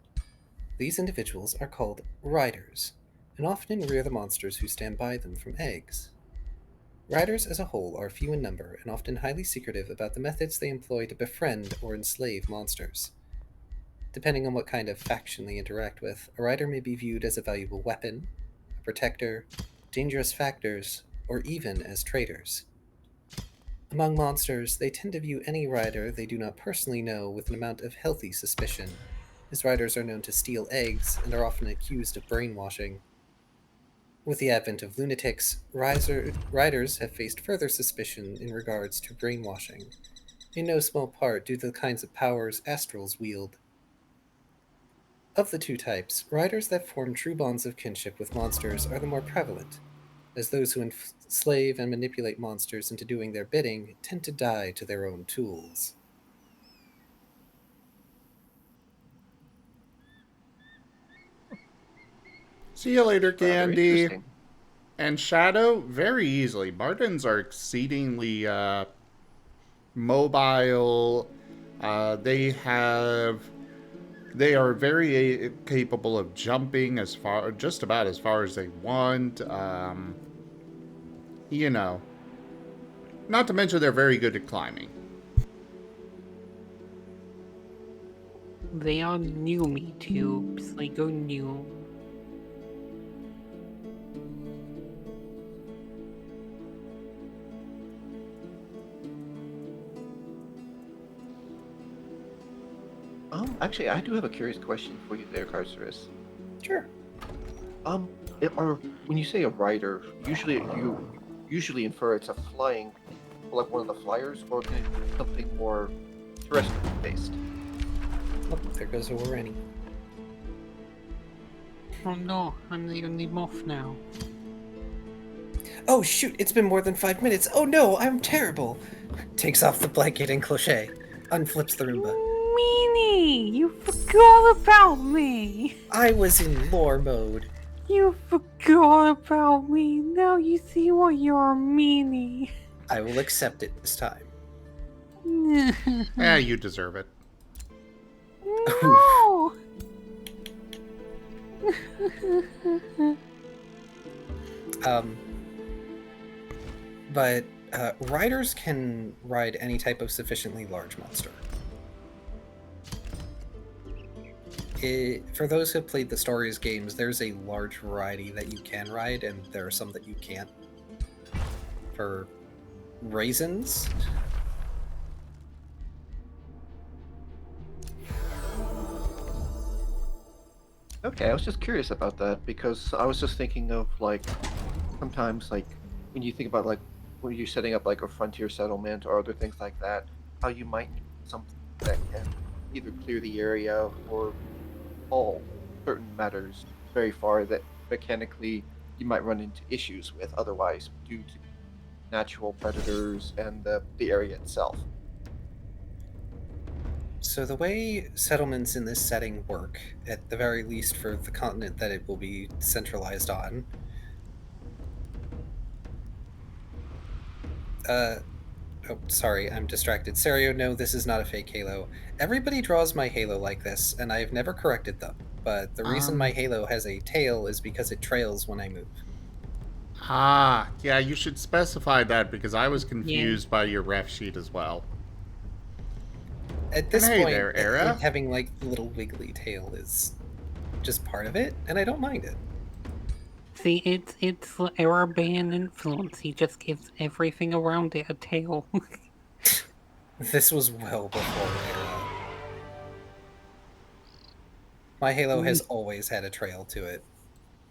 These individuals are called riders, and often rear the monsters who stand by them from eggs. Riders as a whole are few in number and often highly secretive about the methods they employ to befriend or enslave monsters. Depending on what kind of faction they interact with, a rider may be viewed as a valuable weapon, a protector, dangerous factors, or even as traitors. Among monsters, they tend to view any rider they do not personally know with an amount of healthy suspicion, as riders are known to steal eggs and are often accused of brainwashing. With the advent of lunatics, riders have faced further suspicion in regards to brainwashing, in no small part due to the kinds of powers astrals wield. Of the two types, riders that form true bonds of kinship with monsters are the more prevalent, as those who enslave and manipulate monsters into doing their bidding tend to die to their own tools. See you later, Rather Candy. interesting. And Shadow, very easily. Martens are exceedingly mobile. They have They are very capable of jumping just about as far as they want. You know, not to mention they're very good at climbing. They are new me tubes. They go new. Actually, I do have a curious question for you there, Carcerus. Sure. When you say a rider, usually you usually infer it's a flying, like one of the flyers, or can it be something more terrestrial based? Look, there goes Orani. Oh no, I'm the only moth now. Oh shoot, it's been more than 5 minutes. Oh no, I'm terrible. Takes off the blanket and cliche. Unflips the Roomba. Meanie! You forgot about me! I was in lore mode. You forgot about me. Now you see why you're a meanie. I will accept it this time. Yeah, you deserve it. No! But riders can ride any type of sufficiently large monster. For those who have played the Stories games, there's a large variety that you can ride, and there are some that you can't. For reasons. Okay, I was just curious about that because I was just thinking of like sometimes like when you think about like when you're setting up like a frontier settlement or other things like that, how you might need something that can either clear the area or haul certain matters very far that mechanically you might run into issues with otherwise due to natural predators and the area itself. So the way settlements in this setting work, at the very least for the continent that it will be centralized on, oh, sorry, I'm distracted. Serio, no, this is not a fake halo. Everybody draws my halo like this, and I've never corrected them. But the reason my halo has a tail is because it trails when I move. Yeah, you should specify that because I was confused by your ref sheet as well. At this Hey point, there, Era. having like the little wiggly tail is just part of it, and I don't mind it. See, it's the Arabian influence. He just gives everything around it a tail. This was well before Era. My halo has always had a trail to it.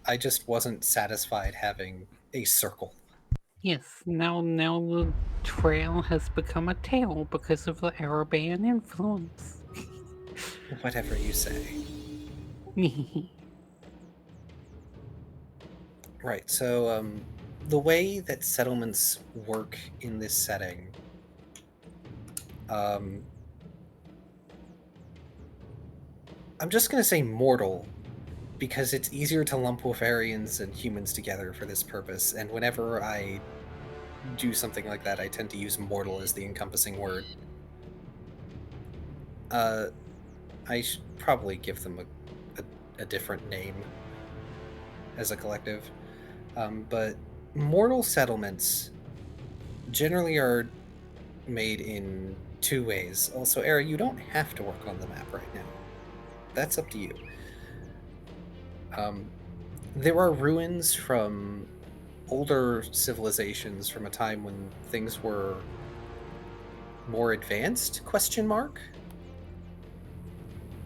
I just wasn't satisfied having a circle. Yes, now the trail has become a tail because of the Arabian influence. Whatever you say. Right, so the way that settlements work in this setting, I'm just going to say mortal, because it's easier to lump Wolfarians and humans together for this purpose, and whenever I do something like that, I tend to use mortal as the encompassing word. I should probably give them a different name as a collective. But mortal settlements generally are made in two ways. Also, Era, you don't have to work on the map right now. That's up to you. There are ruins from older civilizations from a time when things were more advanced, question mark?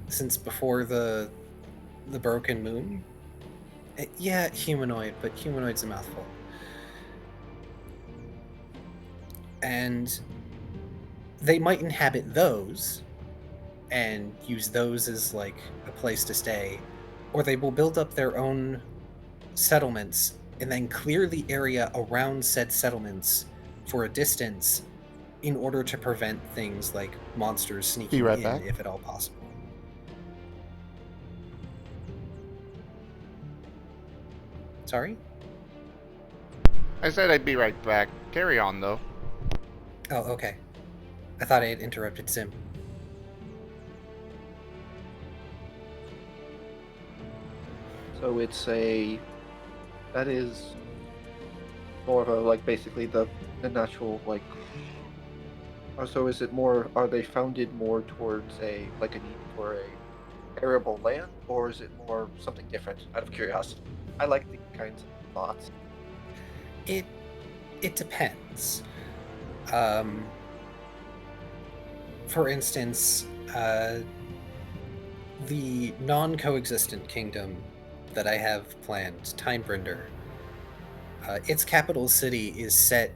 Since before the Broken Moon? Yeah, humanoid, but humanoid's a mouthful. And they might inhabit those and use those as like a place to stay, or they will build up their own settlements and then clear the area around said settlements for a distance in order to prevent things like monsters sneaking in, back. if at all possible. Sorry? I said I'd be right back. Carry on, though. Oh, okay. I thought I had interrupted Sim. So it's a that is more of a like basically the natural like. So is it more? Are they founded more towards a like a need for a arable land, or is it more something different? Out of curiosity, I like the kinds of thoughts. It depends. For instance, the non-coexistent kingdom that I have planned, Timebrinder, its capital city is set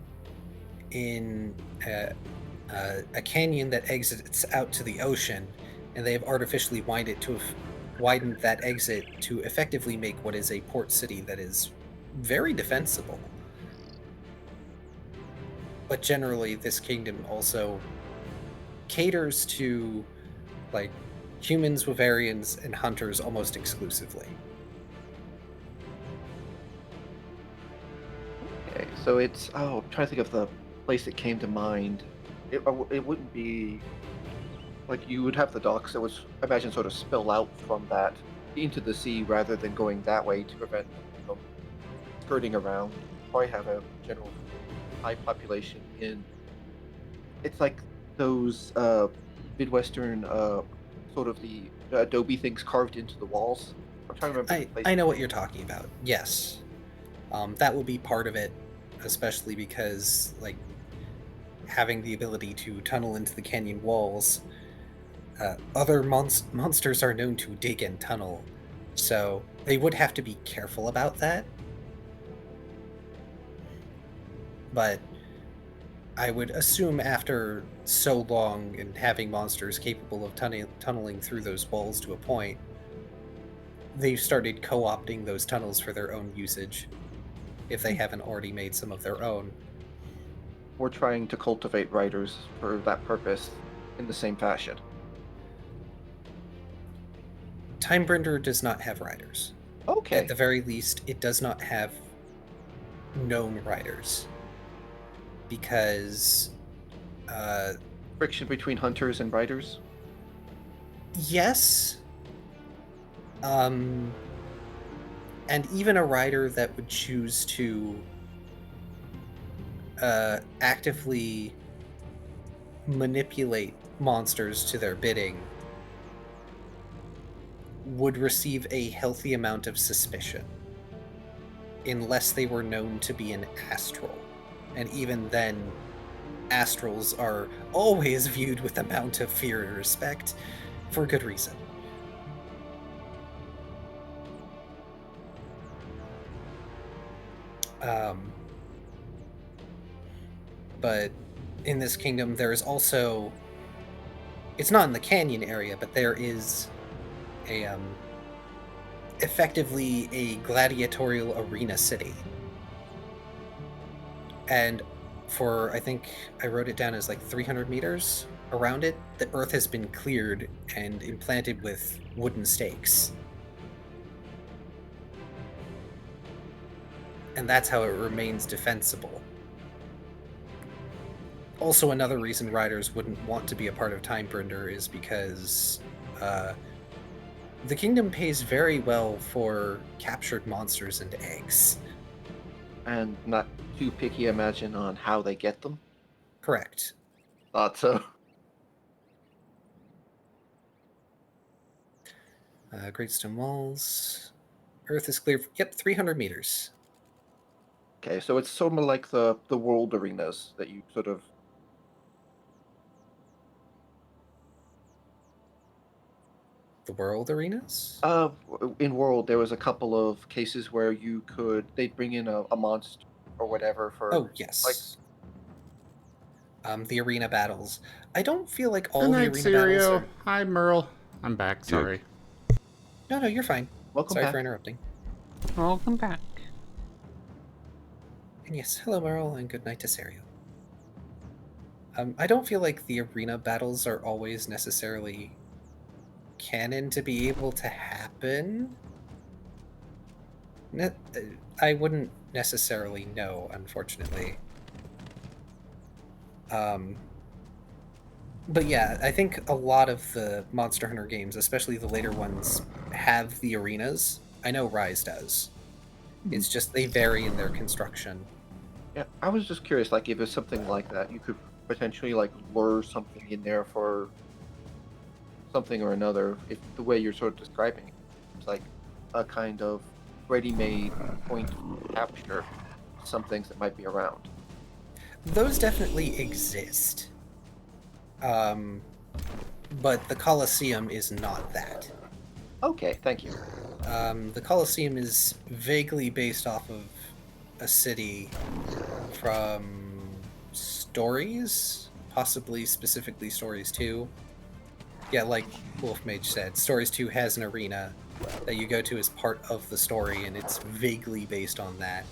in a canyon that exits out to the ocean, and they have artificially widened that exit to effectively make what is a port city that is very defensible. But generally, this kingdom also caters to like humans, Bavarians, and hunters almost exclusively. Okay, so it's I'm trying to think of the place that came to mind. It wouldn't be like you would have the docks that would I imagine sort of spill out from that into the sea rather than going that way to prevent them from skirting around. Probably have a general high population in. It's like those midwestern sort of the adobe things carved into the walls. I'm trying to remember. I know what you're talking about. Yes, that will be part of it, especially because like having the ability to tunnel into the canyon walls. Other monsters are known to dig and tunnel, so they would have to be careful about that. But I would assume after so long and having monsters capable of tunneling through those walls to a point, they've started co-opting those tunnels for their own usage, if they haven't already made some of their own. We're trying to cultivate writers for that purpose in the same fashion. Timebrinder does not have riders. Okay. At the very least, it does not have known riders. Because friction between hunters and riders? Yes. And even a rider that would choose to actively manipulate monsters to their bidding would receive a healthy amount of suspicion, unless they were known to be an astral. And even then, astrals are always viewed with amount of fear and respect, for good reason. But in this kingdom, there is also... It's not in the canyon area, but there is a effectively a gladiatorial arena city. And for, I think I wrote it down as like 300 meters around it, the earth has been cleared and implanted with wooden stakes. And that's how it remains defensible. Also, another reason riders wouldn't want to be a part of Timebrinder is because the kingdom pays very well for captured monsters and eggs. And not too picky, imagine, on how they get them? Correct. Thought so. Great stone walls. Earth is clear. Yep, 300 meters. Okay, so it's sort of like the world arenas that you sort of... The world arenas? In World, there was a couple of cases where they'd bring in a monster or whatever for... Oh, yes. The arena battles. I don't feel like all Good the night, arena Cereal. battles are... Hi, Merle. I'm back, sorry. No, you're fine. Welcome Sorry back. for interrupting. Welcome back. And yes, hello Merle, and good night to Serial. I don't feel like the arena battles are always necessarily canon to be able to happen. I wouldn't necessarily know, unfortunately. But yeah, I think a lot of the Monster Hunter games, especially the later ones, have the arenas. I know Rise does. It's just they vary in their construction. Yeah, I was just curious, like if it's something like that, you could potentially like lure something in there for something or another. If the way you're sort of describing it, it's like a kind of ready-made point capture some things that might be around. Those definitely exist. But the Colosseum is not that. Okay, thank you. The Colosseum is vaguely based off of a city from Stories, possibly specifically Stories 2. Yeah, like Wolfmage said, Stories 2 has an arena that you go to as part of the story, and it's vaguely based on that,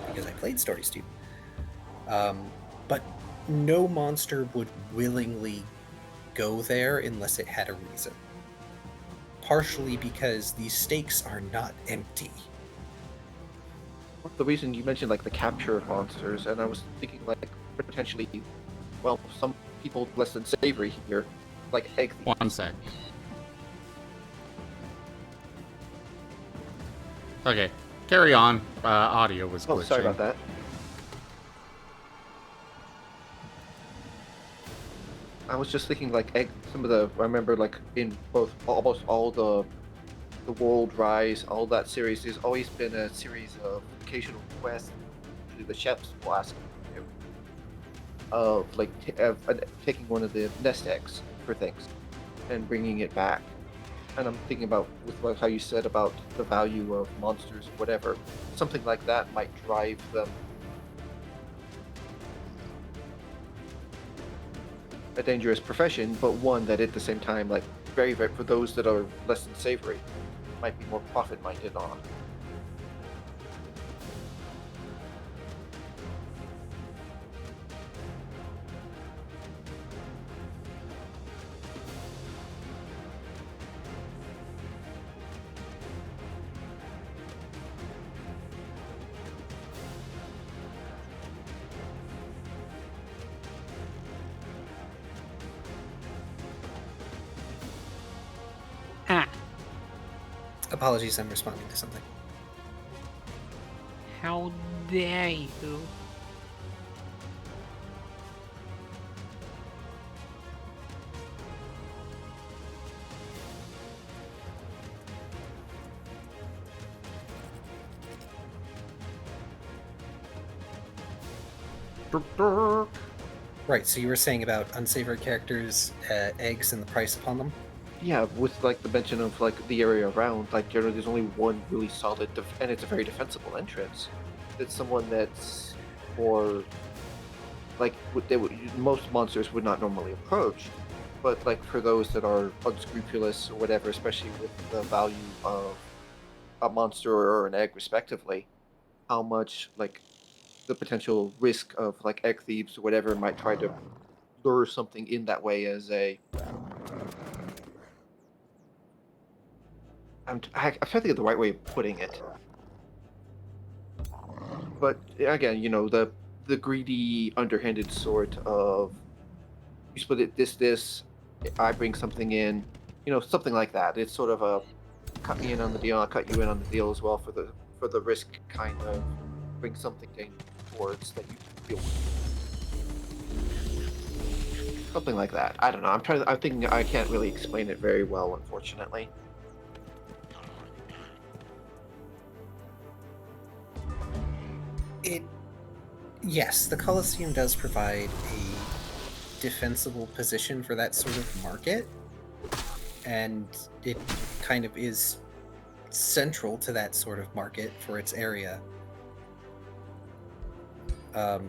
because I played Stories 2. But no monster would willingly go there unless it had a reason. Partially because these stakes are not empty. The reason you mentioned like the capture of monsters, and I was thinking like potentially, well, some people less than savory here, like egg thieves. One sec. Okay, carry on. Audio was glitching. Oh, sorry about that. I was just thinking like some of the, I remember like in both almost all the World Rise, all that series, there's always been a series of occasional quests to the chefs will ask you of like taking one of the nest eggs for things and bringing it back. And I'm thinking about with like how you said about the value of monsters or whatever, something like that might drive them a dangerous profession, but one that at the same time, like very, very for those that are less than savory, might be more profit minded on. Apologies, I'm responding to something. How dare you? Right, so you were saying about unsavory characters, eggs, and the price upon them? Yeah, with like the mention of like the area around, like generally there's only one really solid, and it's a very defensible entrance. It's someone that's more like most monsters would not normally approach, but like for those that are unscrupulous or whatever, especially with the value of a monster or an egg respectively, how much like the potential risk of like egg thieves or whatever might try to lure something in that way as a I'm trying to think of the right way of putting it. But again, you know, the greedy, underhanded sort of you split it this, I bring something in, you know, something like that. It's sort of a cut me in on the deal, I'll cut you in on the deal as well for the risk kind of bring something towards that you can deal with. Something like that. I don't know. I'm thinking I can't really explain it very well, unfortunately. Yes, the Colosseum does provide a defensible position for that sort of market, and it kind of is central to that sort of market for its area. But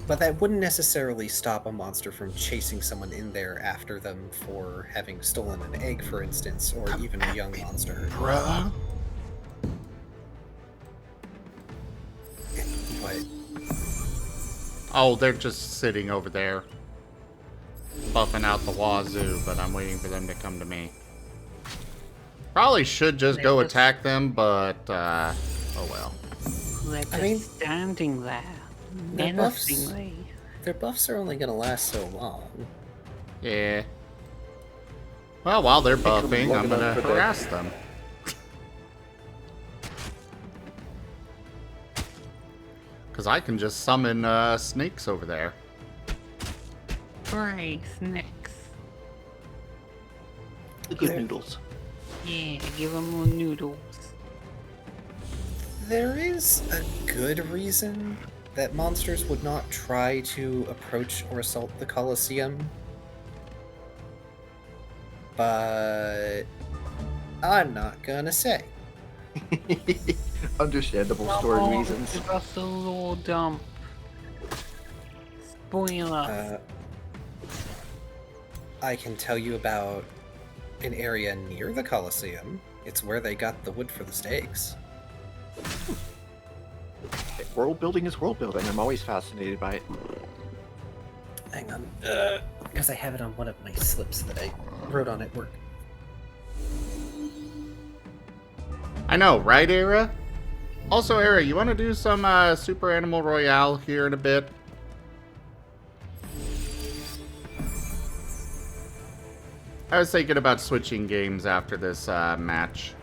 that wouldn't necessarily stop a monster from chasing someone in there after them for having stolen an egg, for instance, or even a young monster. Bruh. What? Oh, they're just sitting over there, buffing out the wazoo, but I'm waiting for them to come to me. Probably should just go attack them, but, oh well. They're just standing there, menacingly. Their buffs are only gonna last so long. Yeah. Well, while they're buffing, I'm gonna harass them. Because I can just summon snakes over there. Hooray, snacks. The good noodles. Yeah, give them more noodles. There is a good reason that monsters would not try to approach or assault the Colosseum. But I'm not gonna say. Understandable story reasons. Give us a little dump. Spoiler. I can tell you about an area near the Colosseum. It's where they got the wood for the stakes. World building is world building. I'm always fascinated by it. Hang on. Because I have it on one of my slips that I wrote on at work. I know, right, Era? Also, Era, you want to do some Super Animal Royale here in a bit? I was thinking about switching games after this match.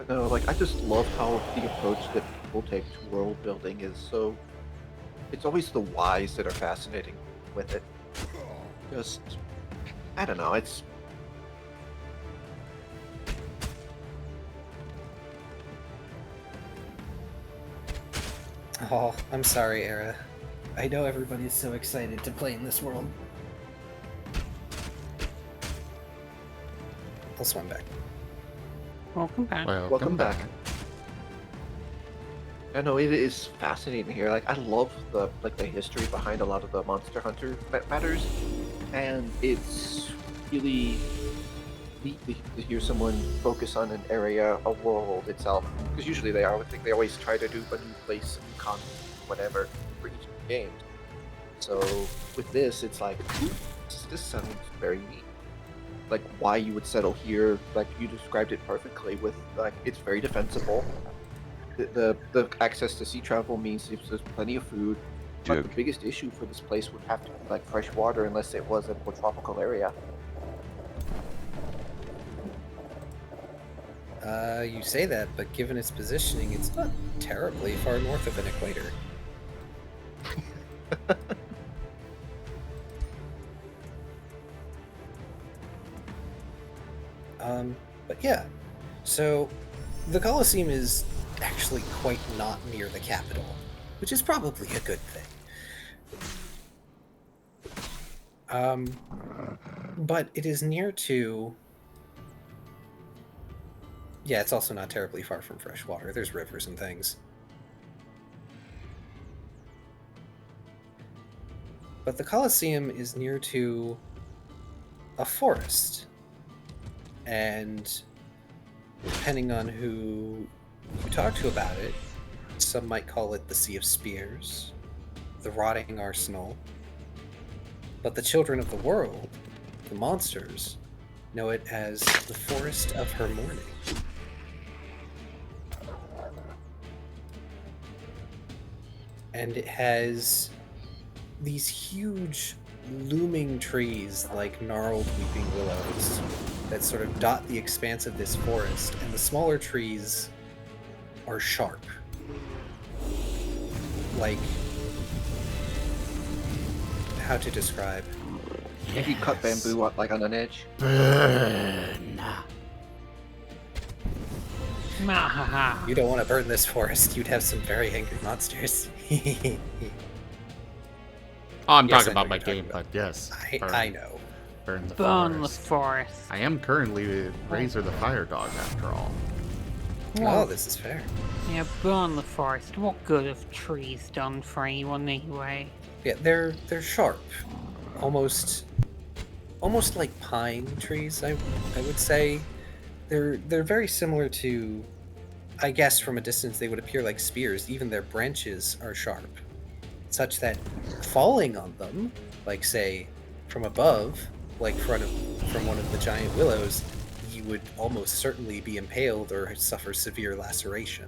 No, like I just love how the approach that people take to world building is so. It's always the whys that are fascinating with it. Just, I don't know. It's. Oh, I'm sorry, Era. I know everybody's so excited to play in this world. I'll swim back. Welcome back. Welcome back. I know it is fascinating here. Like I love the history behind a lot of the Monster Hunter matters, and it's really neat to hear someone focus on an area, a world itself. Because usually they always try to do a new place, a new content, whatever for each game. So with this, it's like, ooh, this sounds very neat. Like why you would settle here, like you described it perfectly. With like it's very defensible. The access to sea travel means there's plenty of food. But the biggest issue for this place would have to be like fresh water, unless it was a more tropical area. You say that, but given its positioning, it's not terribly far north of an equator. But yeah, so the Colosseum is actually quite not near the capital, which is probably a good thing. But it is near to... Yeah, it's also not terribly far from fresh water. There's rivers and things. But the Colosseum is near to a forest. And depending on who you talk to about it, some might call it the Sea of Spears, the Rotting Arsenal. But the children of the world, the monsters, know it as the Forest of Her Mourning. And it has these huge looming trees like gnarled weeping willows that sort of dot the expanse of this forest, and the smaller trees are sharp. Like, how to describe? If you cut bamboo like on an edge. Burn. You don't want to burn this forest. You'd have some very angry monsters. Oh, I'm Yes, talking I know about my what you're game, talking but yes. I know. Burn the Burn the forest. forest. I am currently Razor the Firedog, after all. Oh, this is fair. Yeah, burn the forest. What good have trees done for anyone anyway? Yeah, they're sharp, almost like pine trees. I would say they're very similar to. I guess from a distance they would appear like spears. Even their branches are sharp, such that falling on them, like say from above, like from one of the giant willows, you would almost certainly be impaled or suffer severe laceration.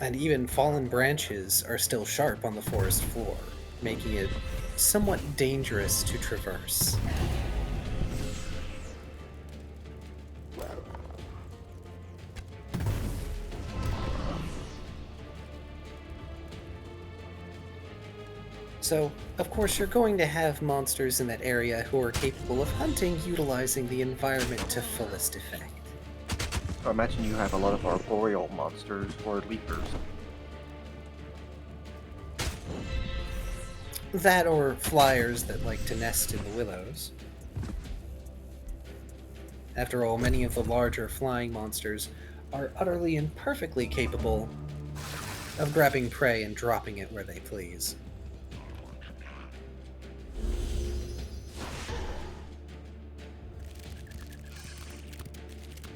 And even fallen branches are still sharp on the forest floor, making it somewhat dangerous to traverse. So, of course, you're going to have monsters in that area who are capable of hunting utilizing the environment to fullest effect. I imagine you have a lot of arboreal monsters or leapers. That or flyers that like to nest in the willows. After all, many of the larger flying monsters are utterly and perfectly capable of grabbing prey and dropping it where they please.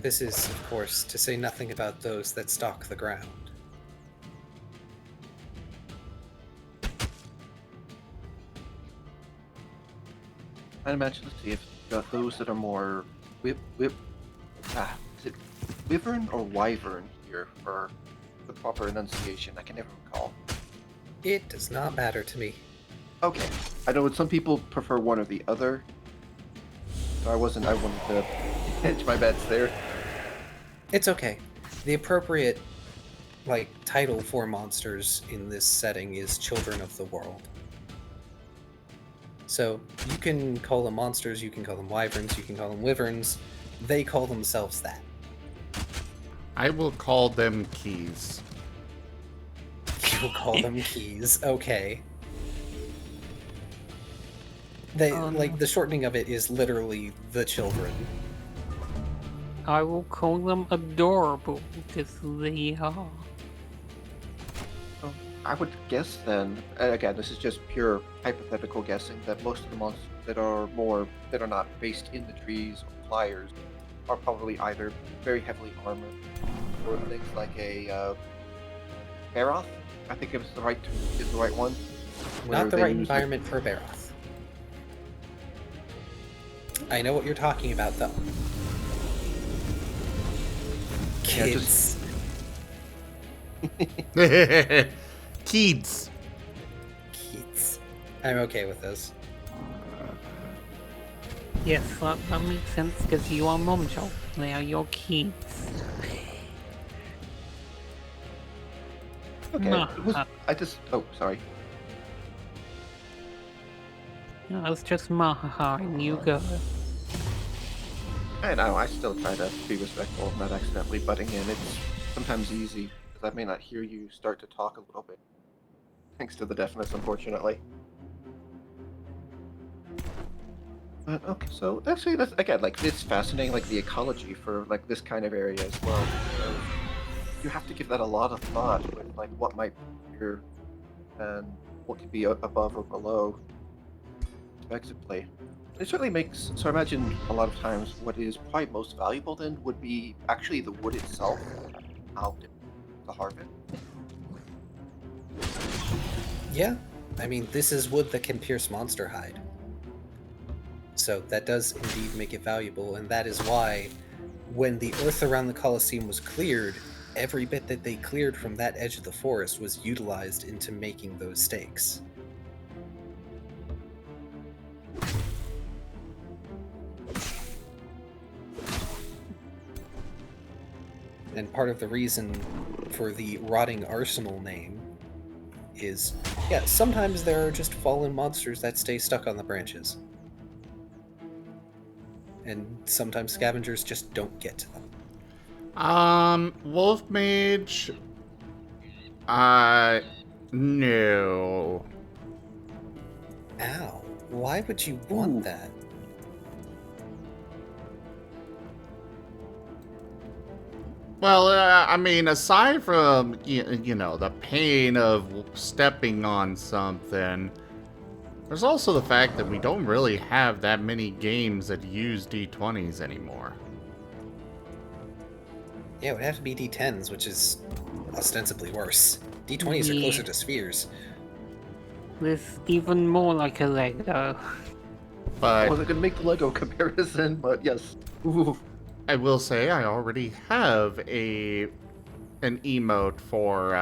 This is, of course, to say nothing about those that stalk the ground. I'd imagine, let's see, if those that are more is it wyvern or wyvern here for the proper enunciation? I can never recall. It does not matter to me. Okay. I know some people prefer one or the other. So I wanted to hedge my bets there. It's okay. The appropriate, title for monsters in this setting is Children of the World. So, you can call them monsters, you can call them wyverns, you can call them wyverns. They call themselves that. I will call them keys. You'll call them keys, okay. They, the shortening of it is literally the children. I will call them adorable, because they are. I would guess then, and again, this is just pure hypothetical guessing, that most of the monsters that are not based in the trees or flyers are probably either very heavily armored or things like a Baroth. I think is the right one. Not the right environment for Baroth. I know what you're talking about, though. Kids. Kids. Kids. I'm okay with this. Yes, that makes sense, because you are mom child. They are your kids. Okay. Oh, sorry. No, it's just Mahaha, and you go. I know, I still try to be respectful of not accidentally butting in. It's sometimes easy, because I may not hear you start to talk a little bit. Thanks to the deafness, unfortunately. But, okay, so actually, that's, again, it's fascinating, the ecology for, this kind of area as well. So you have to give that a lot of thought with, what might be here and what could be above or below to exit play. It certainly makes, so I imagine a lot of times what is probably most valuable then would be actually the wood itself, how to harvest. Yeah, I mean, this is wood that can pierce monster hide. So that does indeed make it valuable, and that is why when the earth around the Colosseum was cleared, every bit that they cleared from that edge of the forest was utilized into making those stakes. And part of the reason for the Rotting Arsenal name is, yeah, sometimes there are just fallen monsters that stay stuck on the branches. And sometimes scavengers just don't get to them. Wolf Mage. No. Ow. Why would you want that? Well, I mean, aside from, you know, the pain of stepping on something, there's also the fact that we don't really have that many games that use D20s anymore. Yeah, it would have to be D10s, which is ostensibly worse. D20s are closer to spheres. This even more like a Lego. But I wasn't going to make the Lego comparison, but yes. Ooh. I will say I already have a an emote for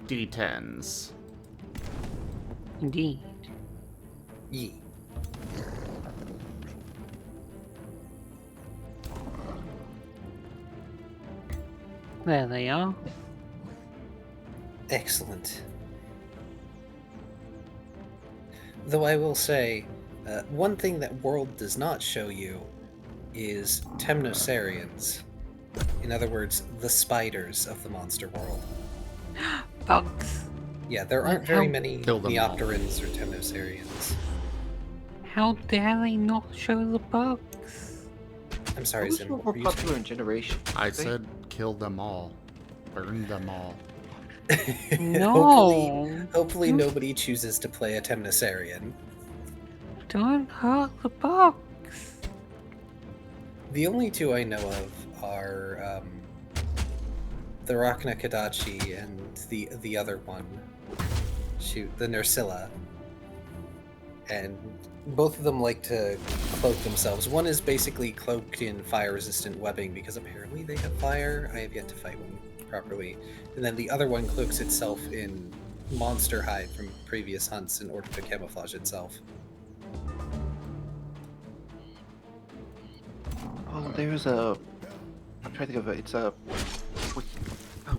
D10s. Indeed. Yee. There they are. Excellent. Though I will say, one thing that World does not show you is Temnosarians. In other words, the spiders of the monster world. Bugs. Yeah, there aren't very many Kill them all. Neopterans or Temnosarians. How dare they not show the bugs? I'm sorry, Those Zim. were what more were you popular in Generation. I they? said kill them all. Burn them all. saying? No. Hopefully nobody chooses to play a Temnosarian. Don't hurt the bugs. The only two I know of are the Rachna Kadachi and the other one. Shoot, the Nursilla. And both of them like to cloak themselves. One is basically cloaked in fire-resistant webbing because apparently they have fire. I have yet to fight one properly. And then the other one cloaks itself in monster hide from previous hunts in order to camouflage itself. Oh, there's a. I'm trying to think of it. It's a. Oh.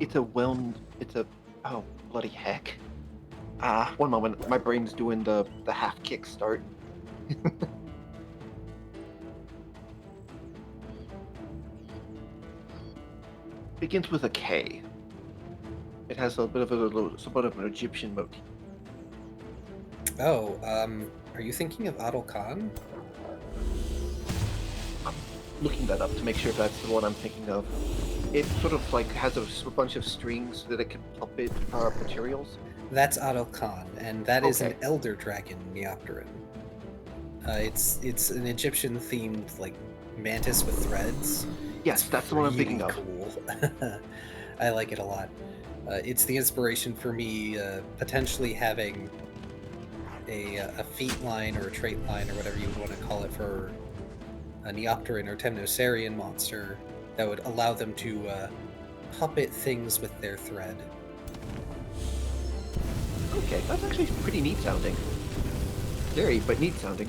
It's a well. It's a. Oh, bloody heck. One moment. My brain's doing the half kickstart. Begins with a K. It has a bit of somewhat of an Egyptian motif. Oh, are you thinking of Adil Khan? I'm looking that up to make sure that's the one I'm thinking of. It sort of like has a bunch of strings that it can puppet materials. That's Adil Khan, and that is an Okay. elder dragon Neopteran. It's an Egyptian themed like mantis with threads. Yes, that's the one I'm thinking of. Cool. I like it a lot. It's the inspiration for me potentially having a feat line or a trait line or whatever you would want to call it for a Neopteran or Temnosarian monster that would allow them to puppet things with their thread. Okay, that's actually pretty neat sounding. Scary, but neat sounding.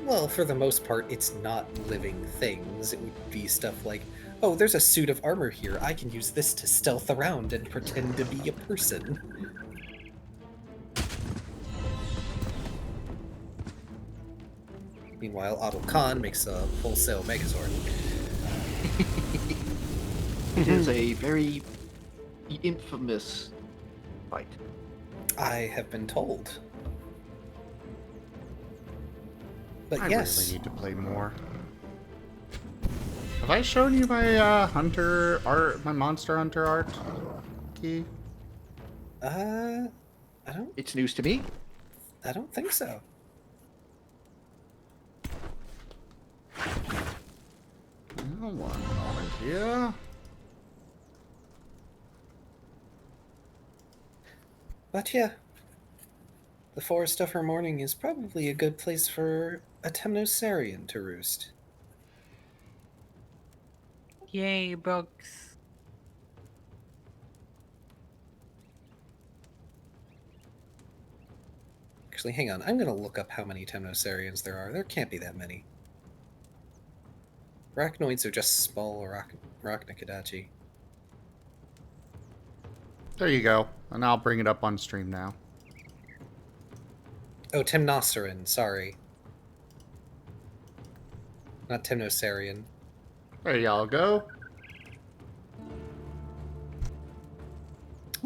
Well, for the most part, it's not living things. It would be stuff like, oh, there's a suit of armor here. I can use this to stealth around and pretend to be a person. Meanwhile, Adil Khan makes a wholesale Megazord. It is a very infamous fight. I have been told. But I yes. really need to play more. Have I shown you my hunter art, my monster hunter art key? I don't. It's news to me. I don't think so. One moment here. But yeah, the forest of her morning is probably a good place for a Temnosarian to roost. Yay, bugs. Actually, hang on. I'm going to look up how many Temnosarians there are. There can't be that many. Arachnoids are just small Arachnokadachi. There you go. And I'll bring it up on stream now. Oh, Temnosarin, sorry. Not Temnosarian. There y'all go.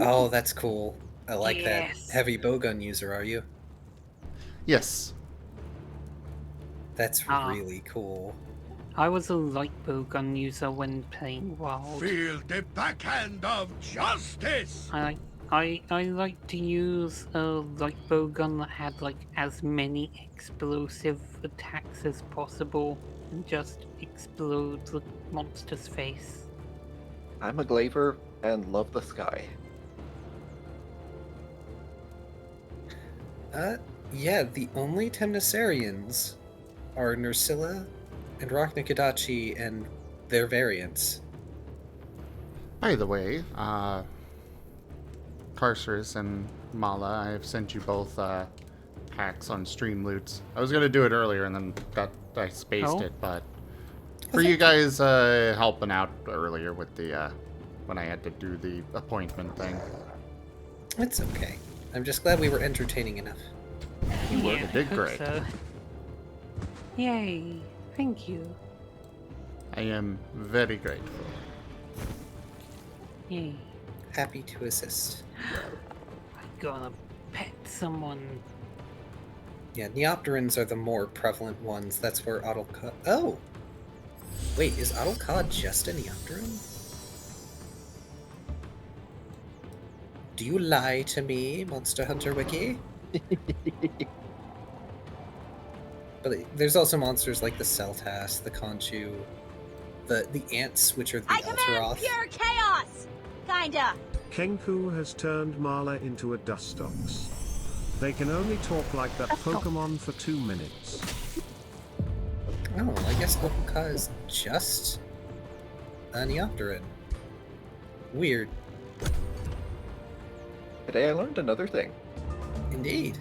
Oh, that's cool. I like Yes. that. Heavy bowgun user, are you? Yes. That's Ah. really cool. I was a light bowgun user when playing WoW. Feel the backhand of justice! I like to use a light bowgun that had like as many explosive attacks as possible and just explode the monster's face. I'm a Glaver and love the sky. Yeah, the only Temnosarians are Nursilla and Rachnikadachi and their variants. By the way, Carcerus and Mala, I have sent you both hacks on stream loots. I was gonna do it earlier and then I spaced it, but for you guys helping out earlier with the when I had to do the appointment thing. It's okay. I'm just glad we were entertaining enough. You did great. So. Yay! Thank you. I am very grateful. Yay! Happy to assist. I'm gonna pet someone. Yeah, Neopterans are the more prevalent ones. That's where Adelka... Oh! Wait, is Adelka just a Neopteran? Do you lie to me, Monster Hunter Wiki? But there's also monsters like the Seltas, the Conchu, the ants, which are the I command pure chaos! Kinda. Kenku has turned Mala into a Dustox. They can only talk like that Pokemon for 2 minutes. Oh, I guess Adelka is just a Neopteran. Weird. Today I learned another thing. Indeed.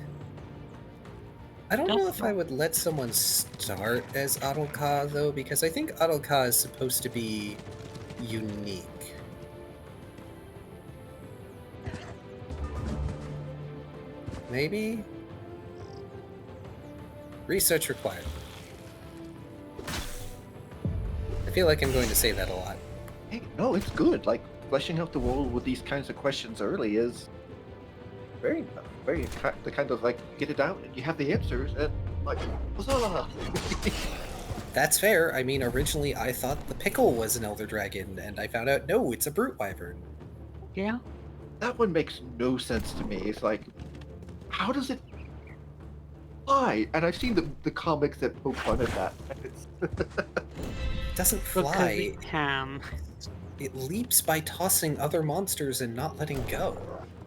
I don't know if I would let someone start as Adelka, though, because I think Adelka is supposed to be unique. Maybe? Research required. I feel like I'm going to say that a lot. Hey, no, it's good. Like, fleshing out the role with these kinds of questions early is very the kind of like get it out and you have the answers and like huzzah! That's fair. I mean, originally I thought the pickle was an elder dragon, and I found out no, it's a brute wyvern. Yeah. That one makes no sense to me. It's like, how does it fly? And I've seen the comics that poke fun at that. It doesn't fly. Because it can. It leaps by tossing other monsters and not letting go.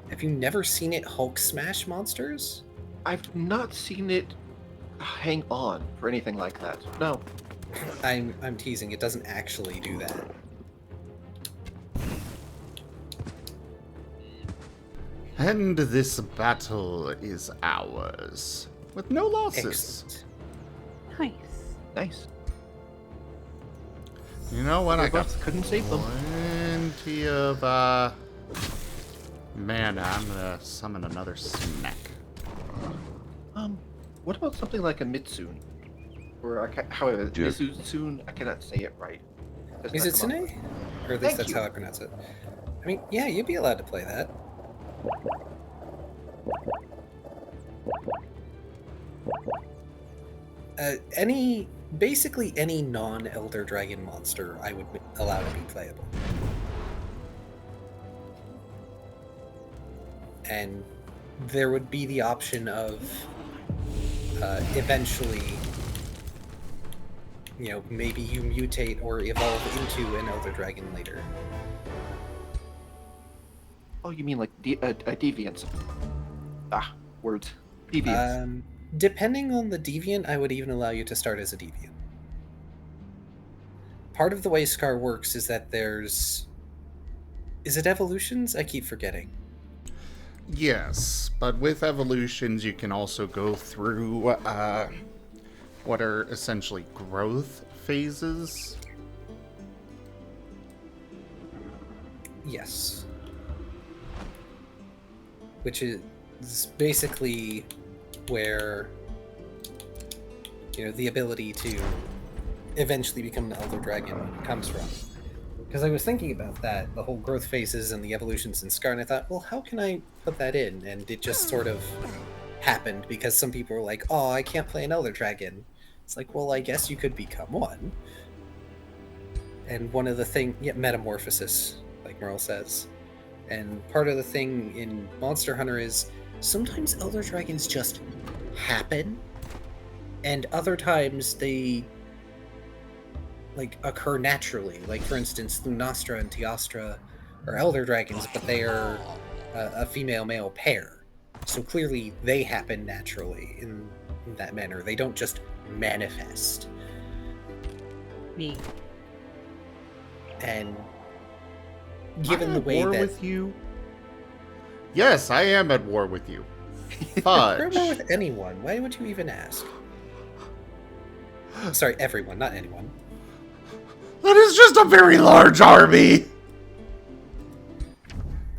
Have you never seen it Hulk smash monsters? I've not seen it hang on for anything like that. No. I'm teasing. It doesn't actually do that. And this battle is ours, with no losses. Excellent. Nice. Nice. You know what? I got couldn't save them. plenty of mana. I'm gonna summon another snack. What about something like a Mitsune? Or however, Mitsune, I cannot say it right. Is it Tsune? Or at least that's how I pronounce it. I mean, yeah, you'd be allowed to play that. Basically any non-Elder Dragon monster I would allow to be playable. And there would be the option of eventually, you know, maybe you mutate or evolve into an Elder Dragon later. Oh, you mean like a deviant? Words. Deviants. Depending on the deviant, I would even allow you to start as a deviant. Part of the way Scar works is that there's... Is it evolutions? I keep forgetting. Yes, but with evolutions, you can also go through what are essentially growth phases. Yes. Which is basically where, you know, the ability to eventually become an Elder Dragon comes from. Because I was thinking about that, the whole growth phases and the evolutions in Scar, and I thought, well, how can I put that in? And it just sort of happened because some people were like, oh, I can't play an Elder Dragon. It's like, well, I guess you could become one. And one of the things, yeah, metamorphosis, like Merle says. And part of the thing in Monster Hunter is sometimes Elder Dragons just happen, and other times they like occur naturally. Like for instance, Lunastra and Teostra are Elder Dragons, but they are a female-male pair. So clearly they happen naturally in that manner. They don't just manifest. Me. And given the at way war that with you? Yes, I am at war with you. you're Fudge. at war with anyone, why would you even ask? Sorry, everyone, not anyone. That is just a very large army.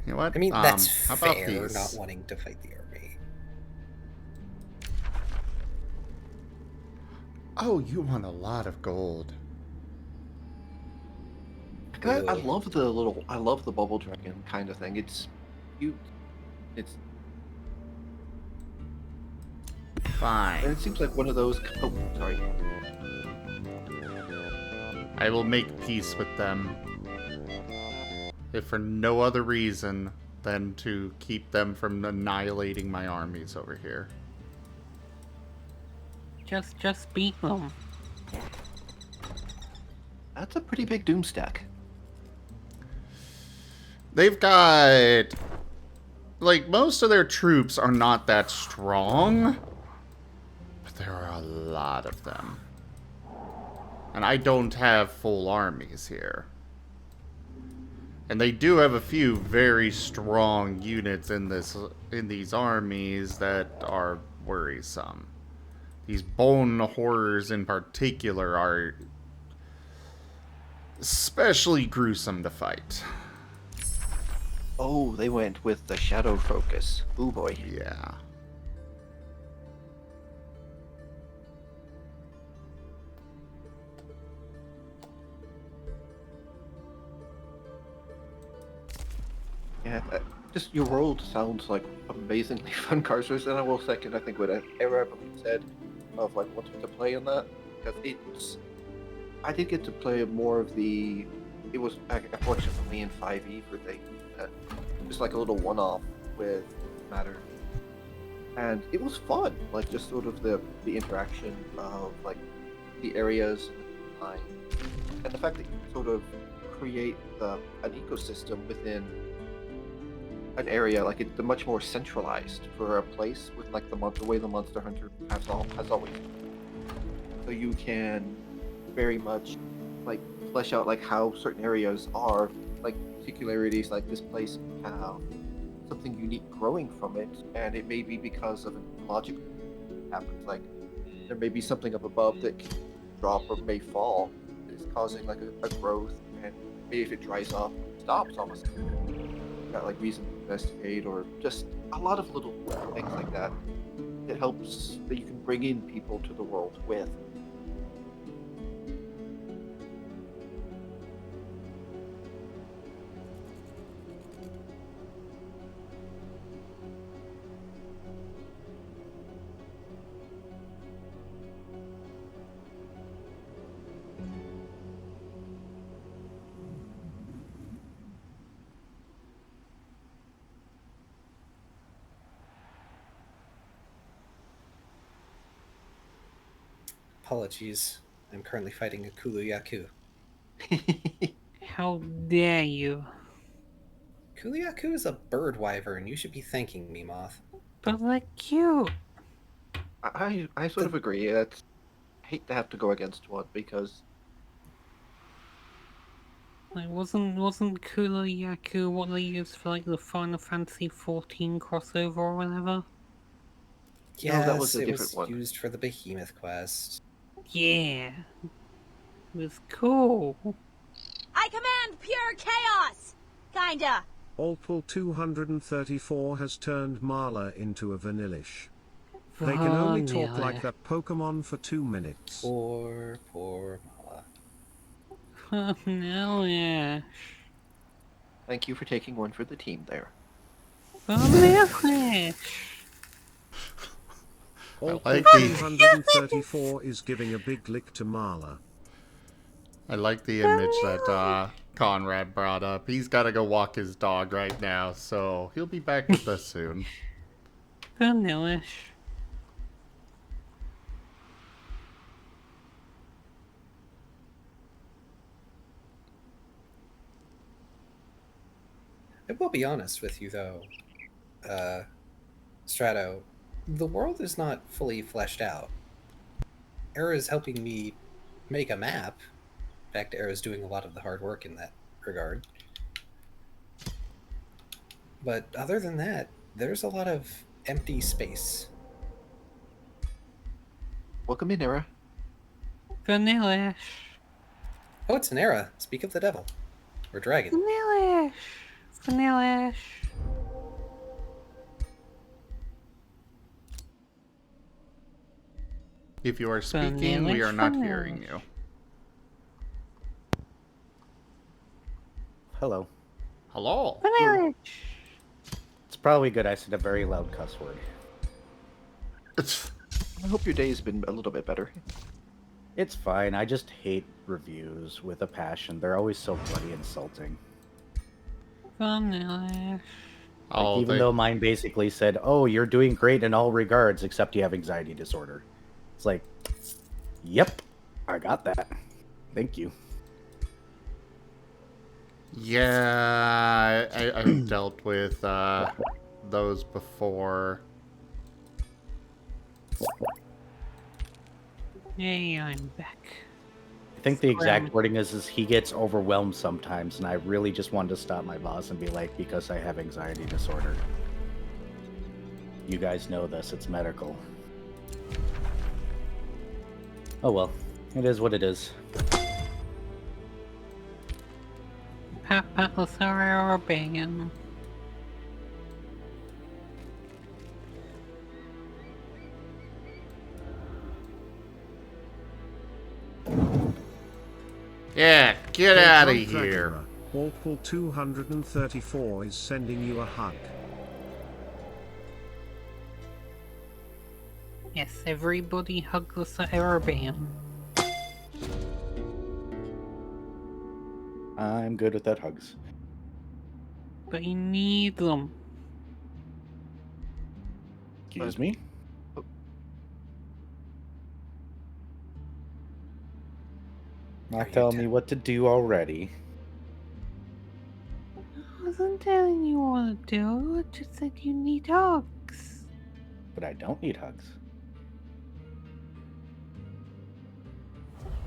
You know what? I mean, that's how about fair, these? not wanting to fight the army. Oh, you want a lot of gold. I love the bubble dragon kind of thing. It's cute. It's Fine. and it seems like one of those. Oh, sorry. I will make peace with them. If for no other reason than to keep them from annihilating my armies over here. Just beat them. That's a pretty big doom stack. They've got... Like, most of their troops are not that strong. But there are a lot of them. And I don't have full armies here. And they do have a few very strong units in these armies that are worrisome. These bone horrors in particular are especially gruesome to fight. Oh, they went with the shadow focus. Ooh boy. Yeah. Yeah, just your world sounds like amazingly fun cards. And I will second, I think, what Era, I believe, said of like wanting to play in that, because I did get to play more of the. It was unfortunately in 5e for they just like a little one-off with Matter, and it was fun. Like just sort of the interaction of like the areas and the time, and the fact that you can sort of create an ecosystem within an area, like it's much more centralized for a place with like the way the Monster Hunter has always. So you can very much like flesh out like how certain areas are, like particularities, like this place have something unique growing from it, and it may be because of a logical happens. Like there may be something up above that can drop or may fall that is causing like a growth, and maybe if it dries up, it stops almost. Got like reason to investigate, or just a lot of little things like that that helps that you can bring in people to the world with. Apologies. I'm currently fighting a Kulu-Yaku. How dare you? Kulu-Yaku is a bird wyvern. You should be thanking me, Moth. But they're cute. I sort of agree. I hate to have to go against one because Like, wasn't Kulu-Yaku what they used for like the Final Fantasy 14 crossover or whatever? Yes, no, that was a it different was one. used for the Behemoth quest. Yeah. It was cool. I command pure chaos! Kinda. Alpul 234 has turned Marla into a Vanillish. They can only talk like that Pokemon for 2 minutes. Poor Mala. Vanillish. Thank you for taking one for the team there. Vanillish. Alpul 234 is giving a big lick to Marla. I like the image that Conrad brought up. He's got to go walk his dog right now, so he'll be back with us soon. Vanillish. I will be honest with you, though, Strato. The world is not fully fleshed out. Era is helping me make a map, fact, Era's doing a lot of the hard work in that regard. But other than that, there's a lot of empty space. Welcome in, Era. Vanillish. Oh, it's an Era. Speak of the devil. Or dragon. Vanillish. Vanillish. If you are speaking, we are not hearing you. Hello. Hello. Vanillish. It's probably good I said a very loud cuss word. I hope your day has been a little bit better. It's fine. I just hate reviews with a passion. They're always so bloody insulting. Vanillish. Like, even though mine basically said, "Oh, you're doing great in all regards, except you have anxiety disorder." It's like, yep, I got that. Thank you. Yeah, I've dealt with those before. Yay, I'm back. I think the exact wording is he gets overwhelmed sometimes, and I really just wanted to stop my boss and be like, because I have anxiety disorder. You guys know this, it's medical. Oh well, it is what it is. Papa Lothario Bangin. Yeah, get out of here. Walpole 234 is sending you a hug. Yes, everybody hug Lothario Bangin. I'm good with that hugs. But you need them. Excuse me? Not telling me what to do already. I wasn't telling you what to do, I just said you need hugs. But I don't need hugs.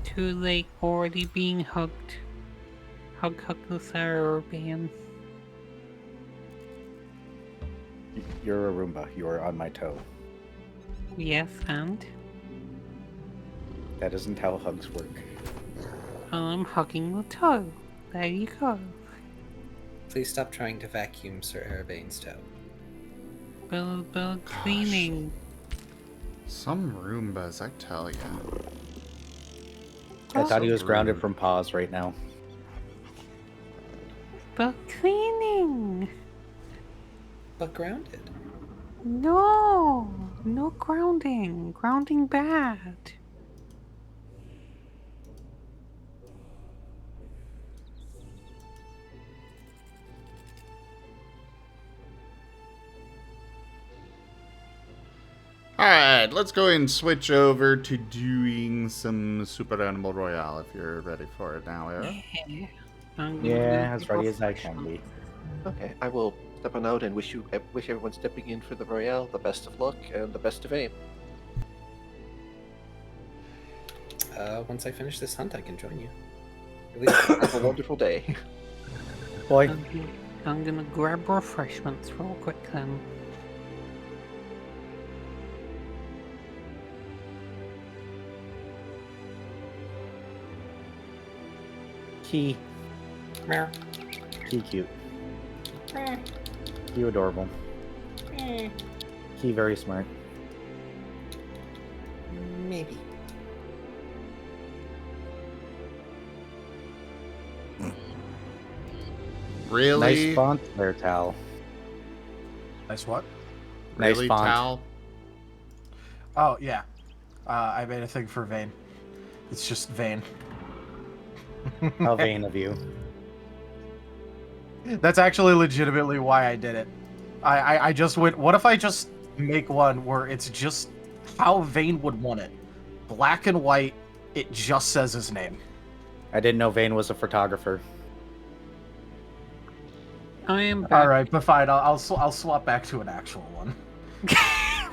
Too late, already being hugged. Hug Lothario Bangin. You're a Roomba. You are on my toe. Yes, and? That isn't how hugs work. I'm hugging the toe. There you go. Please stop trying to vacuum Sir Arabane's toe. Bill cleaning. Some Roombas, I tell ya. I thought he was So grounded rude. from paws right now. But cleaning. But grounded. No, no grounding. Grounding bad. Alright, let's go and switch over to doing some Super Animal Royale if you're ready for it now, Era. Yeah, as ready as I can be. Okay, I will step on out and wish everyone stepping in for the Royale the best of luck and the best of aim. Once I finish this hunt, I can join you. At least have a wonderful day. Boy. I'm gonna grab refreshments real quick then. Key. Meow. Key cute. You adorable. Key very smart. Maybe. Really? Nice font there, Tal. Nice what? Really, Nice font. Tal? Oh, yeah. I made a thing for Vane. It's just Vane. How vain of you. That's actually legitimately why I did it. I just went, what if I just make one where it's just how Vane would want it? Black and white, it just says his name. I didn't know Vane was a photographer. I am back. Alright, but fine, I'll swap back to an actual one.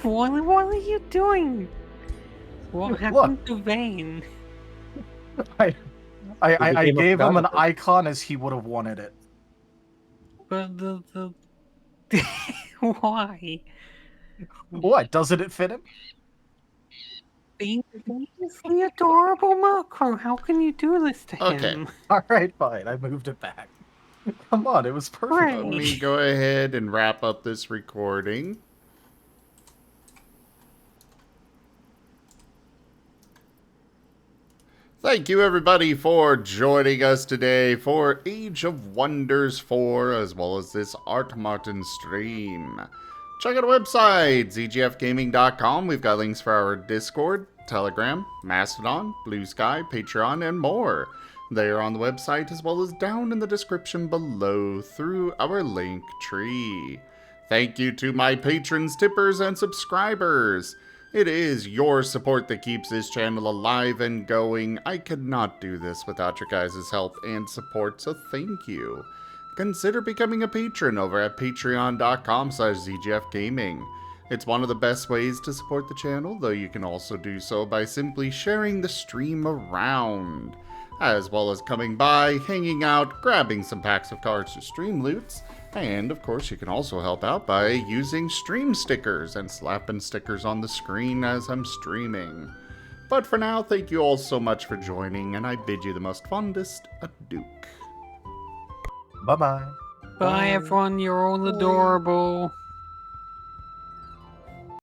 What are you doing? What happened to Vane? I became a gave him an photographer. icon as he would have wanted it. But the why? What? Doesn't it fit him? Famously adorable Macro. How can you do this to Okay. him? All right, fine. I moved it back. Come on, it was perfect. Right. Let me go ahead and wrap up this recording. Thank you, everybody, for joining us today for Age of Wonders 4, as well as this Art Marten stream. Check out our website, zgfgaming.com. We've got links for our Discord, Telegram, Mastodon, Blue Sky, Patreon, and more. They are on the website as well as down in the description below through our link tree. Thank you to my patrons, tippers, and subscribers. It is your support that keeps this channel alive and going. I could not do this without your guys' help and support, so thank you. Consider becoming a patron over at patreon.com/zgfgaming. It's one of the best ways to support the channel, though you can also do so by simply sharing the stream around, as well as coming by, hanging out, grabbing some packs of cards or stream loots, and of course you can also help out by using stream stickers and slapping stickers on the screen as I'm streaming. But for now, thank you all so much for joining, and I bid you the most fondest adieu. Bye-bye. Bye, everyone. You're all adorable.